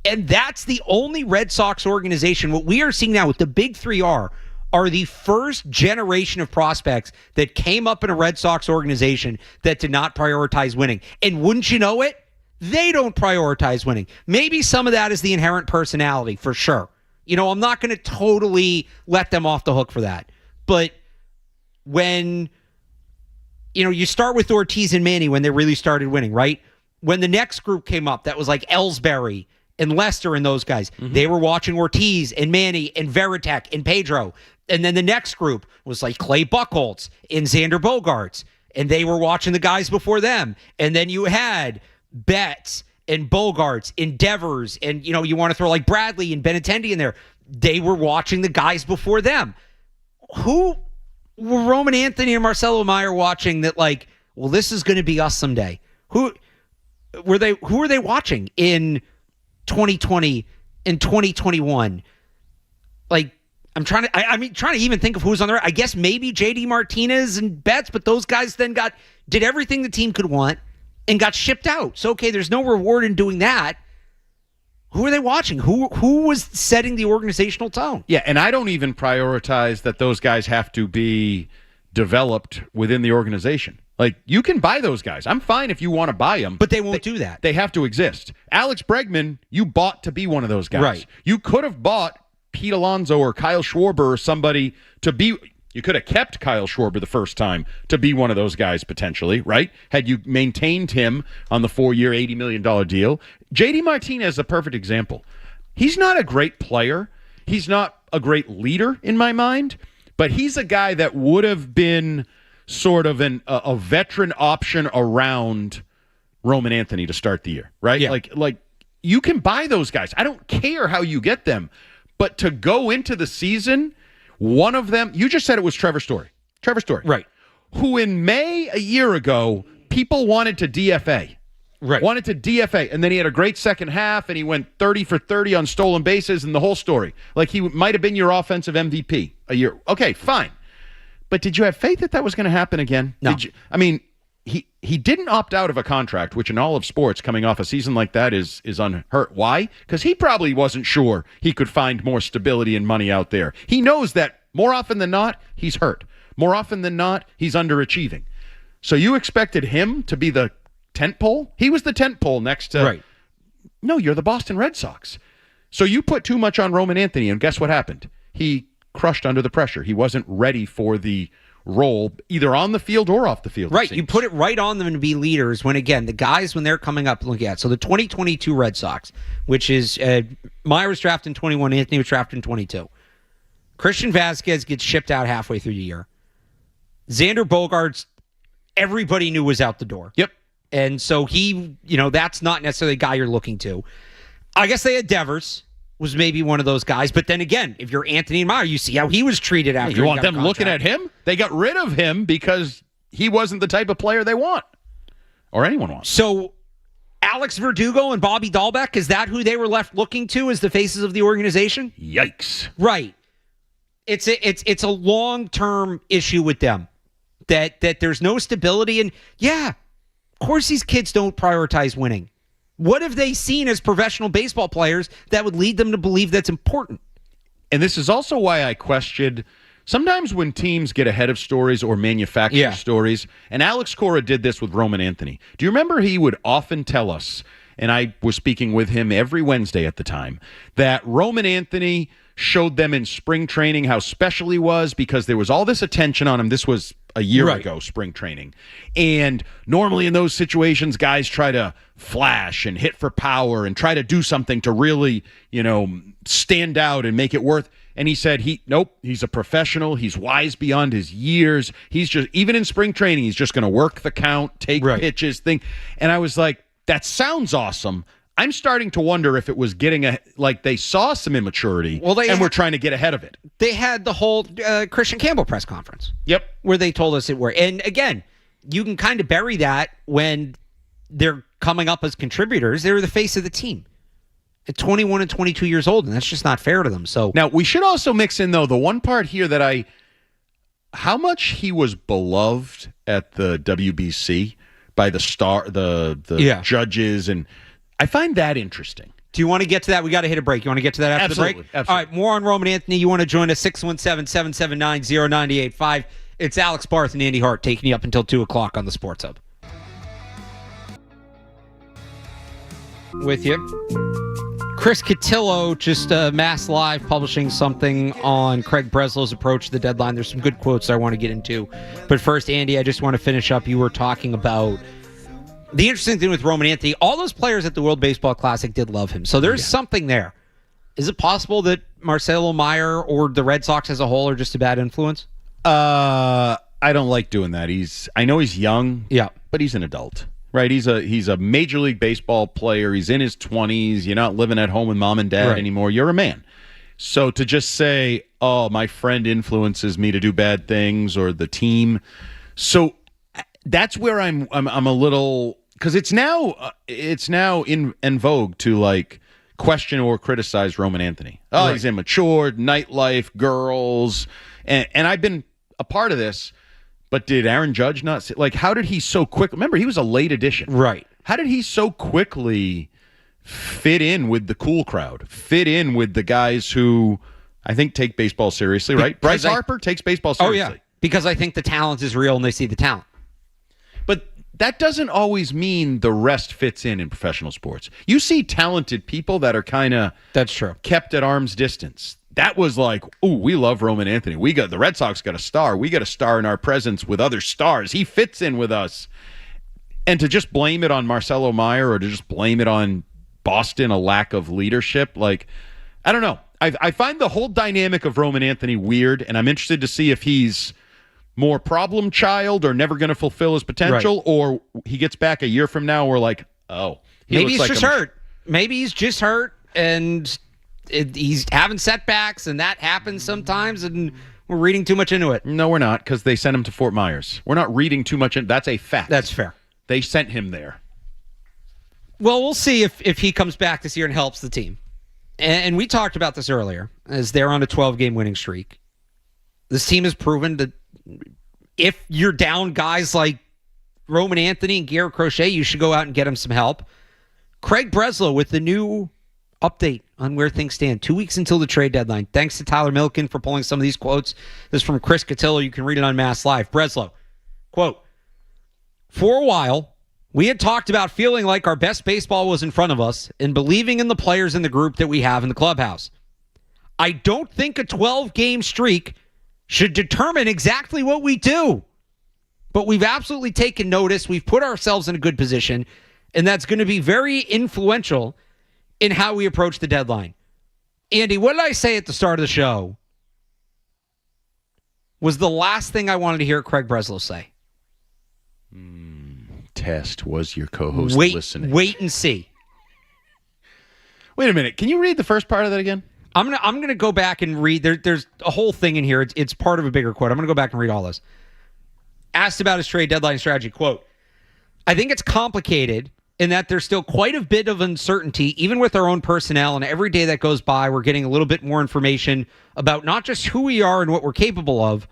And that's the only Red Sox organization. What we are seeing now with the big three are the first generation of prospects that came up in a Red Sox organization that did not prioritize winning. And wouldn't you know it? They don't prioritize winning. Maybe some of that is the inherent personality, for sure. I'm not going to totally let them off the hook for that. But when, you start with Ortiz and Manny when they really started winning, right? When the next group came up, that was like Ellsbury and Lester and those guys. Mm-hmm. They were watching Ortiz and Manny and Veritek and Pedro. And then the next group was like Clay Buchholz and Xander Bogaerts. And they were watching the guys before them. And then you had Betts and Bogaerts and Devers. And, you want to throw like Bradley and Benintendi in there. They were watching the guys before them. Who were Roman Anthony and Marcelo Meyer watching that like, well, this is going to be us someday? Who were they watching in 2020 and 2021? Like, I'm trying to even think of who's on there. I guess maybe JD Martinez and Betts, but those guys then did everything the team could want and got shipped out. So, okay, there's no reward in doing that. Who are they watching? Who was setting the organizational tone? Yeah, and I don't even prioritize that those guys have to be developed within the organization. Like, you can buy those guys. I'm fine if you want to buy them. But they won't do that. They have to exist. Alex Bregman, you bought to be one of those guys. Right. You could have bought Pete Alonso or Kyle Schwarber or somebody to be. You could have kept Kyle Schwarber the first time to be one of those guys potentially, right? Had you maintained him on the 4-year, $80 million deal. JD Martinez is a perfect example. He's not a great player. He's not a great leader in my mind, but he's a guy that would have been sort of a veteran option around Roman Anthony to start the year, right? Yeah. Like you can buy those guys. I don't care how you get them, but to go into the season, one of them, you just said it was Trevor Story. Right. Who in May a year ago, people wanted to DFA. Right. Wanted to DFA, and then he had a great second half, and he went 30 for 30 on stolen bases and the whole story. Like, he might have been your offensive MVP a year. Okay, fine. But did you have faith that was going to happen again? No. He didn't opt out of a contract, which in all of sports coming off a season like that is unhurt. Why? Because he probably wasn't sure he could find more stability and money out there. He knows that more often than not, he's hurt. More often than not, he's underachieving. So you expected him to be the tent pole? He was the tent pole next to... Right. No, you're the Boston Red Sox. So you put too much on Roman Anthony, and guess what happened? He crushed under the pressure. He wasn't ready for the role either on the field or off the field. Right. You put it right on them to be leaders when, again, the guys, when they're coming up, look at. So the 2022 Red Sox, which is Meyer was drafted in 21, Anthony was drafted in 22. Christian Vasquez gets shipped out halfway through the year. Xander Bogaerts, everybody knew was out the door. Yep. And so he, that's not necessarily the guy you're looking to. I guess they had Devers, was maybe one of those guys. But then again, if you're Anthony Meyer, you see how he was treated after. You want them looking at him? They got rid of him because he wasn't the type of player they want or anyone wants. So Alex Verdugo and Bobby Dahlbeck, is that who they were left looking to as the faces of the organization? Yikes. Right. It's a long-term issue with them that there's no stability. And yeah, of course these kids don't prioritize winning. What have they seen as professional baseball players that would lead them to believe that's important? And this is also why I questioned sometimes when teams get ahead of stories or manufacture stories, and Alex Cora did this with Roman Anthony. Do you remember he would often tell us, and I was speaking with him every Wednesday at the time, that Roman Anthony showed them in spring training how special he was because there was all this attention on him. This was a year ago, spring training. And normally in those situations, guys try to flash and hit for power and try to do something to really, stand out and make it worth. And he said, he's a professional. He's wise beyond his years. He's just, even in spring training, he's just going to work the count, take pitches, thing. And I was like, that sounds awesome. I'm starting to wonder if it was they saw some immaturity and were trying to get ahead of it. They had the whole Christian Campbell press conference. Yep. Where they told us it were. And again, you can kind of bury that when they're coming up as contributors. They were the face of the team at 21 and 22 years old, and that's just not fair to them. So now we should also mix in, though, the one part here that how much he was beloved at the WBC by the judges, and I find that interesting. Do you want to get to that? We got to hit a break. You want to get to that after the break? Absolutely. All right, more on Roman Anthony. You want to join us, 617-779-0985. It's Alex Barth and Andy Hart taking you up until 2 o'clock on the Sports Hub. With you. Chris Cotillo, just Mass Live, publishing something on Craig Breslow's approach to the deadline. There's some good quotes I want to get into. But first, Andy, I just want to finish up. You were talking about the interesting thing with Roman Anthony. All those players at the World Baseball Classic did love him. So there's something there. Is it possible that Marcelo Meyer or the Red Sox as a whole are just a bad influence? I don't like doing that. I know he's young, but he's an adult. Right, he's a Major League Baseball player. He's in his 20s. You're not living at home with mom and dad anymore. You're a man. So to just say, "Oh, my friend influences me to do bad things," or the team, so that's where I'm a little, because it's now in vogue to question or criticize Roman Anthony. Oh, he's immature, nightlife, girls, and I've been a part of this. But did Aaron Judge not see, how did he so quick? Remember, he was a late addition. Right. How did he so quickly fit in with the cool crowd, fit in with the guys who I think take baseball seriously, right? Bryce Harper takes baseball seriously. Oh, yeah. Because I think the talent is real and they see the talent. But that doesn't always mean the rest fits in professional sports. You see talented people that are kind of kept at arm's distance. That was we love Roman Anthony. The Red Sox got a star. We got a star in our presence with other stars. He fits in with us. And to just blame it on Marcelo Meyer or to just blame it on Boston, a lack of leadership, I don't know. I find the whole dynamic of Roman Anthony weird, and I'm interested to see if he's more problem child or never going to fulfill his potential, or he gets back a year from now, we're maybe he's just hurt. Maybe he's just hurt, and he's having setbacks, and that happens sometimes, and we're reading too much into it. No, we're not, because they sent him to Fort Myers. We're not reading too much into that's a fact. That's fair. They sent him there. Well, we'll see if he comes back this year and helps the team. And we talked about this earlier, as they're on a 12-game winning streak. This team has proven that if you're down guys like Roman Anthony and Garrett Crochet, you should go out and get him some help. Craig Breslow with the new update on where things stand 2 weeks until the trade deadline. Thanks to Tyler Milken for pulling some of these quotes. This is from Chris Cotillo. You can read it on Mass Live. Breslow, quote, "For a while, we had talked about feeling like our best baseball was in front of us and believing in the players in the group that we have in the clubhouse. I don't think a 12-game streak should determine exactly what we do. But we've absolutely taken notice. We've put ourselves in a good position, and that's going to be very influential in how we approach the deadline." Andy, what did I say at the start of the show was the last thing I wanted to hear Craig Breslow say? Test, was your co-host listening? Wait and see. Wait a minute. Can you read the first part of that again? I'm gonna go back and read. There's a whole thing in here. It's part of a bigger quote. I'm gonna go back and read all this. Asked about his trade deadline strategy, quote, "I think it's complicated in that there's still quite a bit of uncertainty, even with our own personnel, and every day that goes by, we're getting a little bit more information about not just who we are and what we're capable of,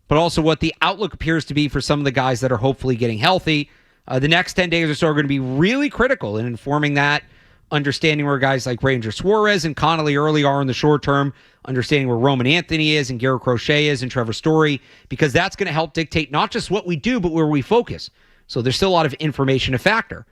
but also what the outlook appears to be for some of the guys that are hopefully getting healthy. The next 10 days or so are going to be really critical in informing that, understanding where guys like Ranger Suarez and Connolly early are in the short term, understanding where Roman Anthony is and Garrett Crochet is and Trevor Story, because that's going to help dictate not just what we do, but where we focus. So there's still a lot of information to factor.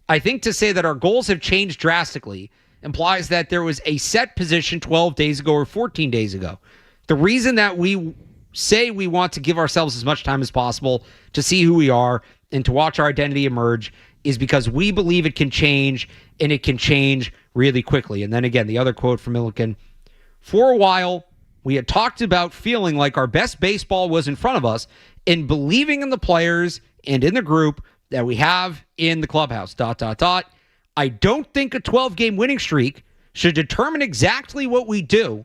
I think to say that our goals have changed drastically implies that there was a set position 12 days ago or 14 days ago. The reason that we say we want to give ourselves as much time as possible to see who we are and to watch our identity emerge is because we believe it can change, and it can change really quickly. And then again, the other quote from Milliken, for a while, we had talked about feeling like our best baseball was in front of us and believing in the players and in the group that we have in the clubhouse, ... I don't think a 12-game winning streak should determine exactly what we do,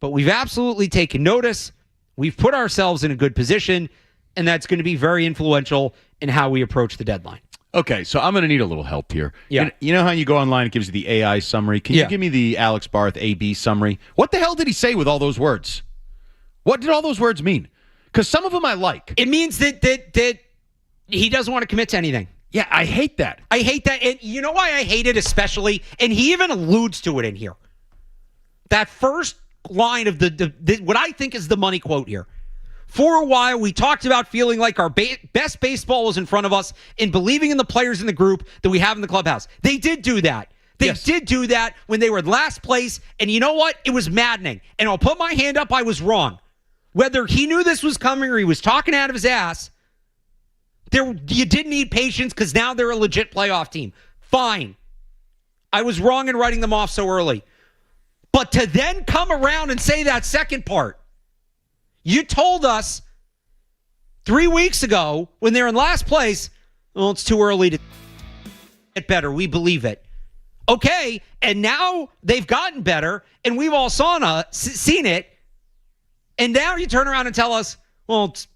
but we've absolutely taken notice. We've put ourselves in a good position, and that's going to be very influential in how we approach the deadline. Okay, so I'm going to need a little help here. Yeah. You know how you go online, it gives you the AI summary? Can you give me the Alex Barth AB summary? What the hell did he say with all those words? What did all those words mean? Because some of them I like. It means that he doesn't want to commit to anything. Yeah, I hate that. I hate that. And you know why I hate it especially? And he even alludes to it in here. That first line of the what I think is the money quote here. For a while, we talked about feeling like our best baseball was in front of us and believing in the players in the group that we have in the clubhouse. They did do that. They did do that when they were last place. And you know what? It was maddening. And I'll put my hand up. I was wrong. Whether he knew this was coming or he was talking out of his ass, you did need patience because now they're a legit playoff team. Fine. I was wrong in writing them off so early. But to then come around and say that second part, you told us 3 weeks ago when they're in last place, well, it's too early to get better. We believe it. Okay, and now they've gotten better, and we've all seen it, and now you turn around and tell us, well, it's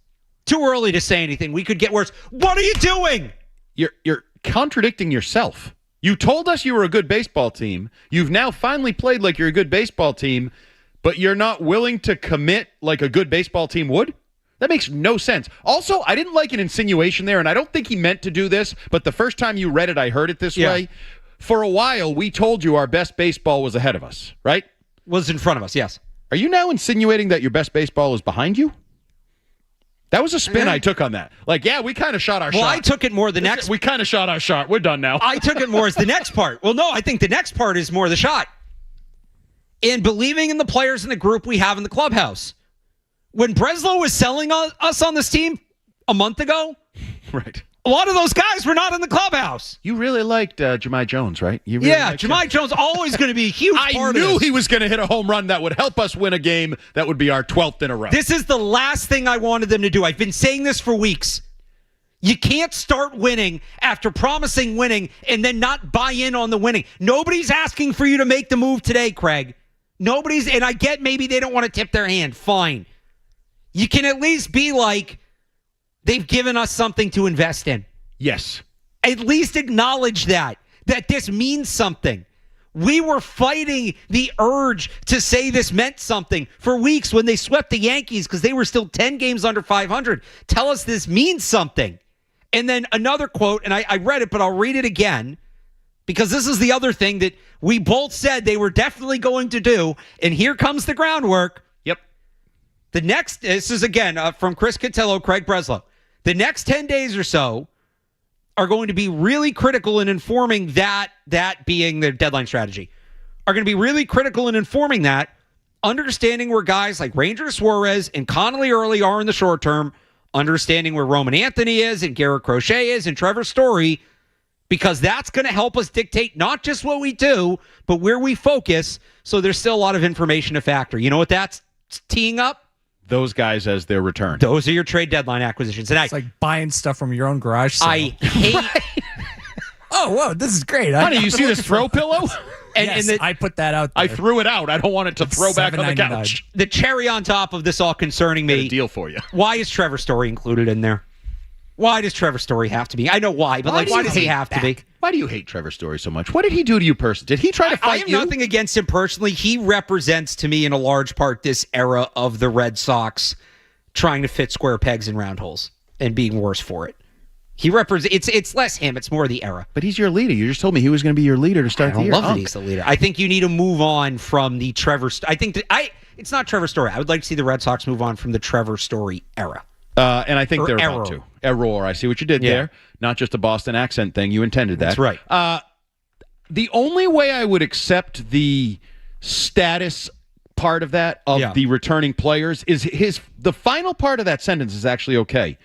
too early to say anything. We could get worse. What are you doing? You're contradicting yourself. You told us you were a good baseball team. You've now finally played like you're a good baseball team, but you're not willing to commit like a good baseball team would? That makes no sense. Also, I didn't like an insinuation there, and I don't think he meant to do this, but the first time you read it, I heard it this way. For a while, we told you our best baseball was ahead of us, right? Was in front of us, yes. Are you now insinuating that your best baseball is behind you? That was a spin I took on that. Like, yeah, we kind of shot our shot. Well, I took it more the next... We kind of shot our shot. We're done now. I took it more as the next part. Well, no, I think the next part is more the shot. In believing in the players in the group we have in the clubhouse. When Breslow was selling us on this team a month ago, right? A lot of those guys were not in the clubhouse. You really liked Jahmai Jones, right? You really Jahmai Jones always going to be a huge part of this. I knew he was going to hit a home run that would help us win a game that would be our 12th in a row. This is the last thing I wanted them to do. I've been saying this for weeks. You can't start winning after promising winning and then not buy in on the winning. Nobody's asking for you to make the move today, Craig. Nobody's, and I get maybe they don't want to tip their hand. Fine. You can at least be like, they've given us something to invest in. Yes. At least acknowledge that this means something. We were fighting the urge to say this meant something for weeks when they swept the Yankees because they were still 10 games under 500. Tell us this means something. And then another quote, and I read it, but I'll read it again because this is the other thing that we both said they were definitely going to do. And here comes the groundwork. Yep. This is again from Chris Cotillo, Craig Breslow. The next 10 days or so are going to be really critical in informing that being their deadline strategy, are going to be really critical in informing that, understanding where guys like Ranger Suarez and Connolly Early are in the short term, understanding where Roman Anthony is and Garrett Crochet is and Trevor Story, because that's going to help us dictate not just what we do, but where we focus. So there's still a lot of information to factor. You know what that's teeing up? Those guys as their return. Those are your trade deadline acquisitions. And it's like buying stuff from your own garage sale. I hate... Oh, whoa, this is great. Honey, you see this throw pillow? Yes, I put that out there. I threw it out. I don't want it to throw back on the couch. The cherry on top of this all concerning me. Got a deal for you. Why is Trevor Story included in there? Why does Trevor Story have to be? I know why, but why does he have to be? Why do you hate Trevor Story so much? What did he do to you personally? Did he try to fight you? I have nothing against him personally. He represents to me in a large part this era of the Red Sox trying to fit square pegs in round holes and being worse for it. He represents. It's less him. It's more the era. But he's your leader. You just told me he was going to be your leader to start the year. I love that he's the leader. I think you need to move on from the Trevor. I think that it's not Trevor Story. I would like to see the Red Sox move on from the Trevor Story era. And I think they're about to. Error. I see what you did there. not just a Boston accent thing. You intended that. That's right. The only way I would accept the status part of that, of the returning players, is the final part of that sentence is actually okay.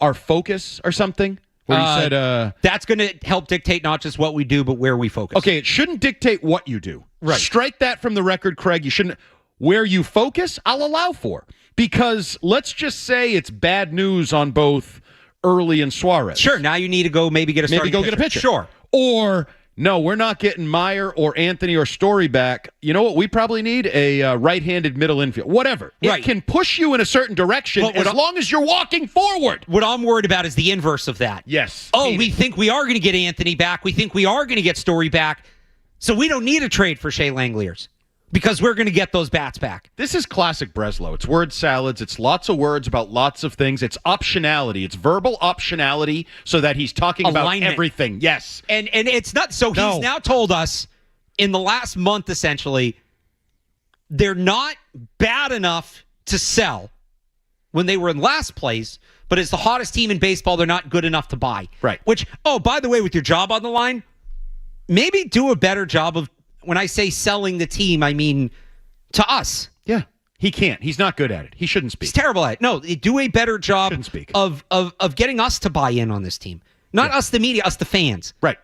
Our focus or something? Where he said... that's going to help dictate not just what we do, but where we focus. Okay, it shouldn't dictate what you do. Right. Strike that from the record, Craig. You shouldn't... Where you focus, I'll allow for. Because let's just say it's bad news on both Early and Suarez. Sure, now you need to go maybe get a starting get a pitcher. Sure. Or... No, we're not getting Meyer or Anthony or Story back. You know what we probably need? A right-handed middle infield. Whatever. Right. It can push you in a certain direction as long as you're walking forward. What I'm worried about is the inverse of that. Yes. Oh, we think we are going to get Anthony back. We think we are going to get Story back. So we don't need a trade for Shea Langeliers because we're going to get those bats back. This is classic Breslow. It's word salads. It's lots of words about lots of things. It's optionality. It's verbal optionality so that he's talking about everything. Yes. And it's not. So he's now told us in the last month, essentially, they're not bad enough to sell when they were in last place, but as the hottest team in baseball, they're not good enough to buy. Right. Which, by the way, with your job on the line, maybe do a better job of, when I say selling the team, I mean to us. Yeah. He can't. He's not good at it. He shouldn't speak. He's terrible at it. No, do a better job Shouldn't speak. of getting us to buy in on this team. Not us, the media, us, the fans. Right.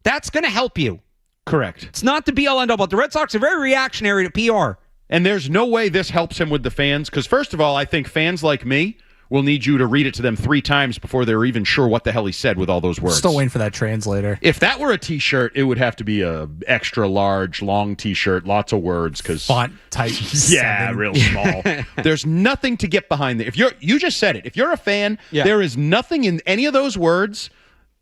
That's going to help you. Correct. It's not the be-all, end-all, but the Red Sox are very reactionary to PR. And there's no way this helps him with the fans, because first of all, I think fans like me will need you to read it to them 3 times before they're even sure what the hell he said with all those words. Still waiting for that translator. If that were a T-shirt, it would have to be a extra large, long T-shirt, lots of words, because font type. Yeah, 7. real small. There's nothing to get behind there. You just said it. If you're a fan, there is nothing in any of those words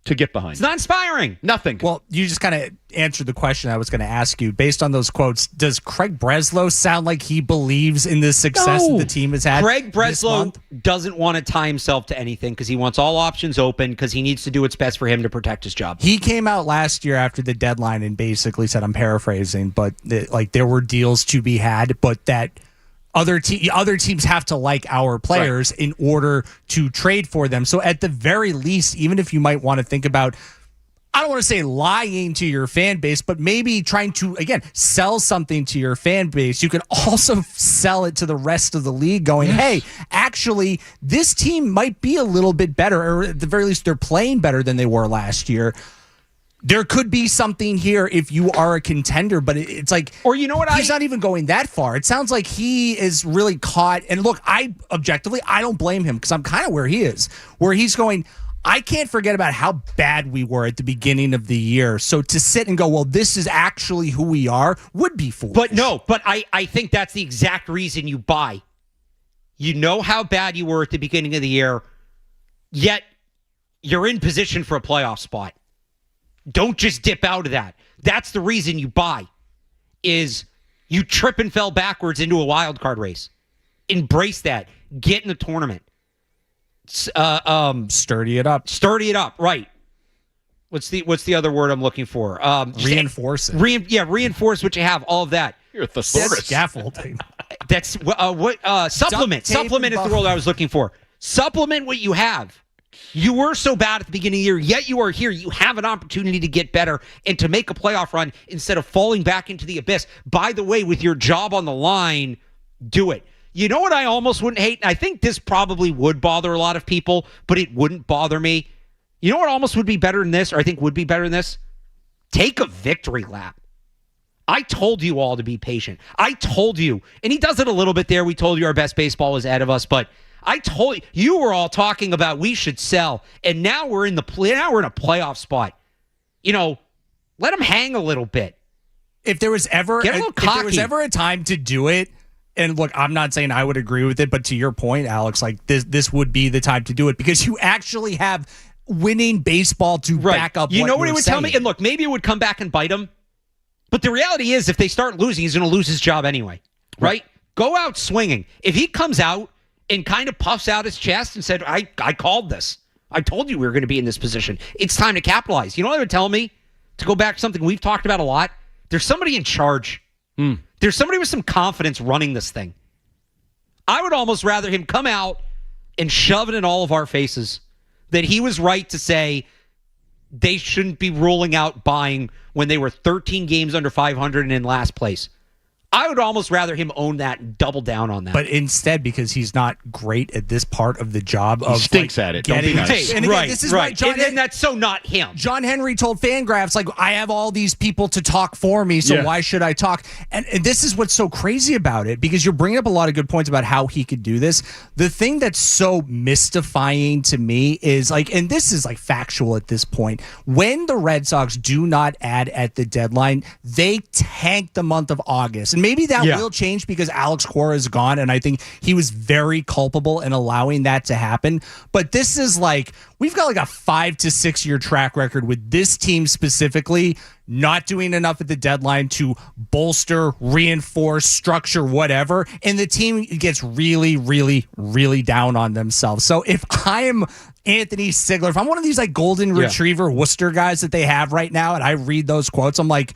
to get behind. It's not inspiring. Nothing. Well, you just kind of answered the question I was going to ask you. Based on those quotes, does Craig Breslow sound like he believes in the success that the team has had? Craig Breslow doesn't want to tie himself to anything because he wants all options open because he needs to do what's best for him to protect his job. He came out last year after the deadline and basically said, I'm paraphrasing, but there were deals to be had, but that other teams have to like our players in order to trade for them. So at the very least, even if you might want to think about, I don't want to say lying to your fan base, but maybe trying to, again, sell something to your fan base, you can also sell it to the rest of the league going, hey, actually, this team might be a little bit better, or at the very least, they're playing better than they were last year. There could be something here if you are a contender, but it's like, or you know what, he's not even going that far. It sounds like he is really caught. And look, I don't blame him because I'm kind of where he is, where he's going, I can't forget about how bad we were at the beginning of the year. So to sit and go, well, this is actually who we are, would be foolish. But I think that's the exact reason you buy. You know how bad you were at the beginning of the year, yet you're in position for a playoff spot. Don't just dip out of that. That's the reason you buy, is you trip and fell backwards into a wild card race. Embrace that. Get in the tournament. Sturdy it up. Sturdy it up, right. What's the other word I'm looking for? Reinforce it. Reinforce what you have, all of that. You're a thesaurus. Scaffolding. That's supplement. Supplement is the word I was looking for. Supplement what you have. You were so bad at the beginning of the year, yet you are here. You have an opportunity to get better and to make a playoff run instead of falling back into the abyss. By the way, with your job on the line, do it. You know what I almost wouldn't hate? And I think this probably would bother a lot of people, but it wouldn't bother me. You know what almost would be better than this, or I think would be better than this? Take a victory lap. I told you all to be patient. I told you. And he does it a little bit there. We told you our best baseball was ahead of us, but I told you were all talking about we should sell, and now we're in a playoff spot. You know, let them hang a little bit. If there was ever a time to do it, and look, I'm not saying I would agree with it, but to your point, Alex, like this would be the time to do it because you actually have winning baseball to back up. You know what he would saying. tell me? And look, maybe it would come back and bite him. But the reality is, if they start losing, he's going to lose his job anyway, right? Go out swinging. If he comes out and kind of puffs out his chest and said, I called this. I told you we were going to be in this position. It's time to capitalize. You know what they would tell me? To go back to something we've talked about a lot. There's somebody in charge. There's somebody with some confidence running this thing. I would almost rather him come out and shove it in all of our faces that he was right to say they shouldn't be ruling out buying when they were 13 games under 500 and in last place. I would almost rather him own that and double down on that. But instead, because he's not great at this part of the job, he stinks at it. Don't be nice. And again, this is why and that's so not him. John Henry told Fangraphs, like, I have all these people to talk for me, so why should I talk? And this is what's so crazy about it, because you're bringing up a lot of good points about how he could do this. The thing that's so mystifying to me is, like, and this is like factual at this point, when the Red Sox do not add at the deadline, they tank the month of August. And maybe that will change because Alex Cora is gone, and I think he was very culpable in allowing that to happen. But this is like, we've got like a 5 to 6 year track record with this team specifically not doing enough at the deadline to bolster, reinforce, structure, whatever. And the team gets really, really, really down on themselves. So if I'm Anthony Sigler, if I'm one of these like golden retriever Worcester guys that they have right now, and I read those quotes, I'm like,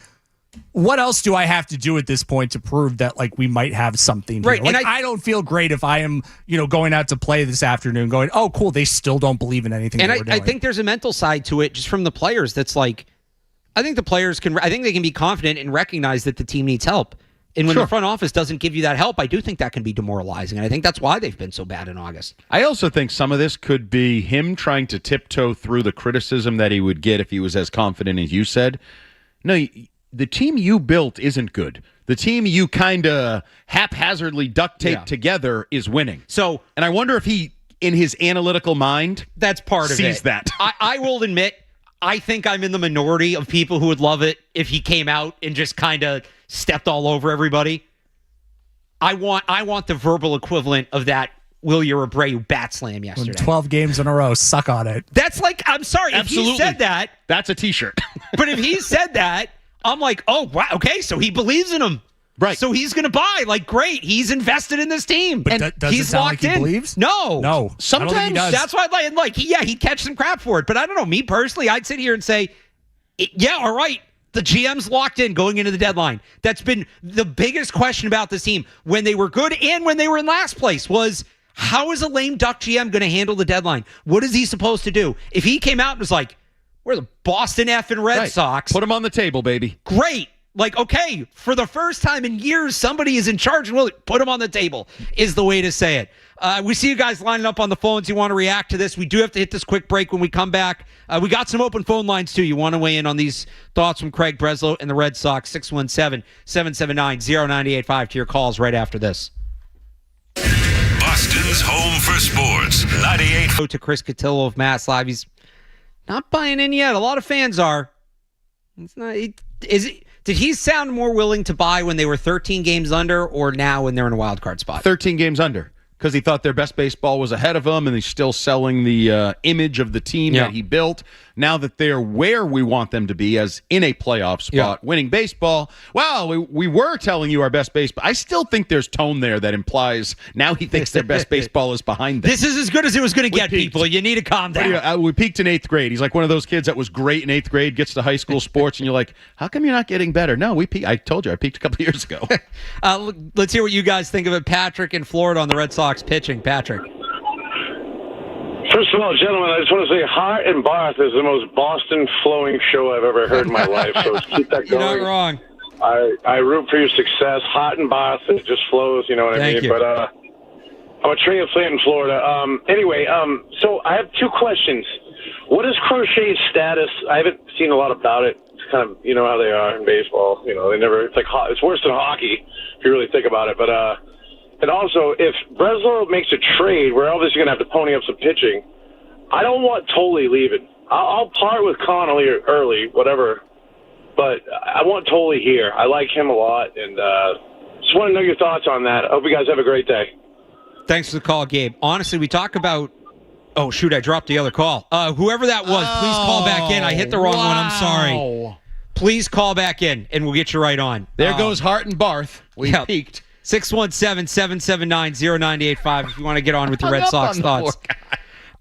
what else do I have to do at this point to prove that like we might have something here? Right, Like, and I don't feel great if I am, going out to play this afternoon going, oh, cool, they still don't believe in anything and that we're doing. I think there's a mental side to it just from the players that's like, I think they can be confident and recognize that the team needs help. And when the front office doesn't give you that help, I do think that can be demoralizing. And I think that's why they've been so bad in August. I also think some of this could be him trying to tiptoe through the criticism that he would get if he was as confident as you said. No, the team you built isn't good. The team you kind of haphazardly duct taped together is winning. So, and I wonder if he, in his analytical mind, that's part of it. Sees that. I will admit, I think I'm in the minority of people who would love it if he came out and just kind of stepped all over everybody. I want the verbal equivalent of that Wilyer Abreu bat slam yesterday. 12 games in a row, suck on it. That's like, I'm sorry, Absolutely. if he said that. That's a t-shirt. But if he said that, I'm like, oh, wow, okay, so he believes in him. Right. So he's going to buy. Like, great. He's invested in this team. But and does he's it sound locked like he in. believes? No. Sometimes I don't think he does. That's why he'd catch some crap for it. But I don't know. Me personally, I'd sit here and say, yeah, all right. The GM's locked in going into the deadline. That's been the biggest question about this team when they were good and when they were in last place was, how is a lame duck GM going to handle the deadline? What is he supposed to do? If he came out and was like, we're the Boston effing Red Sox. Put him on the table, baby. Great. Like, okay, for the first time in years, somebody is in charge and will put them on the table is the way to say it. We see you guys lining up on the phones. You want to react to this. We do have to hit this quick break when we come back. We got some open phone lines, too. You want to weigh in on these thoughts from Craig Breslow and the Red Sox, 617-779-0985 to your calls right after this. Boston's home for sports, 98. Go to Chris Cotillo of Mass Live. He's not buying in yet. A lot of fans are. It's not. Did he sound more willing to buy when they were 13 games under or now when they're in a wild card spot? 13 games under, because he thought their best baseball was ahead of them, and he's still selling the image of the team that he built. Now that they're where we want them to be, as in a playoff spot, winning baseball, well, we were telling you our best baseball. I still think there's tone there that implies now he thinks their best baseball is behind them. This is as good as it was going to get, people. You need to calm down. We peaked in 8th grade. He's like one of those kids that was great in 8th grade, gets to high school sports, and you're like, how come you're not getting better? No, we peaked. I told you, I peaked a couple years ago. Let's hear what you guys think of it. Patrick in Florida on the Red Sox pitching. Patrick. First of all, gentlemen, I just want to say Hart and Barth is the most Boston flowing show I've ever heard in my life. So let's keep that going. You're not wrong. I root for your success. Hart and Barth, it just flows. You know what I mean? You. But I'm a transplant in Florida. Anyway, so I have two questions. What is Crochet's status? I haven't seen a lot about it. It's kind of, you know how they are in baseball. You know, they never. It's like it's worse than hockey if you really think about it. But and also, if Breslow makes a trade, we're obviously going to have to pony up some pitching. I don't want Tolley leaving. I'll part with Connolly early, whatever. But I want Tolley here. I like him a lot, and just want to know your thoughts on that. I hope you guys have a great day. Thanks for the call, Gabe. Honestly, we talk about... Oh, shoot, I dropped the other call. Whoever that was, please call back in. I hit the wrong one. I'm sorry. Please call back in, and we'll get you right on. There goes Hart and Barth. We peaked. 617-779-0985 if you want to get on with your Red Sox thoughts.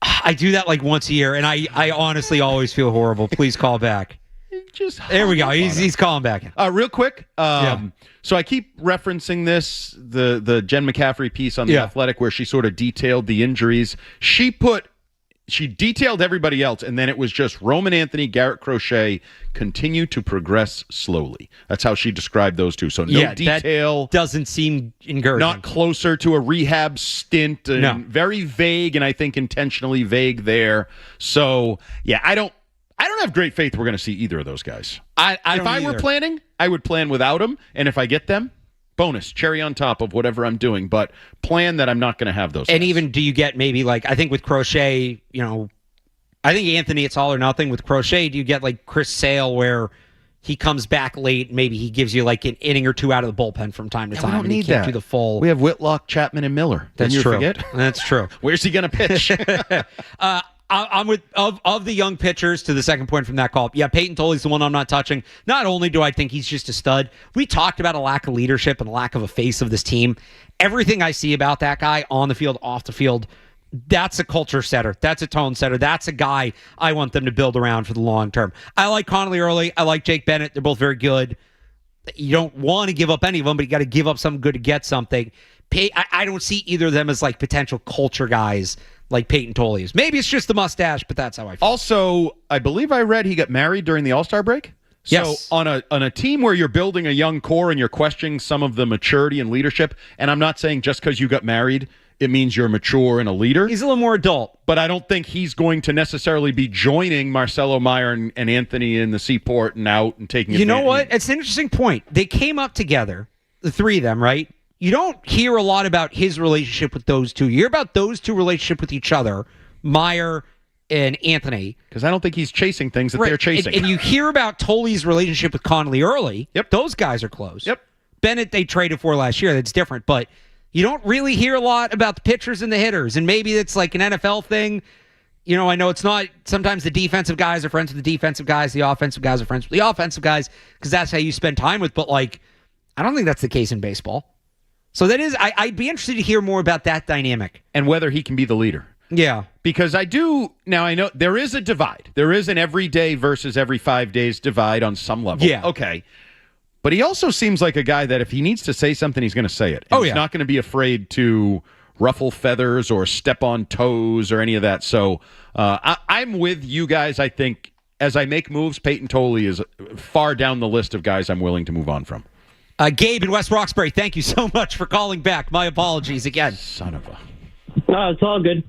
I do that like once a year, and I honestly always feel horrible. Please call back. There we go. He's calling back in. Real quick. So I keep referencing this, the Jen McCaffrey piece on The Athletic where she sort of detailed the injuries. She put she detailed everybody else, and then it was just Roman Anthony, Garrett Crochet continue to progress slowly. That's how she described those two. So no detail. That doesn't seem encouraging. Not closer to a rehab stint. And No. Very vague, and I think intentionally vague there. So, yeah, I don't have great faith we're going to see either of those guys. If If I were planning, I would plan without them, and if I get them, bonus, cherry on top of whatever I'm doing, but plan that I'm not going to have those And guys. even do you get maybe like, I think with Crochet, I think Anthony, it's all or nothing. With Crochet, do you get like Chris Sale where he comes back late, maybe he gives you like an inning or two out of the bullpen from time to time. We don't and he need can't that. do the full. We have Whitlock, Chapman, and Miller. That's Didn't you true. forget? That's true. Where's he going to pitch? I'm with of the young pitchers to the second point from that call. Yeah, Peyton Toley's the one I'm not touching. Not only do I think he's just a stud, we talked about a lack of leadership and a lack of a face of this team. Everything I see about that guy on the field, off the field, that's a culture setter. That's a tone setter. That's a guy I want them to build around for the long term. I like Connolly Early. I like Jake Bennett. They're both very good. You don't want to give up any of them, but you got to give up something good to get something. I don't see either of them as like potential culture guys like Peyton Toley is. Maybe it's just the mustache, but that's how I feel. Also, I believe I read he got married during the All-Star break. Yes. So on a team where you're building a young core and you're questioning some of the maturity and leadership, and I'm not saying just because you got married, it means you're mature and a leader. He's a little more adult. But I don't think he's going to necessarily be joining Marcelo Meyer and Anthony in the Seaport and out and taking You know advantage. what? It's an interesting point. They came up together, the three of them, right? You don't hear a lot about his relationship with those two. You hear about those two relationship with each other, Meyer and Anthony. Because I don't think he's chasing things that they're chasing. And you hear about Toley's relationship with Connolly Early. Yep. Those guys are close. Yep. Bennett they traded for last year. That's different. But you don't really hear a lot about the pitchers and the hitters. And maybe it's like an NFL thing. I know it's not. Sometimes the defensive guys are friends with the defensive guys. The offensive guys are friends with the offensive guys because that's how you spend time with. But, I don't think that's the case in baseball. So that is, I'd be interested to hear more about that dynamic. And whether he can be the leader. Yeah. Because I know there is a divide. There is an everyday versus every 5 days divide on some level. Yeah. Okay. But he also seems like a guy that if he needs to say something, he's going to say it. And he's not going to be afraid to ruffle feathers or step on toes or any of that. So I'm with you guys. I think as I make moves, Peyton Toley is far down the list of guys I'm willing to move on from. Gabe in West Roxbury, thank you so much for calling back. My apologies again. Son of a... No, it's all good.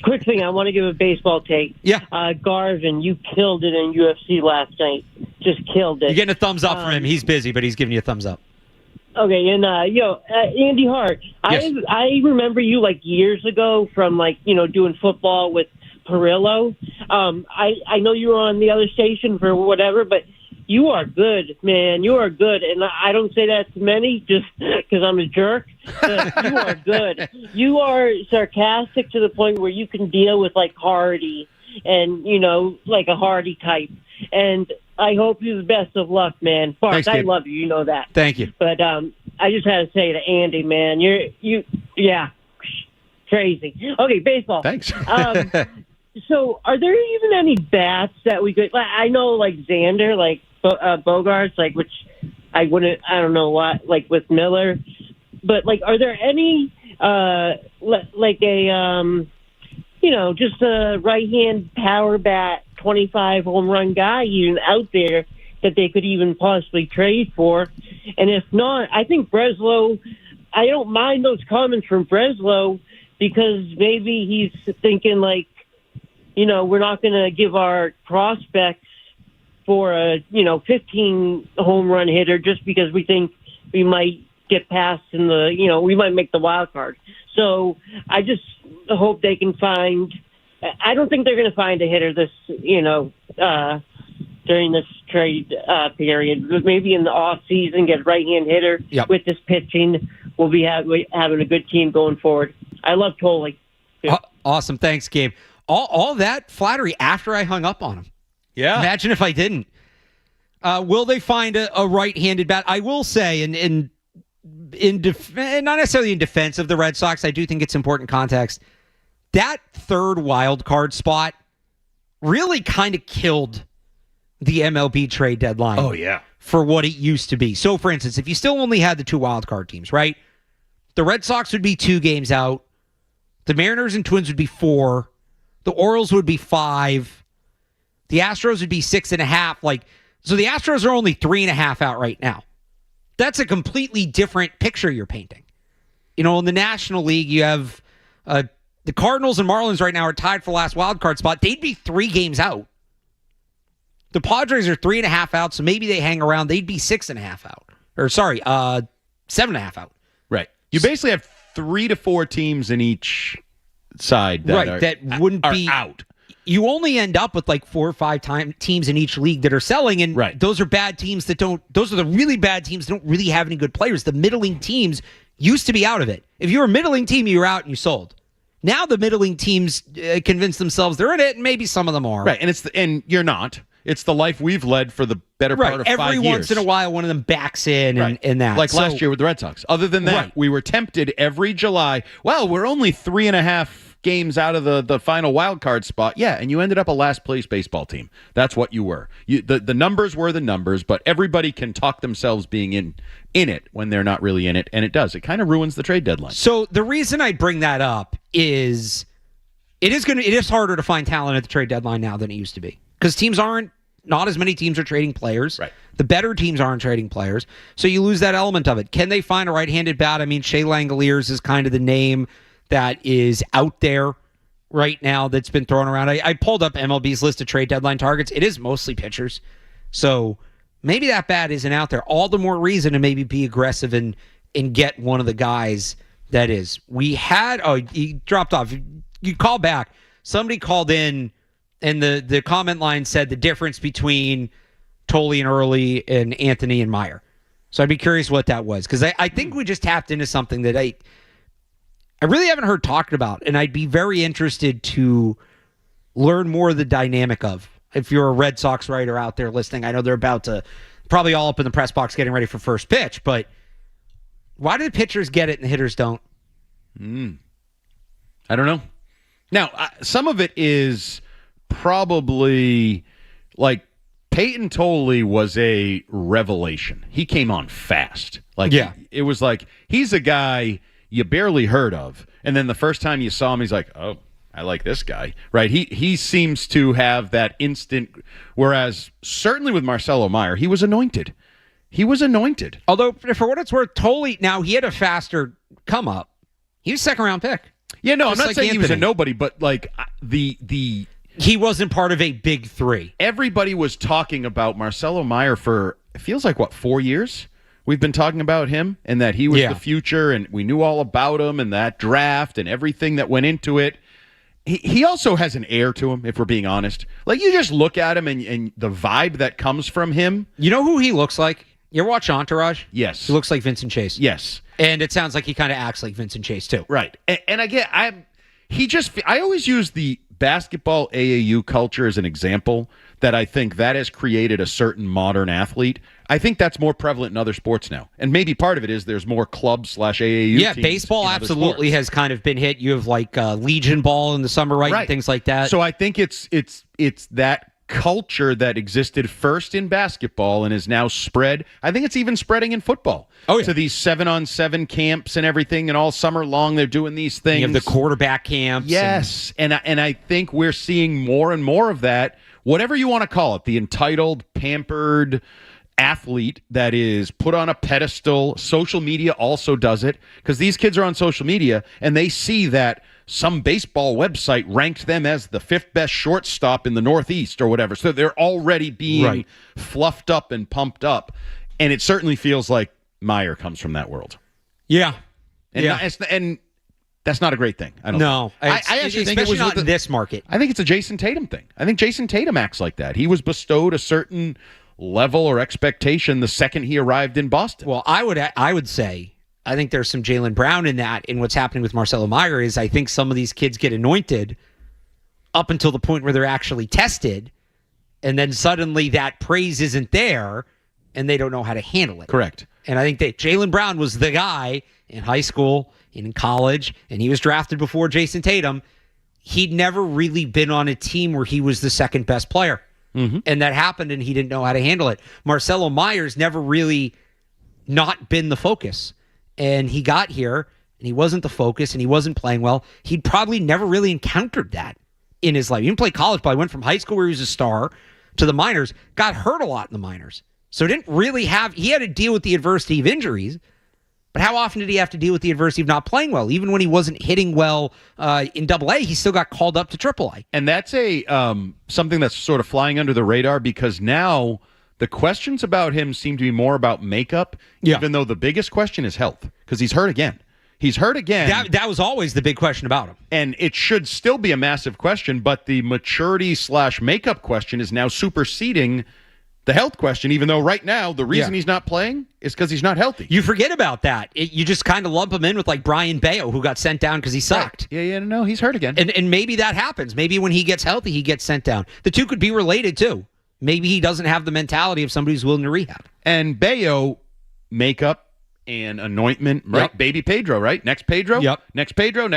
Quick thing, I want to give a baseball take. Yeah. Garvin, you killed it in UFC last night. Just killed it. You're getting a thumbs up from him. He's busy, but he's giving you a thumbs up. Okay, and Andy Hart, Yes. I remember you years ago from doing football with Perillo. I know you were on the other station for whatever, but you are good, man. You are good, and I don't say that to many just because I'm a jerk. But you are good. You are sarcastic to the point where you can deal with Hardy and like a Hardy type. And I hope you the best of luck, man. Barth, Thanks, I Gabe. love you. You know that. Thank you. But I just had to say to Andy, man, yeah, crazy. Okay, baseball. Thanks. So, are there even any bats that we could? I know, Xander, Bogarts, which I don't know what, with Miller, but are there any just a right-hand power bat, 25 home run guy even out there that they could even possibly trade for? And if not, I think Breslow. I don't mind those comments from Breslow because maybe he's thinking we're not going to give our prospects for a 15 home run hitter just because we think we might get past in the we might make the wild card. So I just hope they can find. I don't think they're going to find a hitter this during this trade period. But maybe in the off season, get a right hand hitter with this pitching. We'll be having a good team going forward. I love Toley. Awesome, thanks, Gabe. All that flattery after I hung up on him. Yeah. Imagine if I didn't. Will they find a right-handed bat? I will say, not necessarily in defense of the Red Sox, I do think it's important context. That third wild card spot really kind of killed the MLB trade deadline. Oh, yeah. For what it used to be. So, for instance, if you still only had the two wild card teams, right? The Red Sox would be 2 games out. The Mariners and Twins would be 4. The Orioles would be 5. The Astros would be 6.5. So the Astros are only 3.5 out right now. That's a completely different picture you're painting. In the National League, you have the Cardinals and Marlins right now are tied for last wild card spot. They'd be 3 games out. The Padres are 3.5 out, so maybe they hang around. They'd be 6.5 out. Or 7.5 out. Right. You basically have 3 to 4 teams in each side that wouldn't are be out. You only end up with 4 or 5 teams in each league that are selling, and those are bad teams those are the really bad teams that don't really have any good players. The middling teams used to be out of it. If you were a middling team, you were out and you sold. Now the middling teams convince themselves they're in it, and maybe some of them are. Right, and you're not. It's the life we've led for the better part of 5 years. Every once in a while, one of them backs in and that. Like last year with the Red Sox. Other than that, we were tempted every July. Well, we're only 3.5 games out of the final wild card spot. Yeah, and you ended up a last place baseball team. That's what you were. The numbers were the numbers, but everybody can talk themselves being in it when they're not really in it, and it does. It kind of ruins the trade deadline. So the reason I bring that up is it is harder to find talent at the trade deadline now than it used to be. Because not as many teams are trading players. Right. The better teams aren't trading players. So you lose that element of it. Can they find a right-handed bat? I mean, Shea Langoliers is kind of the name that is out there right now that's been thrown around. I pulled up MLB's list of trade deadline targets. It is mostly pitchers. So maybe that bat isn't out there. All the more reason to maybe be aggressive and get one of the guys that is. He dropped off. You call back. Somebody called in, and the comment line said the difference between Tolley and Early and Anthony and Meyer. So I'd be curious what that was, because I think we just tapped into something that I really haven't heard talked about, and I'd be very interested to learn more of the dynamic of. If you're a Red Sox writer out there listening, I know they're about to probably all up in the press box getting ready for first pitch, but why do the pitchers get it and the hitters don't? I don't know. Now, some of it is probably Peyton Tolley was a revelation. He came on fast. It was he's a guy you barely heard of, and then the first time you saw him, he's like, oh, I like this guy, right? He seems to have that instant, whereas certainly with Marcelo Meyer, he was anointed. Although, for what it's worth, Tolley, now he had a faster come up. He was a second-round pick. Yeah, no, I'm not saying Anthony. he was a nobody, but he wasn't part of a big 3. Everybody was talking about Marcelo Meyer for, it feels like, 4 years? We've been talking about him and that he was the future, and we knew all about him and that draft and everything that went into it. He also has an air to him, if we're being honest. You just look at him and the vibe that comes from him. You know who he looks like? You ever watch Entourage? Yes. He looks like Vincent Chase. Yes. And it sounds like he kind of acts like Vincent Chase, too. Right. And I always use the basketball AAU culture as an example that I think that has created a certain modern athlete. I think that's more prevalent in other sports now. And maybe part of it is there's more club/AAU Yeah, teams baseball absolutely has kind of been hit. You have Legion Ball in the summer, right? And things like that. So I think it's that culture that existed first in basketball and is now spread. I think it's even spreading in football. To these 7-on-7 camps and everything, and all summer long they're doing these things. You have the quarterback camps. Yes, and I think we're seeing more and more of that. Whatever you want to call it, the entitled, pampered athlete that is put on a pedestal. Social media also does it, because these kids are on social media and they see that some baseball website ranked them as the 5th best shortstop in the Northeast or whatever. So they're already being fluffed up and pumped up. And it certainly feels like Meyer comes from that world. Yeah. And that's not a great thing. I don't know. I actually think it was not in this market. I think it's a Jason Tatum thing. I think Jason Tatum acts like that. He was bestowed a certain level or expectation the second he arrived in Boston. Well, I would say I think there's some Jaylen Brown in that. In what's happening with Marcelo Meyer is I think some of these kids get anointed up until the point where they're actually tested, and then suddenly that praise isn't there, and they don't know how to handle it. Correct. And I think that Jaylen Brown was the guy in high school, in college, and he was drafted before Jason Tatum. He'd never really been on a team where he was the second best player. Mm-hmm. And that happened, and he didn't know how to handle it. Marcelo Meyer's never really not been the focus. And he got here, and he wasn't the focus, and he wasn't playing well. He'd probably never really encountered that in his life. He didn't play college ball. He went from high school where he was a star to the minors, got hurt a lot in the minors. So didn't really he had to deal with the adversity of injuries. But how often did he have to deal with the adversity of not playing well? Even when he wasn't hitting well in Double-A, he still got called up to Triple-A. And that's something that's sort of flying under the radar because now the questions about him seem to be more about makeup, even though the biggest question is health because he's hurt again. He's hurt again. That was always the big question about him. And it should still be a massive question, but the maturity/makeup question is now superseding the health question, even though right now the reason he's not playing is because he's not healthy. You forget about that. You just kind of lump him in with like Brian Bayo, who got sent down because he sucked. Right. No, he's hurt again. And maybe that happens. Maybe when he gets healthy, he gets sent down. The two could be related too. Maybe he doesn't have the mentality of somebody who's willing to rehab. And Bayo, makeup and anointment, right? Yep. Baby Pedro, right? Next Pedro? Yep. Next Pedro,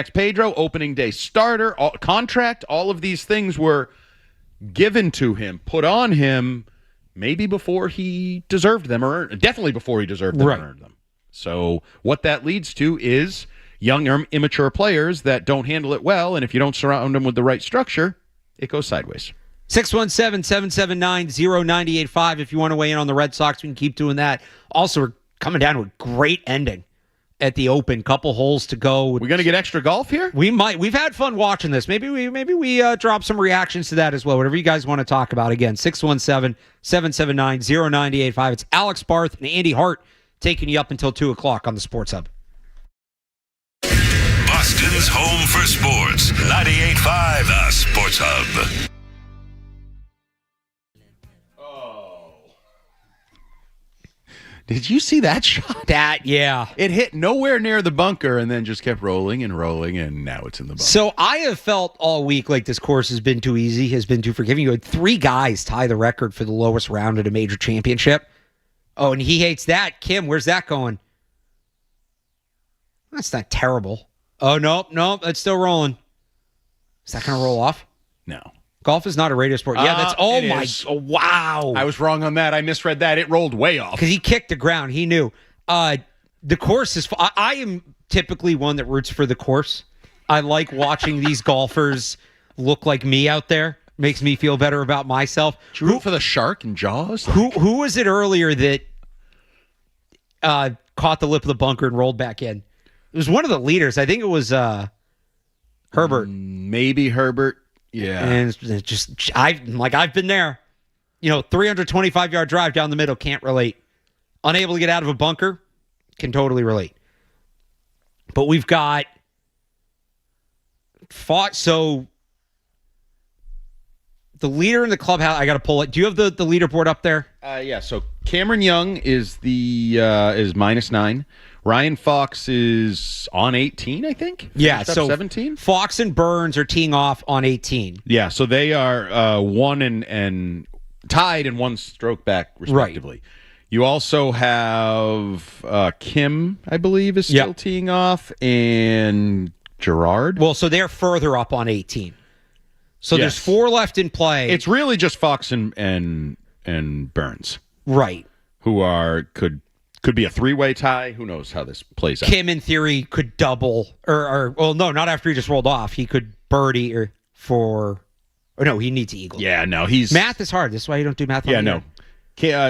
opening day starter, contract, all of these things were given to him, put on him, maybe before he deserved them, or definitely before he deserved them or earned them. So what that leads to is young, immature players that don't handle it well, and if you don't surround them with the right structure, it goes sideways. 617-779-0985 if you want to weigh in on the Red Sox. We can keep doing that. Also, we're coming down to a great ending at the Open. Couple holes to go. We're going to get extra golf here? We might. We've had fun watching this. Maybe we drop some reactions to that as well. Whatever you guys want to talk about. Again, 617-779-0985. It's Alex Barth and Andy Hart taking you up until 2 o'clock on the Sports Hub. Boston's home for sports. 98.5 The Sports Hub. Did you see that shot? Yeah. It hit nowhere near the bunker and then just kept rolling, and now it's in the bunker. So I have felt all week like this course has been too easy, has been too forgiving. You had 3 guys tie the record for the lowest round at a major championship. Oh, and he hates that. Kim, where's that going? That's not terrible. Oh, nope, it's still rolling. Is that going to roll off? No. Golf is not a radio sport. Yeah, that's wow. I was wrong on that. I misread that. It rolled way off. Because he kicked the ground. He knew. The course is... I am typically one that roots for the course. I like watching these golfers look like me out there. Makes me feel better about myself. Did you root for the shark and Jaws? Who was it earlier that caught the lip of the bunker and rolled back in? It was one of the leaders. I think it was Herbert. Maybe Herbert. Yeah. And it's just, I've been there. 325-yard drive down the middle, can't relate. Unable to get out of a bunker, can totally relate. But we've got so the leader in the clubhouse, I got to pull it. Do you have the leaderboard up there? Yeah, so Cameron Young is is -9. Ryan Fox is on 18, I think. Yeah, so 17. Fox and Burns are teeing off on 18. Yeah, so they are one and tied and 1 stroke back, respectively. Right. You also have Kim, I believe, is still teeing off, and Gerard. Well, so they're further up on 18. So there's 4 left in play. It's really just Fox and Burns, right? Who could be a 3-way tie. Who knows how this plays out? Kim, in theory, could double, or no, not after he just rolled off. He could birdie he needs to eagle. Yeah, no, math is hard. This is why you don't do math.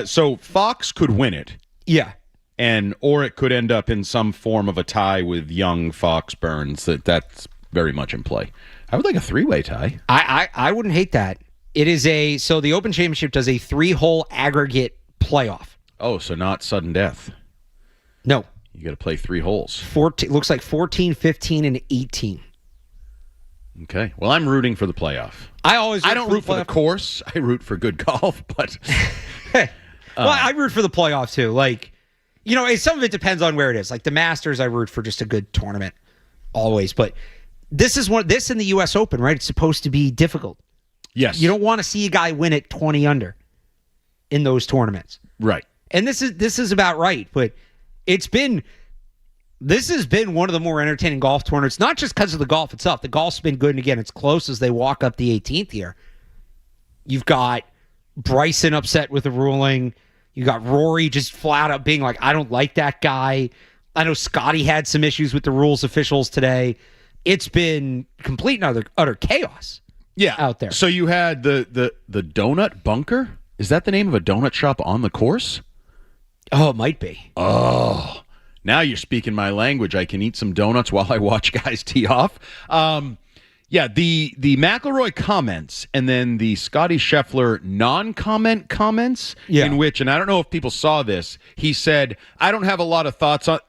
So Fox could win it. Yeah, or it could end up in some form of a tie with Young, Fox, Burns. That's very much in play. I would like a 3-way tie. I wouldn't hate that. It is so the Open Championship does a 3-hole aggregate playoff. Oh, so not sudden death. No. You got to play 3 holes. 14 looks like 14, 15, and 18. Okay. Well, I'm rooting for the playoff. I don't root for the course. I root for good golf, but well, I root for the playoff too. Some of it depends on where it is. Like the Masters, I root for just a good tournament always, but this in the US Open, right? It's supposed to be difficult. Yes. You don't want to see a guy win at 20 under in those tournaments. Right. And this is about right, but this has been one of the more entertaining golf tournaments, not just because of the golf itself. The golf's been good, and again, it's close as they walk up the 18th here. You've got Bryson upset with the ruling. You got Rory just flat out being like, I don't like that guy. I know Scotty had some issues with the rules officials today. It's been complete and utter chaos out there. So you had the Donut Bunker? Is that the name of a donut shop on the course? Oh, it might be. Oh, now you're speaking my language. I can eat some donuts while I watch guys tee off. Yeah, the McIlroy comments and then the Scotty Scheffler non-comment comments in which, and I don't know if people saw this, he said, I don't have a lot of thoughts on...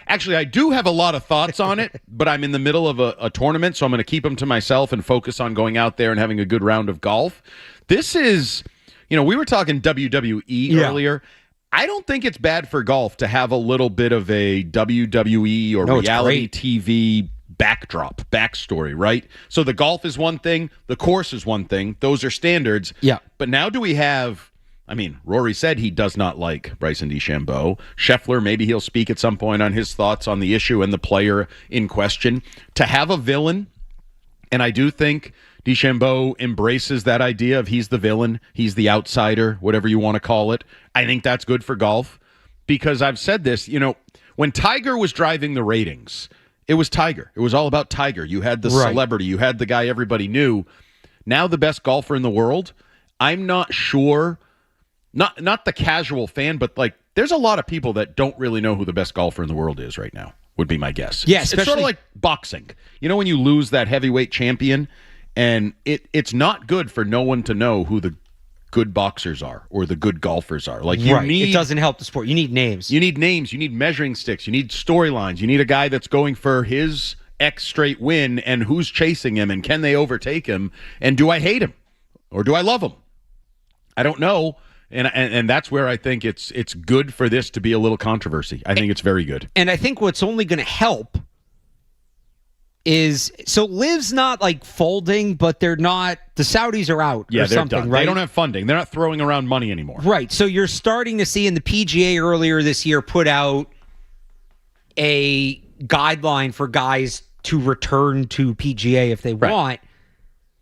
Actually, I do have a lot of thoughts on it, but I'm in the middle of a tournament, so I'm going to keep them to myself and focus on going out there and having a good round of golf. This is, we were talking WWE earlier. I don't think it's bad for golf to have a little bit of a WWE or reality TV backstory, right? So the golf is one thing, the course is one thing. Those are standards. Yeah. But now do we have... Rory said he does not like Bryson DeChambeau. Scheffler, maybe he'll speak at some point on his thoughts on the issue and the player in question. To have a villain, and I do think DeChambeau embraces that idea of he's the villain, he's the outsider, whatever you want to call it. I think that's good for golf because I've said this, when Tiger was driving the ratings, it was Tiger. It was all about Tiger. You had the celebrity. You had the guy everybody knew. Now the best golfer in the world, I'm not sure... Not the casual fan, but there's a lot of people that don't really know who the best golfer in the world is right now, would be my guess. Yeah, it's sort of like boxing. When you lose that heavyweight champion, and it's not good for no one to know who the good boxers are or the good golfers are. It doesn't help the sport. You need names. You need names. You need measuring sticks. You need storylines. You need a guy that's going for his X straight win, and who's chasing him, and can they overtake him, and do I hate him or do I love him? I don't know. And that's where I think it's good for this to be a little controversy. I think it's very good. And I think what's only going to help is, so Liv's not folding, but they're not, the Saudis are out or something, done. right? They don't have funding. They're not throwing around money anymore. Right. So you're starting to see, in the PGA earlier this year put out a guideline for guys to return to PGA if they want,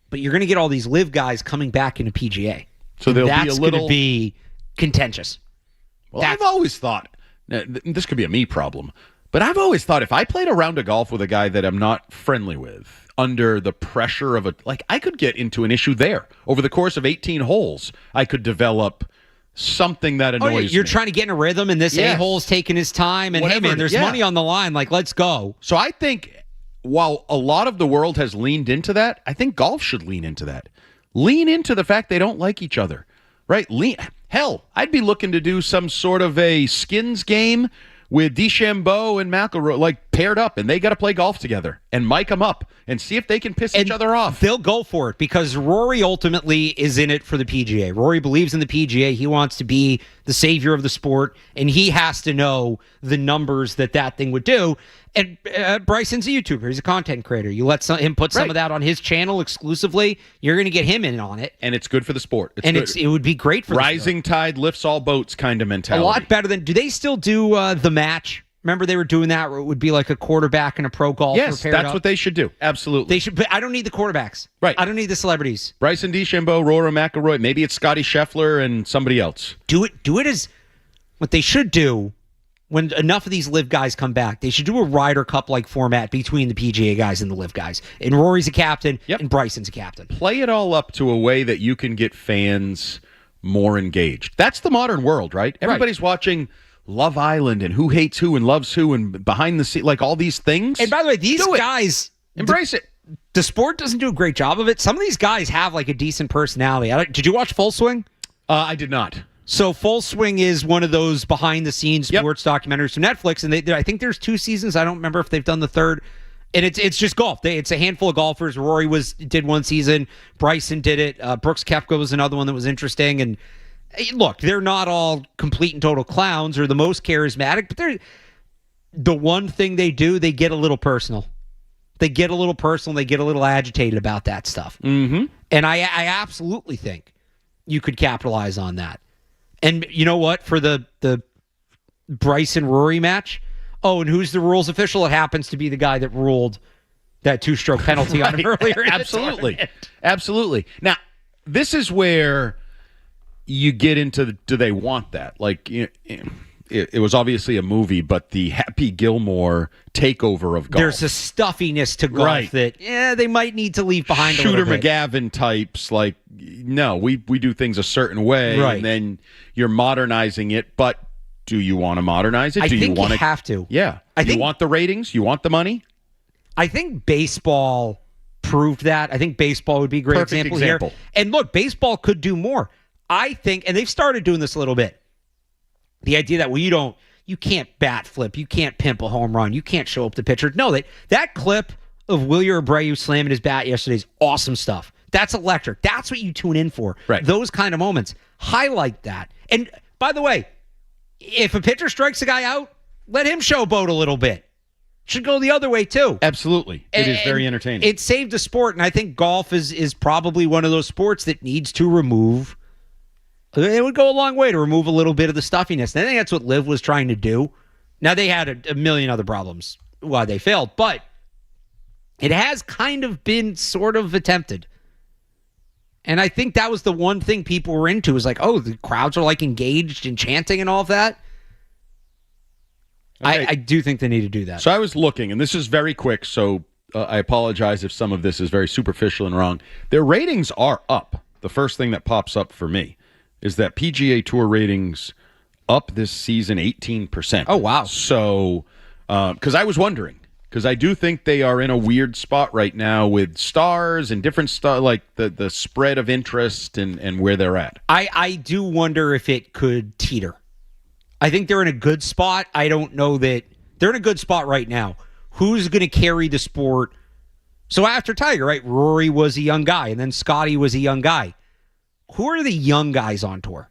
but you're going to get all these Liv guys coming back into PGA. So there'll that's be a little... going to be contentious. Well, I've always thought, this could be a me problem, but I've always thought if I played a round of golf with a guy that I'm not friendly with, under the pressure of I could get into an issue there. Over the course of 18 holes, I could develop something that annoys You're me. trying to get in a rhythm, and this a-hole's taking his time, and whatever, hey, man, there's money on the line. Let's go. So I think while a lot of the world has leaned into that, I think golf should lean into that. Lean into the fact they don't like each other, right? Hell, I'd be looking to do some sort of a skins game with DeChambeau and McIlroy, paired up, and they got to play golf together and mic them up and see if they can piss each other off. They'll go for it because Rory ultimately is in it for the PGA. Rory believes in the PGA. He wants to be the savior of the sport, and he has to know the numbers that thing would do. And Bryson's a YouTuber. He's a content creator. You let him put some of that on his channel exclusively, you're going to get him in on it. And it's good for the sport. It would be great for rising tide lifts all boats kind of mentality. A lot better than... Do they still do the match? Remember they were doing that where it would be like a quarterback and a pro golfer? Yes, that's what they should do. Absolutely. They should, but I don't need the quarterbacks. Right. I don't need the celebrities. Bryson DeChambeau, Rory McIlroy. Maybe it's Scotty Scheffler and somebody else. Do it as... What they should do... When enough of these Live guys come back, they should do a Ryder Cup-like format between the PGA guys and the Live guys. And Rory's a captain, and Bryson's a captain. Play it all up to a way that you can get fans more engaged. That's the modern world, right? Everybody's watching Love Island and who hates who and loves who and behind the scenes, all these things. And by the way, these guys... Embrace it. The sport doesn't do a great job of it. Some of these guys have a decent personality. Did you watch Full Swing? I did not. So Full Swing is one of those behind-the-scenes sports documentaries from Netflix, and I think there's 2 seasons. I don't remember if they've done the third. And it's just golf. It's a handful of golfers. Rory did 1 season. Bryson did it. Brooks Koepka was another one that was interesting. And look, they're not all complete and total clowns or the most charismatic, but the one thing they do, they get a little personal. They get a little personal. They get a little agitated about that stuff. Mm-hmm. And I absolutely think you could capitalize on that. And you know what? For the Bryson-Rory match, and who's the rules official? It happens to be the guy that ruled that 2-stroke penalty on him earlier. Absolutely. Now, this is where you get into do they want that? it was obviously a movie, but the Happy Gilmore takeover of golf. There's a stuffiness to golf that they might need to leave behind. Shooter a little bit. McGavin types, like, no, we do things a certain way, right. And then you're modernizing it. But do you want to modernize it? I do think you want you have to. Yeah. You want the ratings? You want the money? I think baseball proved that. I think baseball would be a great example here. And look, baseball could do more. I think, and they've started doing this a little bit. The idea that you can't bat flip, you can't pimp a home run, you can't show up the pitcher. No, that clip of Wilyer Abreu slamming his bat yesterday is awesome stuff. That's electric. That's what you tune in for. Right. Those kind of moments. Highlight that. And by the way, if a pitcher strikes a guy out, let him showboat a little bit. Should go the other way too. Absolutely. It is very entertaining. It saved the sport, and I think golf is probably one of those sports that needs to remove. It would go a long way to remove a little bit of the stuffiness. And I think that's what Liv was trying to do. Now, they had a million other problems why they failed, but it has kind of been sort of attempted. And I think that was the one thing people were into, is like, oh, the crowds are like engaged and chanting and all of that. Okay. I do think they need to do that. So I was looking, and this is very quick, so I apologize if some of this is very superficial and wrong. Their ratings are up. The first thing that pops up for me is that PGA Tour ratings up this season 18%. Oh, wow. So, because I was wondering, because I do think they are in a weird spot right now with stars and different stuff, like the spread of interest and where they're at. I do wonder if it could teeter. I think they're in a good spot. I don't know that they're in a good spot right now. Who's going to carry the sport? So after Tiger, right? Rory was a young guy, and then Scotty was a young guy. Who are the young guys on tour?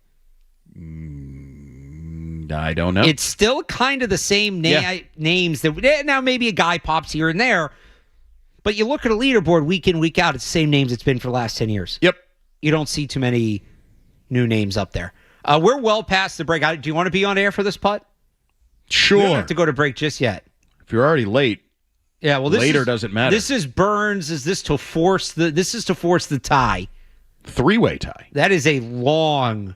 I don't know. It's still kind of the same names that now maybe a guy pops here and there, but you look at a leaderboard week in, week out, it's the same names it's been for the last 10 years. Yep. You don't see too many new names up there. We're well past the break. Do you want to be on air for this putt? Sure. We don't have to go to break just yet. If you're already late, yeah. Well, later doesn't matter. This is Burns. This is to force the tie. Three-way tie. That is a long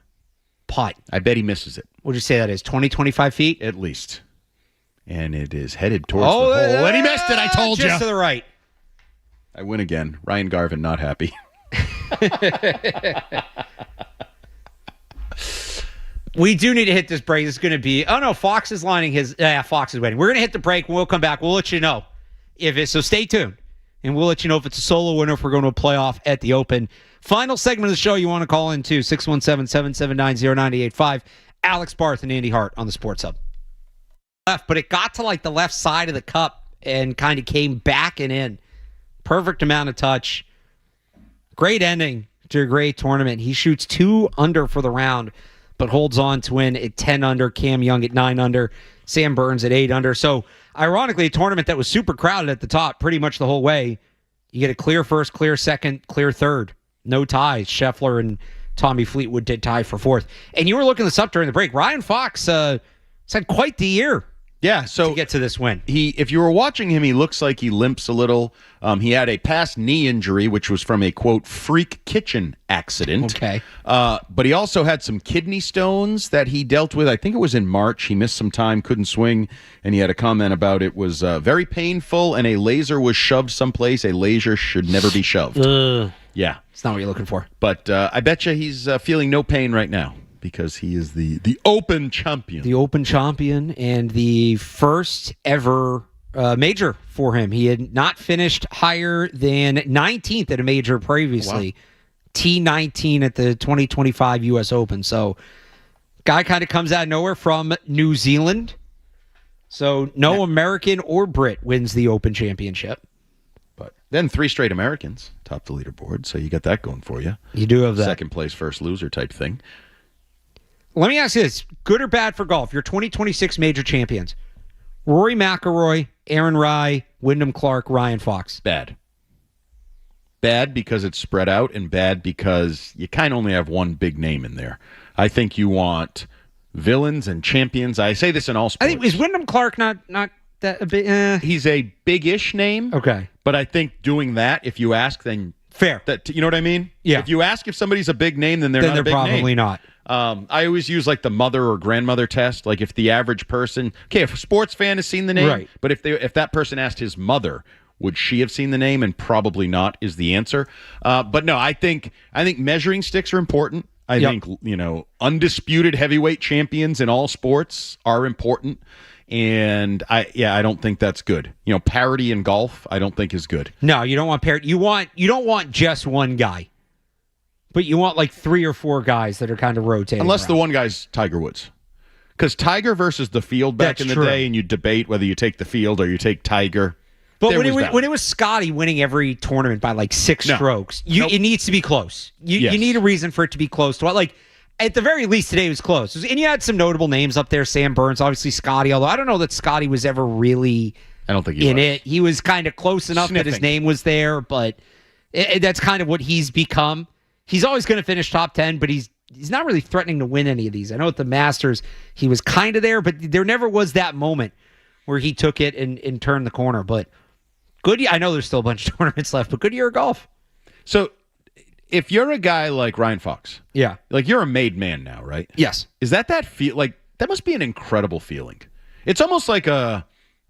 putt. I bet he misses it. What'd you say that is? 20, 25 feet? At least. And it is headed towards the hole. And he missed it, I told you. Just to the right. I win again. Ryan Garvin not happy. We do need to hit this break. It's going to be... Oh, no, Fox is lining his... Fox is waiting. We're going to hit the break. When we'll come back, we'll let you know. So stay tuned. And we'll let you know if it's a solo winner, if we're going to a playoff at the Open. Final segment of the show you want to call in to 617-779-0985. Alex Barth and Andy Hart on the Sports Hub. But it got to like the left side of the cup and kind of came back and in. Perfect amount of touch. Great ending to a great tournament. He shoots 2 under for the round, but holds on to win at 10 under. Cam Young at 9 under. Sam Burns at 8 under. So, ironically, a tournament that was super crowded at the top pretty much the whole way. You get a clear first, clear second, clear third. No ties. Scheffler and Tommy Fleetwood did tie for fourth. And you were looking this up during the break. Ryan Fox has had quite the year. Yeah, so to get to this win. If you were watching him, he looks like he limps a little. He had a past knee injury, which was from a, quote, freak kitchen accident. Okay. But he also had some kidney stones that he dealt with. I think it was in March. He missed some time, couldn't swing, and he had a comment about it was very painful, and a laser was shoved someplace. A laser should never be shoved. Yeah. It's not what you're looking for. But I bet you he's feeling no pain right now, because he is the Open champion. The Open champion and the first ever major for him. He had not finished higher than 19th at a major previously. Wow. T19 at the 2025 U.S. Open. So, guy kind of comes out of nowhere from New Zealand. So, no American or Brit wins the Open Championship. But then 3 straight Americans top the leaderboard. So, you got that going for you. You do have that. Second place, first loser type thing. Let me ask you this. Good or bad for golf? Your 2026 major champions. Rory McIlroy, Aaron Rai, Wyndham Clark, Ryan Fox. Bad. Bad because it's spread out, and bad because you kind of only have one big name in there. I think you want villains and champions. I say this in all sports. I think, is Wyndham Clark not that a bit? He's a big-ish name. Okay. But I think doing that, if you ask, then Fair. That you know what I mean? Yeah. If you ask if somebody's a big name, then they're not a big probably name. not. I always use like the mother or grandmother test. Like if the average person, okay, if a sports fan has seen the name, Right. but if that person asked his mother, would she have seen the name? And probably not is the answer. But no, I think measuring sticks are important. I think undisputed heavyweight champions in all sports are important. And I don't think that's good. Parity in golf, I don't think is good. No, you don't want parity. You don't want just one guy. But you want like 3 or 4 guys that are kind of rotating. Unless around. the one guy's Tiger Woods. Because Tiger versus the field back That's in the true. day, and you debate whether you take the field or you take Tiger. But There when was that it was Scotty winning every tournament by like 6 No. strokes, Nope. it needs to be close. Yes. You need a reason for it to be close to what, like at the very least today it was close. And you had some notable names up there, Sam Burns, obviously Scotty, although I don't know that Scotty was ever really I don't think he in was. it. He was kind of close enough that his Sniffing. name was there, but that's kind of what he's become. He's always going to finish top 10, but he's not really threatening to win any of these. I know at the Masters he was kind of there, but there never was that moment where he took it and turned the corner. But good. I know there's still a bunch of tournaments left, but good year of golf. So if you're a guy like Ryan Fox, Yeah. like you're a made man now, right? Yes. Is that feel like that must be an incredible feeling? It's almost like I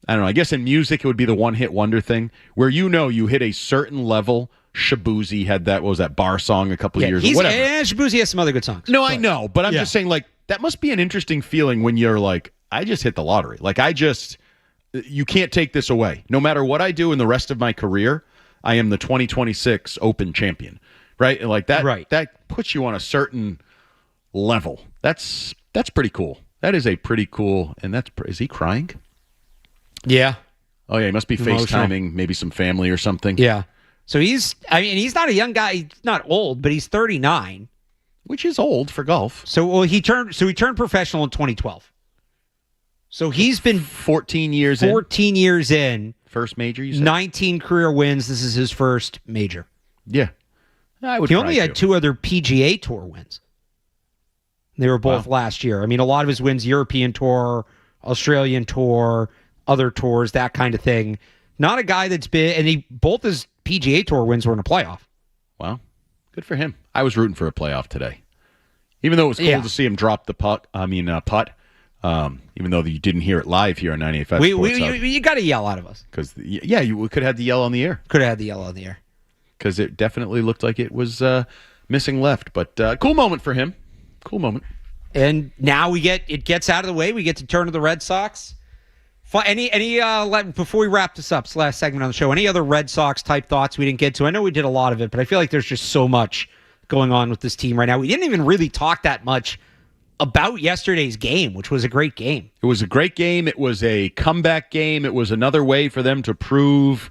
don't know, I guess in music it would be the one-hit wonder thing where you hit a certain level. Shabuzi had that, what was that, bar song a couple of years ago? Whatever. Shabuzi has some other good songs. No, I know, but I'm Yeah. just saying, like, that must be an interesting feeling when you're like, I just hit the lottery. Like, you can't take this away. No matter what I do in the rest of my career, I am the 2026 Open champion, right? And like that, Right. that puts you on a certain level. That's pretty cool. That is a pretty cool, and is he crying? Yeah. Oh, yeah, he must be Emotional. FaceTiming maybe some family or something. Yeah. So he's not a young guy. He's not old, but he's 39. Which is old for golf. So he turned professional in 2012. So he's been 14 years 14 years in. First major, you said? 19 career wins. This is his first major. Yeah. I would He cry only had too. 2 other PGA Tour wins. They were both last year. I mean, a lot of his wins, European Tour, Australian Tour, other tours, that kind of thing. Not a guy that's been, and both his PGA Tour wins were in a playoff. Wow. Good for him. I was rooting for a playoff today. Even though it was cool to see him drop the putt. Even though you didn't hear it live here on 98.5 Sports You got to yell out of us. Because, you could have had the yell on the air. Could have had the yell on the air. Because it definitely looked like it was missing left. But cool moment for him. Cool moment. And now it gets out of the way. We get to turn to the Red Sox. Before we wrap this up, it's the last segment on the show, any other Red Sox type thoughts we didn't get to? I know we did a lot of it, but I feel like there's just so much going on with this team right now. We didn't even really talk that much about yesterday's game, which was a great game. It was a great game. It was a comeback game. It was another way for them to prove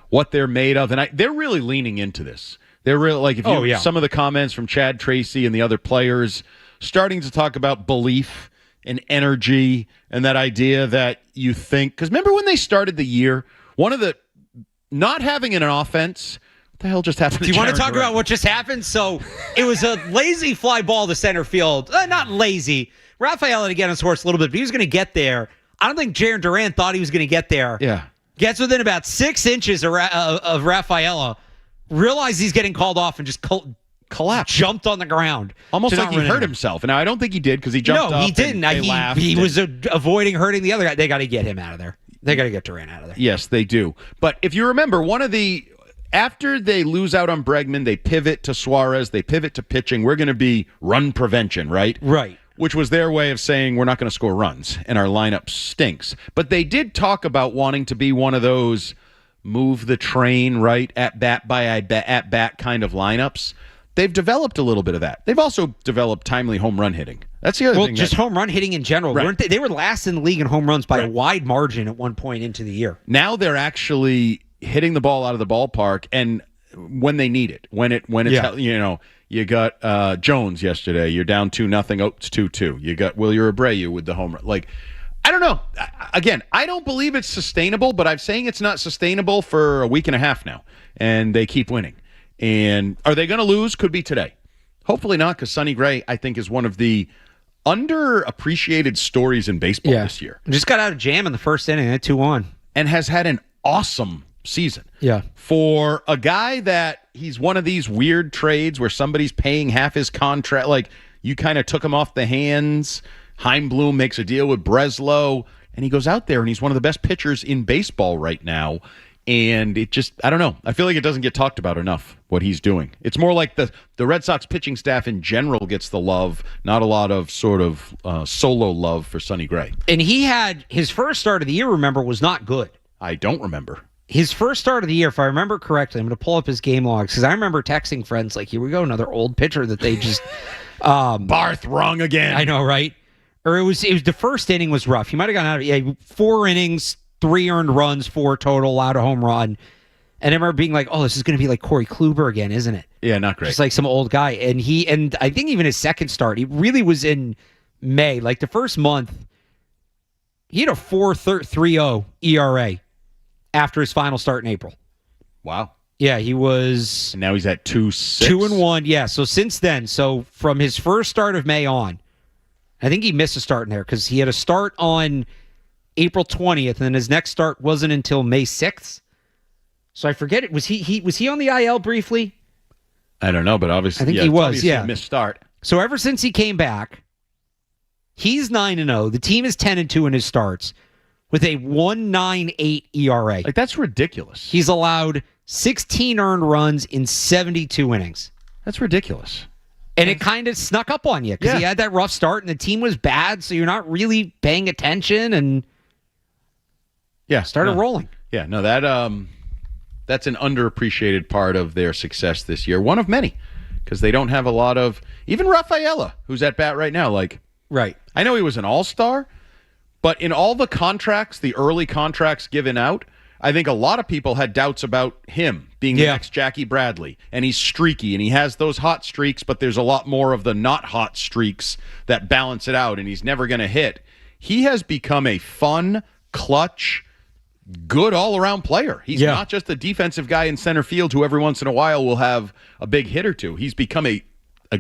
what they're made of. And they're really leaning into this. They're really, like, some of the comments from Chad Tracy and the other players starting to talk about belief and energy and that idea that you think, because remember when they started the year, one of the not having an offense, what the hell just happened? Do you want to talk about what just happened? So it was a lazy fly ball to center field. Not lazy. Rafael had to get on his horse a little bit, but he was going to get there. I don't think Jaron Duran thought he was going to get there. Yeah. Gets within about 6 inches of Rafaela, realized he's getting called off, and just collapsed, jumped on the ground. Almost like he hurt himself. Now, I don't think he did because he jumped up. No, he didn't. And they laughed he and- was avoiding hurting the other guy. They got to get him out of there. They got to get Duran out of there. Yes, they do. But if you remember, after they lose out on Bregman, they pivot to Suarez, they pivot to pitching. We're going to be run prevention, right? Right. Which was their way of saying we're not going to score runs and our lineup stinks. But they did talk about wanting to be one of those move the train, right, at bat by at bat kind of lineups. They've developed a little bit of that. They've also developed timely home run hitting. That's the other thing. Just home run hitting in general. Right. Weren't they were last in the league in home runs by a wide margin at one point into the year. Now they're actually hitting the ball out of the ballpark, and when they need it, when it's you got Jones yesterday, you're down 2-0, oh, it's 2-2. You got Wilyer Abreu with the home run. Like, I don't know. Again, I don't believe it's sustainable, but I'm saying it's not sustainable for a week and a half now, and they keep winning. And are they going to lose? Could be today. Hopefully not, because Sonny Gray, I think, is one of the underappreciated stories in baseball this year. Just got out of jam in the first inning at 2-1. And has had an awesome season. Yeah. For a guy that he's one of these weird trades where somebody's paying half his contract, like you kind of took him off the hands. Heimblum makes a deal with Breslow, and he goes out there and he's one of the best pitchers in baseball right now. And it just, I don't know. I feel like it doesn't get talked about enough, what he's doing. It's more like the Red Sox pitching staff in general gets the love, not a lot of sort of solo love for Sonny Gray. And he had his first start of the year, remember, was not good. I don't remember. His first start of the year, if I remember correctly, I'm going to pull up his game logs, because I remember texting friends like, here we go, another old pitcher that they just... Barth, wrong again. I know, right? Or it was the first inning was rough. He might have gone out of 4 innings, 3 earned runs, 4 total, allowed a home run. And I remember being like, oh, this is going to be like Corey Kluber again, isn't it? Yeah, not great. Just like some old guy. And I think even his second start, he really was in May. Like the first month, he had a 4.30 ERA after his final start in April. Wow. Yeah, he was... And now he's at 2-6. 2-1, yeah. So since then, so from his first start of May on, I think he missed a start in there because he had a start on April 20th, and then his next start wasn't until May 6th. So I forget it. Was he on the IL briefly? I don't know, but obviously, I think he was. Yeah, a missed start. So ever since he came back, he's 9-0. The team is 10-2 in his starts with a 1.98 ERA. Like that's ridiculous. He's allowed 16 earned runs in 72 innings. That's ridiculous. And it kind of snuck up on you because Yeah. he had that rough start and the team was bad, so you're not really paying attention and started rolling. Yeah, no, that's an underappreciated part of their success this year. One of many, because they don't have a lot of even Rafaela, who's at bat right now. Like, right, I know he was an all-star, but in all the contracts, the early contracts given out, I think a lot of people had doubts about him being the next Jackie Bradley. And he's streaky, and he has those hot streaks, but there's a lot more of the not hot streaks that balance it out, and he's never going to hit. He has become a fun, clutch, good all-around player. He's not just a defensive guy in center field who every once in a while will have a big hit or two. He's become a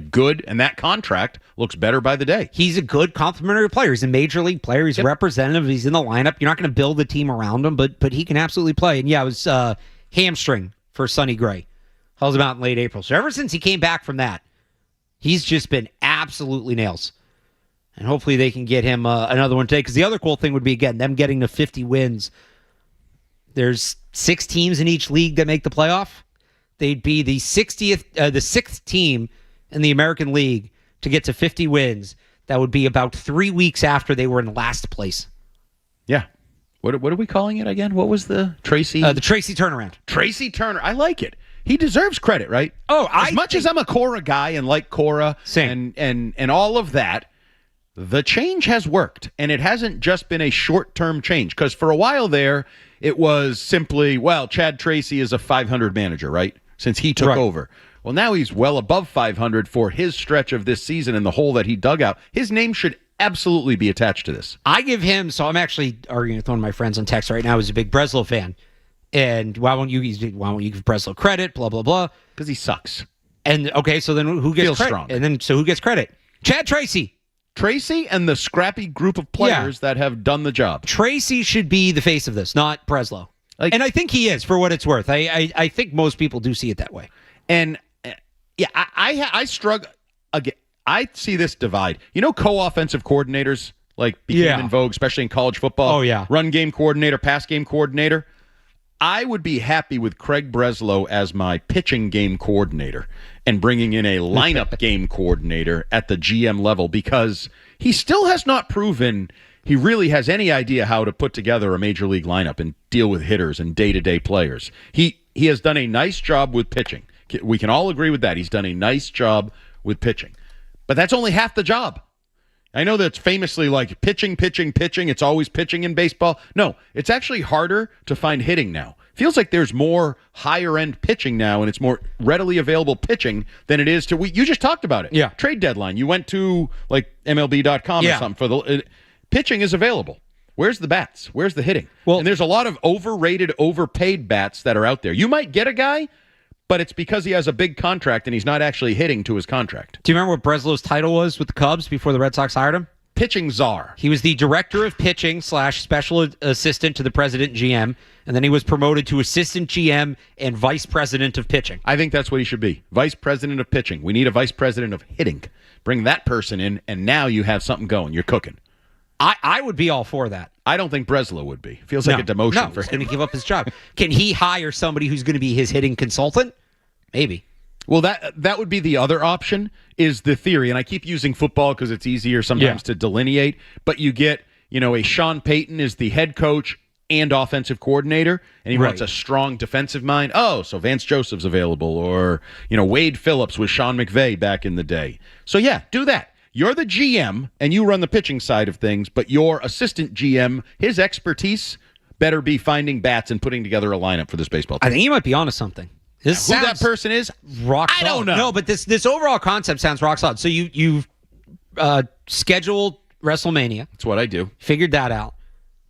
good, and that contract looks better by the day. He's a good complementary player. He's a major league player. He's representative. He's in the lineup. You're not going to build a team around him, but he can absolutely play. And yeah, it was hamstring for Sonny Gray. Held him out in late April. So ever since he came back from that, he's just been absolutely nails. And hopefully they can get him another one today. Because the other cool thing would be, again, them getting to 50 wins. There's 6 teams in each league that make the playoff. They'd be the 6th team in the American League to get to 50 wins. That would be about 3 weeks after they were in last place. Yeah. What are we calling it again? What was the Tracy? The Tracy turnaround. Tracy Turner. I like it. He deserves credit, right? Oh, as much as I'm a Cora guy and like Cora and all of that, the change has worked, and it hasn't just been a short-term change. Because for a while there, it was simply, well, Chad Tracy is a 500 manager, right? Since he took over. Well, now he's well above 500 for his stretch of this season and the hole that he dug out. His name should absolutely be attached to this. I give him, so I'm actually arguing with one of my friends on text right now who's a big Breslow fan. And why won't you give Breslow credit, blah, blah, blah. Because he sucks. And, okay, so then who gets Feels credit? strong. And then, so who gets credit? Chad Tracy. Tracy and the scrappy group of players that have done the job. Tracy should be the face of this, not Breslow. And I think he is, for what it's worth. I think most people do see it that way. And, yeah, I struggle. Again, I see this divide. You know, co-offensive coordinators became in vogue, especially in college football. Oh, yeah. Run game coordinator, pass game coordinator. I would be happy with Craig Breslow as my pitching game coordinator and bringing in a lineup game coordinator at the GM level, because he still has not proven he really has any idea how to put together a major league lineup and deal with hitters and day-to-day players. He has done a nice job with pitching. We can all agree with that. He's done a nice job with pitching. But that's only half the job. I know that's famously like pitching. It's always pitching in baseball. No, it's actually harder to find hitting now. Feels like there's more higher-end pitching now, and it's more readily available pitching than it is to... You just talked about it. Yeah. Trade deadline. You went to like MLB.com or something for the... pitching is available. Where's the bats? Where's the hitting? Well, and there's a lot of overrated, overpaid bats that are out there. You might get a guy, but it's because he has a big contract and he's not actually hitting to his contract. Do you remember what Breslow's title was with the Cubs before the Red Sox hired him? pitching czar. He was the director of pitching / special assistant to the president GM, and then he was promoted to assistant GM and vice president of pitching. I think that's what he should be. Vice president of pitching. We need a vice president of hitting. Bring that person in, and now you have something going. You're cooking. I would be all for that. I don't think Breslow would be. Feels like a demotion for he's him. going to give up his job. Can he hire somebody who's going to be his hitting consultant? Maybe. Well, that would be the other option, is the theory. And I keep using football because it's easier sometimes to delineate. But you get, a Sean Payton is the head coach and offensive coordinator, and he wants a strong defensive mind. Oh, so Vance Joseph's available. Or, Wade Phillips with Sean McVay back in the day. So, yeah, do that. You're the GM, and you run the pitching side of things, but your assistant GM, his expertise better be finding bats and putting together a lineup for this baseball team. I think you might be onto something. Who that person is, rock solid. I don't know. No, but this overall concept sounds rock solid. So you've scheduled WrestleMania. That's what I do. Figured that out.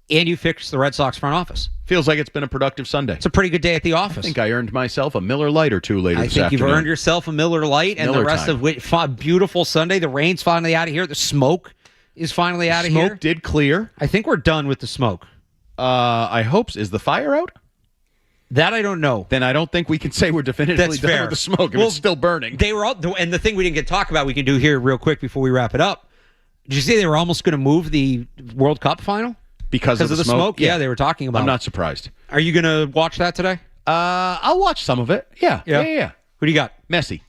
And you fixed the Red Sox front office. Feels like it's been a productive Sunday. It's a pretty good day at the office. I think I earned myself a Miller Lite or two later this afternoon. I think you've earned yourself a Miller Lite, and Miller the rest time. of which, beautiful Sunday. The rain's finally out of here. The smoke is finally out of here. Smoke did clear. I think we're done with the smoke. I hope. Is the fire out? That I don't know. Then I don't think we can say we're definitively done with the smoke if it's still burning. They were all, and the thing we didn't get to talk about, we can do here real quick before we wrap it up. Did you say they were almost going to move the World Cup final? Because of the smoke? Yeah, they were talking about it. I'm not surprised. Are you going to watch that today? I'll watch some of it. Yeah. Who do you got? Messi.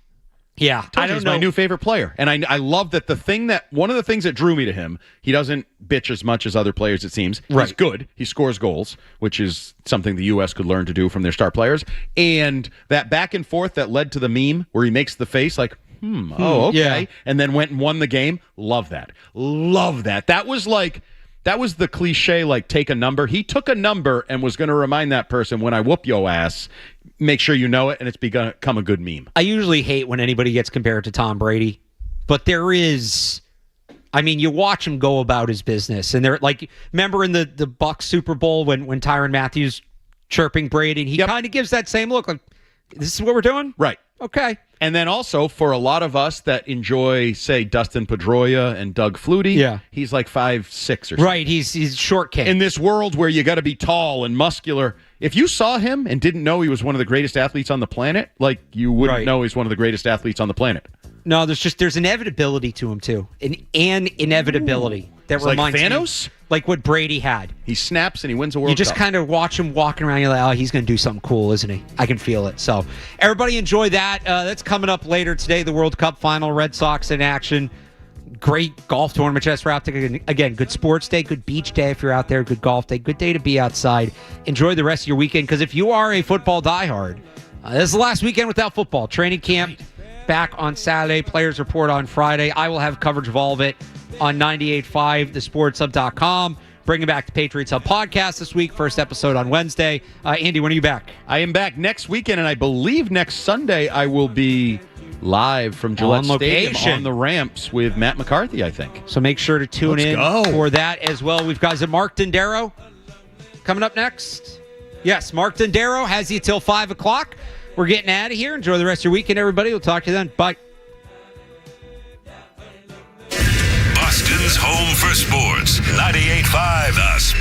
Yeah. I don't know. My new favorite player. And I love that one of the things that drew me to him, he doesn't bitch as much as other players, it seems. Right. He's good. He scores goals, which is something the U.S. could learn to do from their star players. And that back and forth that led to the meme where he makes the face like, okay. Yeah. And then went and won the game. Love that. Love that. That was the cliche, like, take a number. He took a number and was going to remind that person, when I whoop your ass, make sure you know it, and it's become a good meme. I usually hate when anybody gets compared to Tom Brady, but there is... I mean, you watch him go about his business, and they're like, remember in the Bucs Super Bowl when Tyrann Mathieu chirping Brady, and he kind of gives that same look, like, this is what we're doing? Right. Okay. And then also, for a lot of us that enjoy, say, Dustin Pedroia and Doug Flutie, he's like 5'6" or something. Right, he's short king. In this world where you got to be tall and muscular, if you saw him and didn't know he was one of the greatest athletes on the planet, like, you wouldn't know he's one of the greatest athletes on the planet. No, there's inevitability to him, too. An inevitability that it's reminds like Thanos? me, like what Brady had. He snaps and he wins a World Cup. You just kind of watch him walking around, you're like, oh, he's going to do something cool, isn't he? I can feel it. So, everybody enjoy that. That's coming up later today, the World Cup final, Red Sox in action. Great golf tournament just wrapped. Again, good sports day, good beach day if you're out there, good golf day, good day to be outside. Enjoy the rest of your weekend, because if you are a football diehard, this is the last weekend without football. Training camp back on Saturday, players report on Friday. I will have coverage of all of it on 98.5, thesportshub.com. Bringing back the Patriots Hub podcast this week. First episode on Wednesday. Andy, when are you back? I am back next weekend, and I believe next Sunday I will be live from Gillette Stadium on the ramps with Matt McCarthy, I think. So make sure to tune in for that as well. We've got Mark Dendero coming up next. Yes, Mark Dendero has you till 5 o'clock. We're getting out of here. Enjoy the rest of your weekend, everybody. We'll talk to you then. Bye. Boston's home for sports. 98.5 The Sports.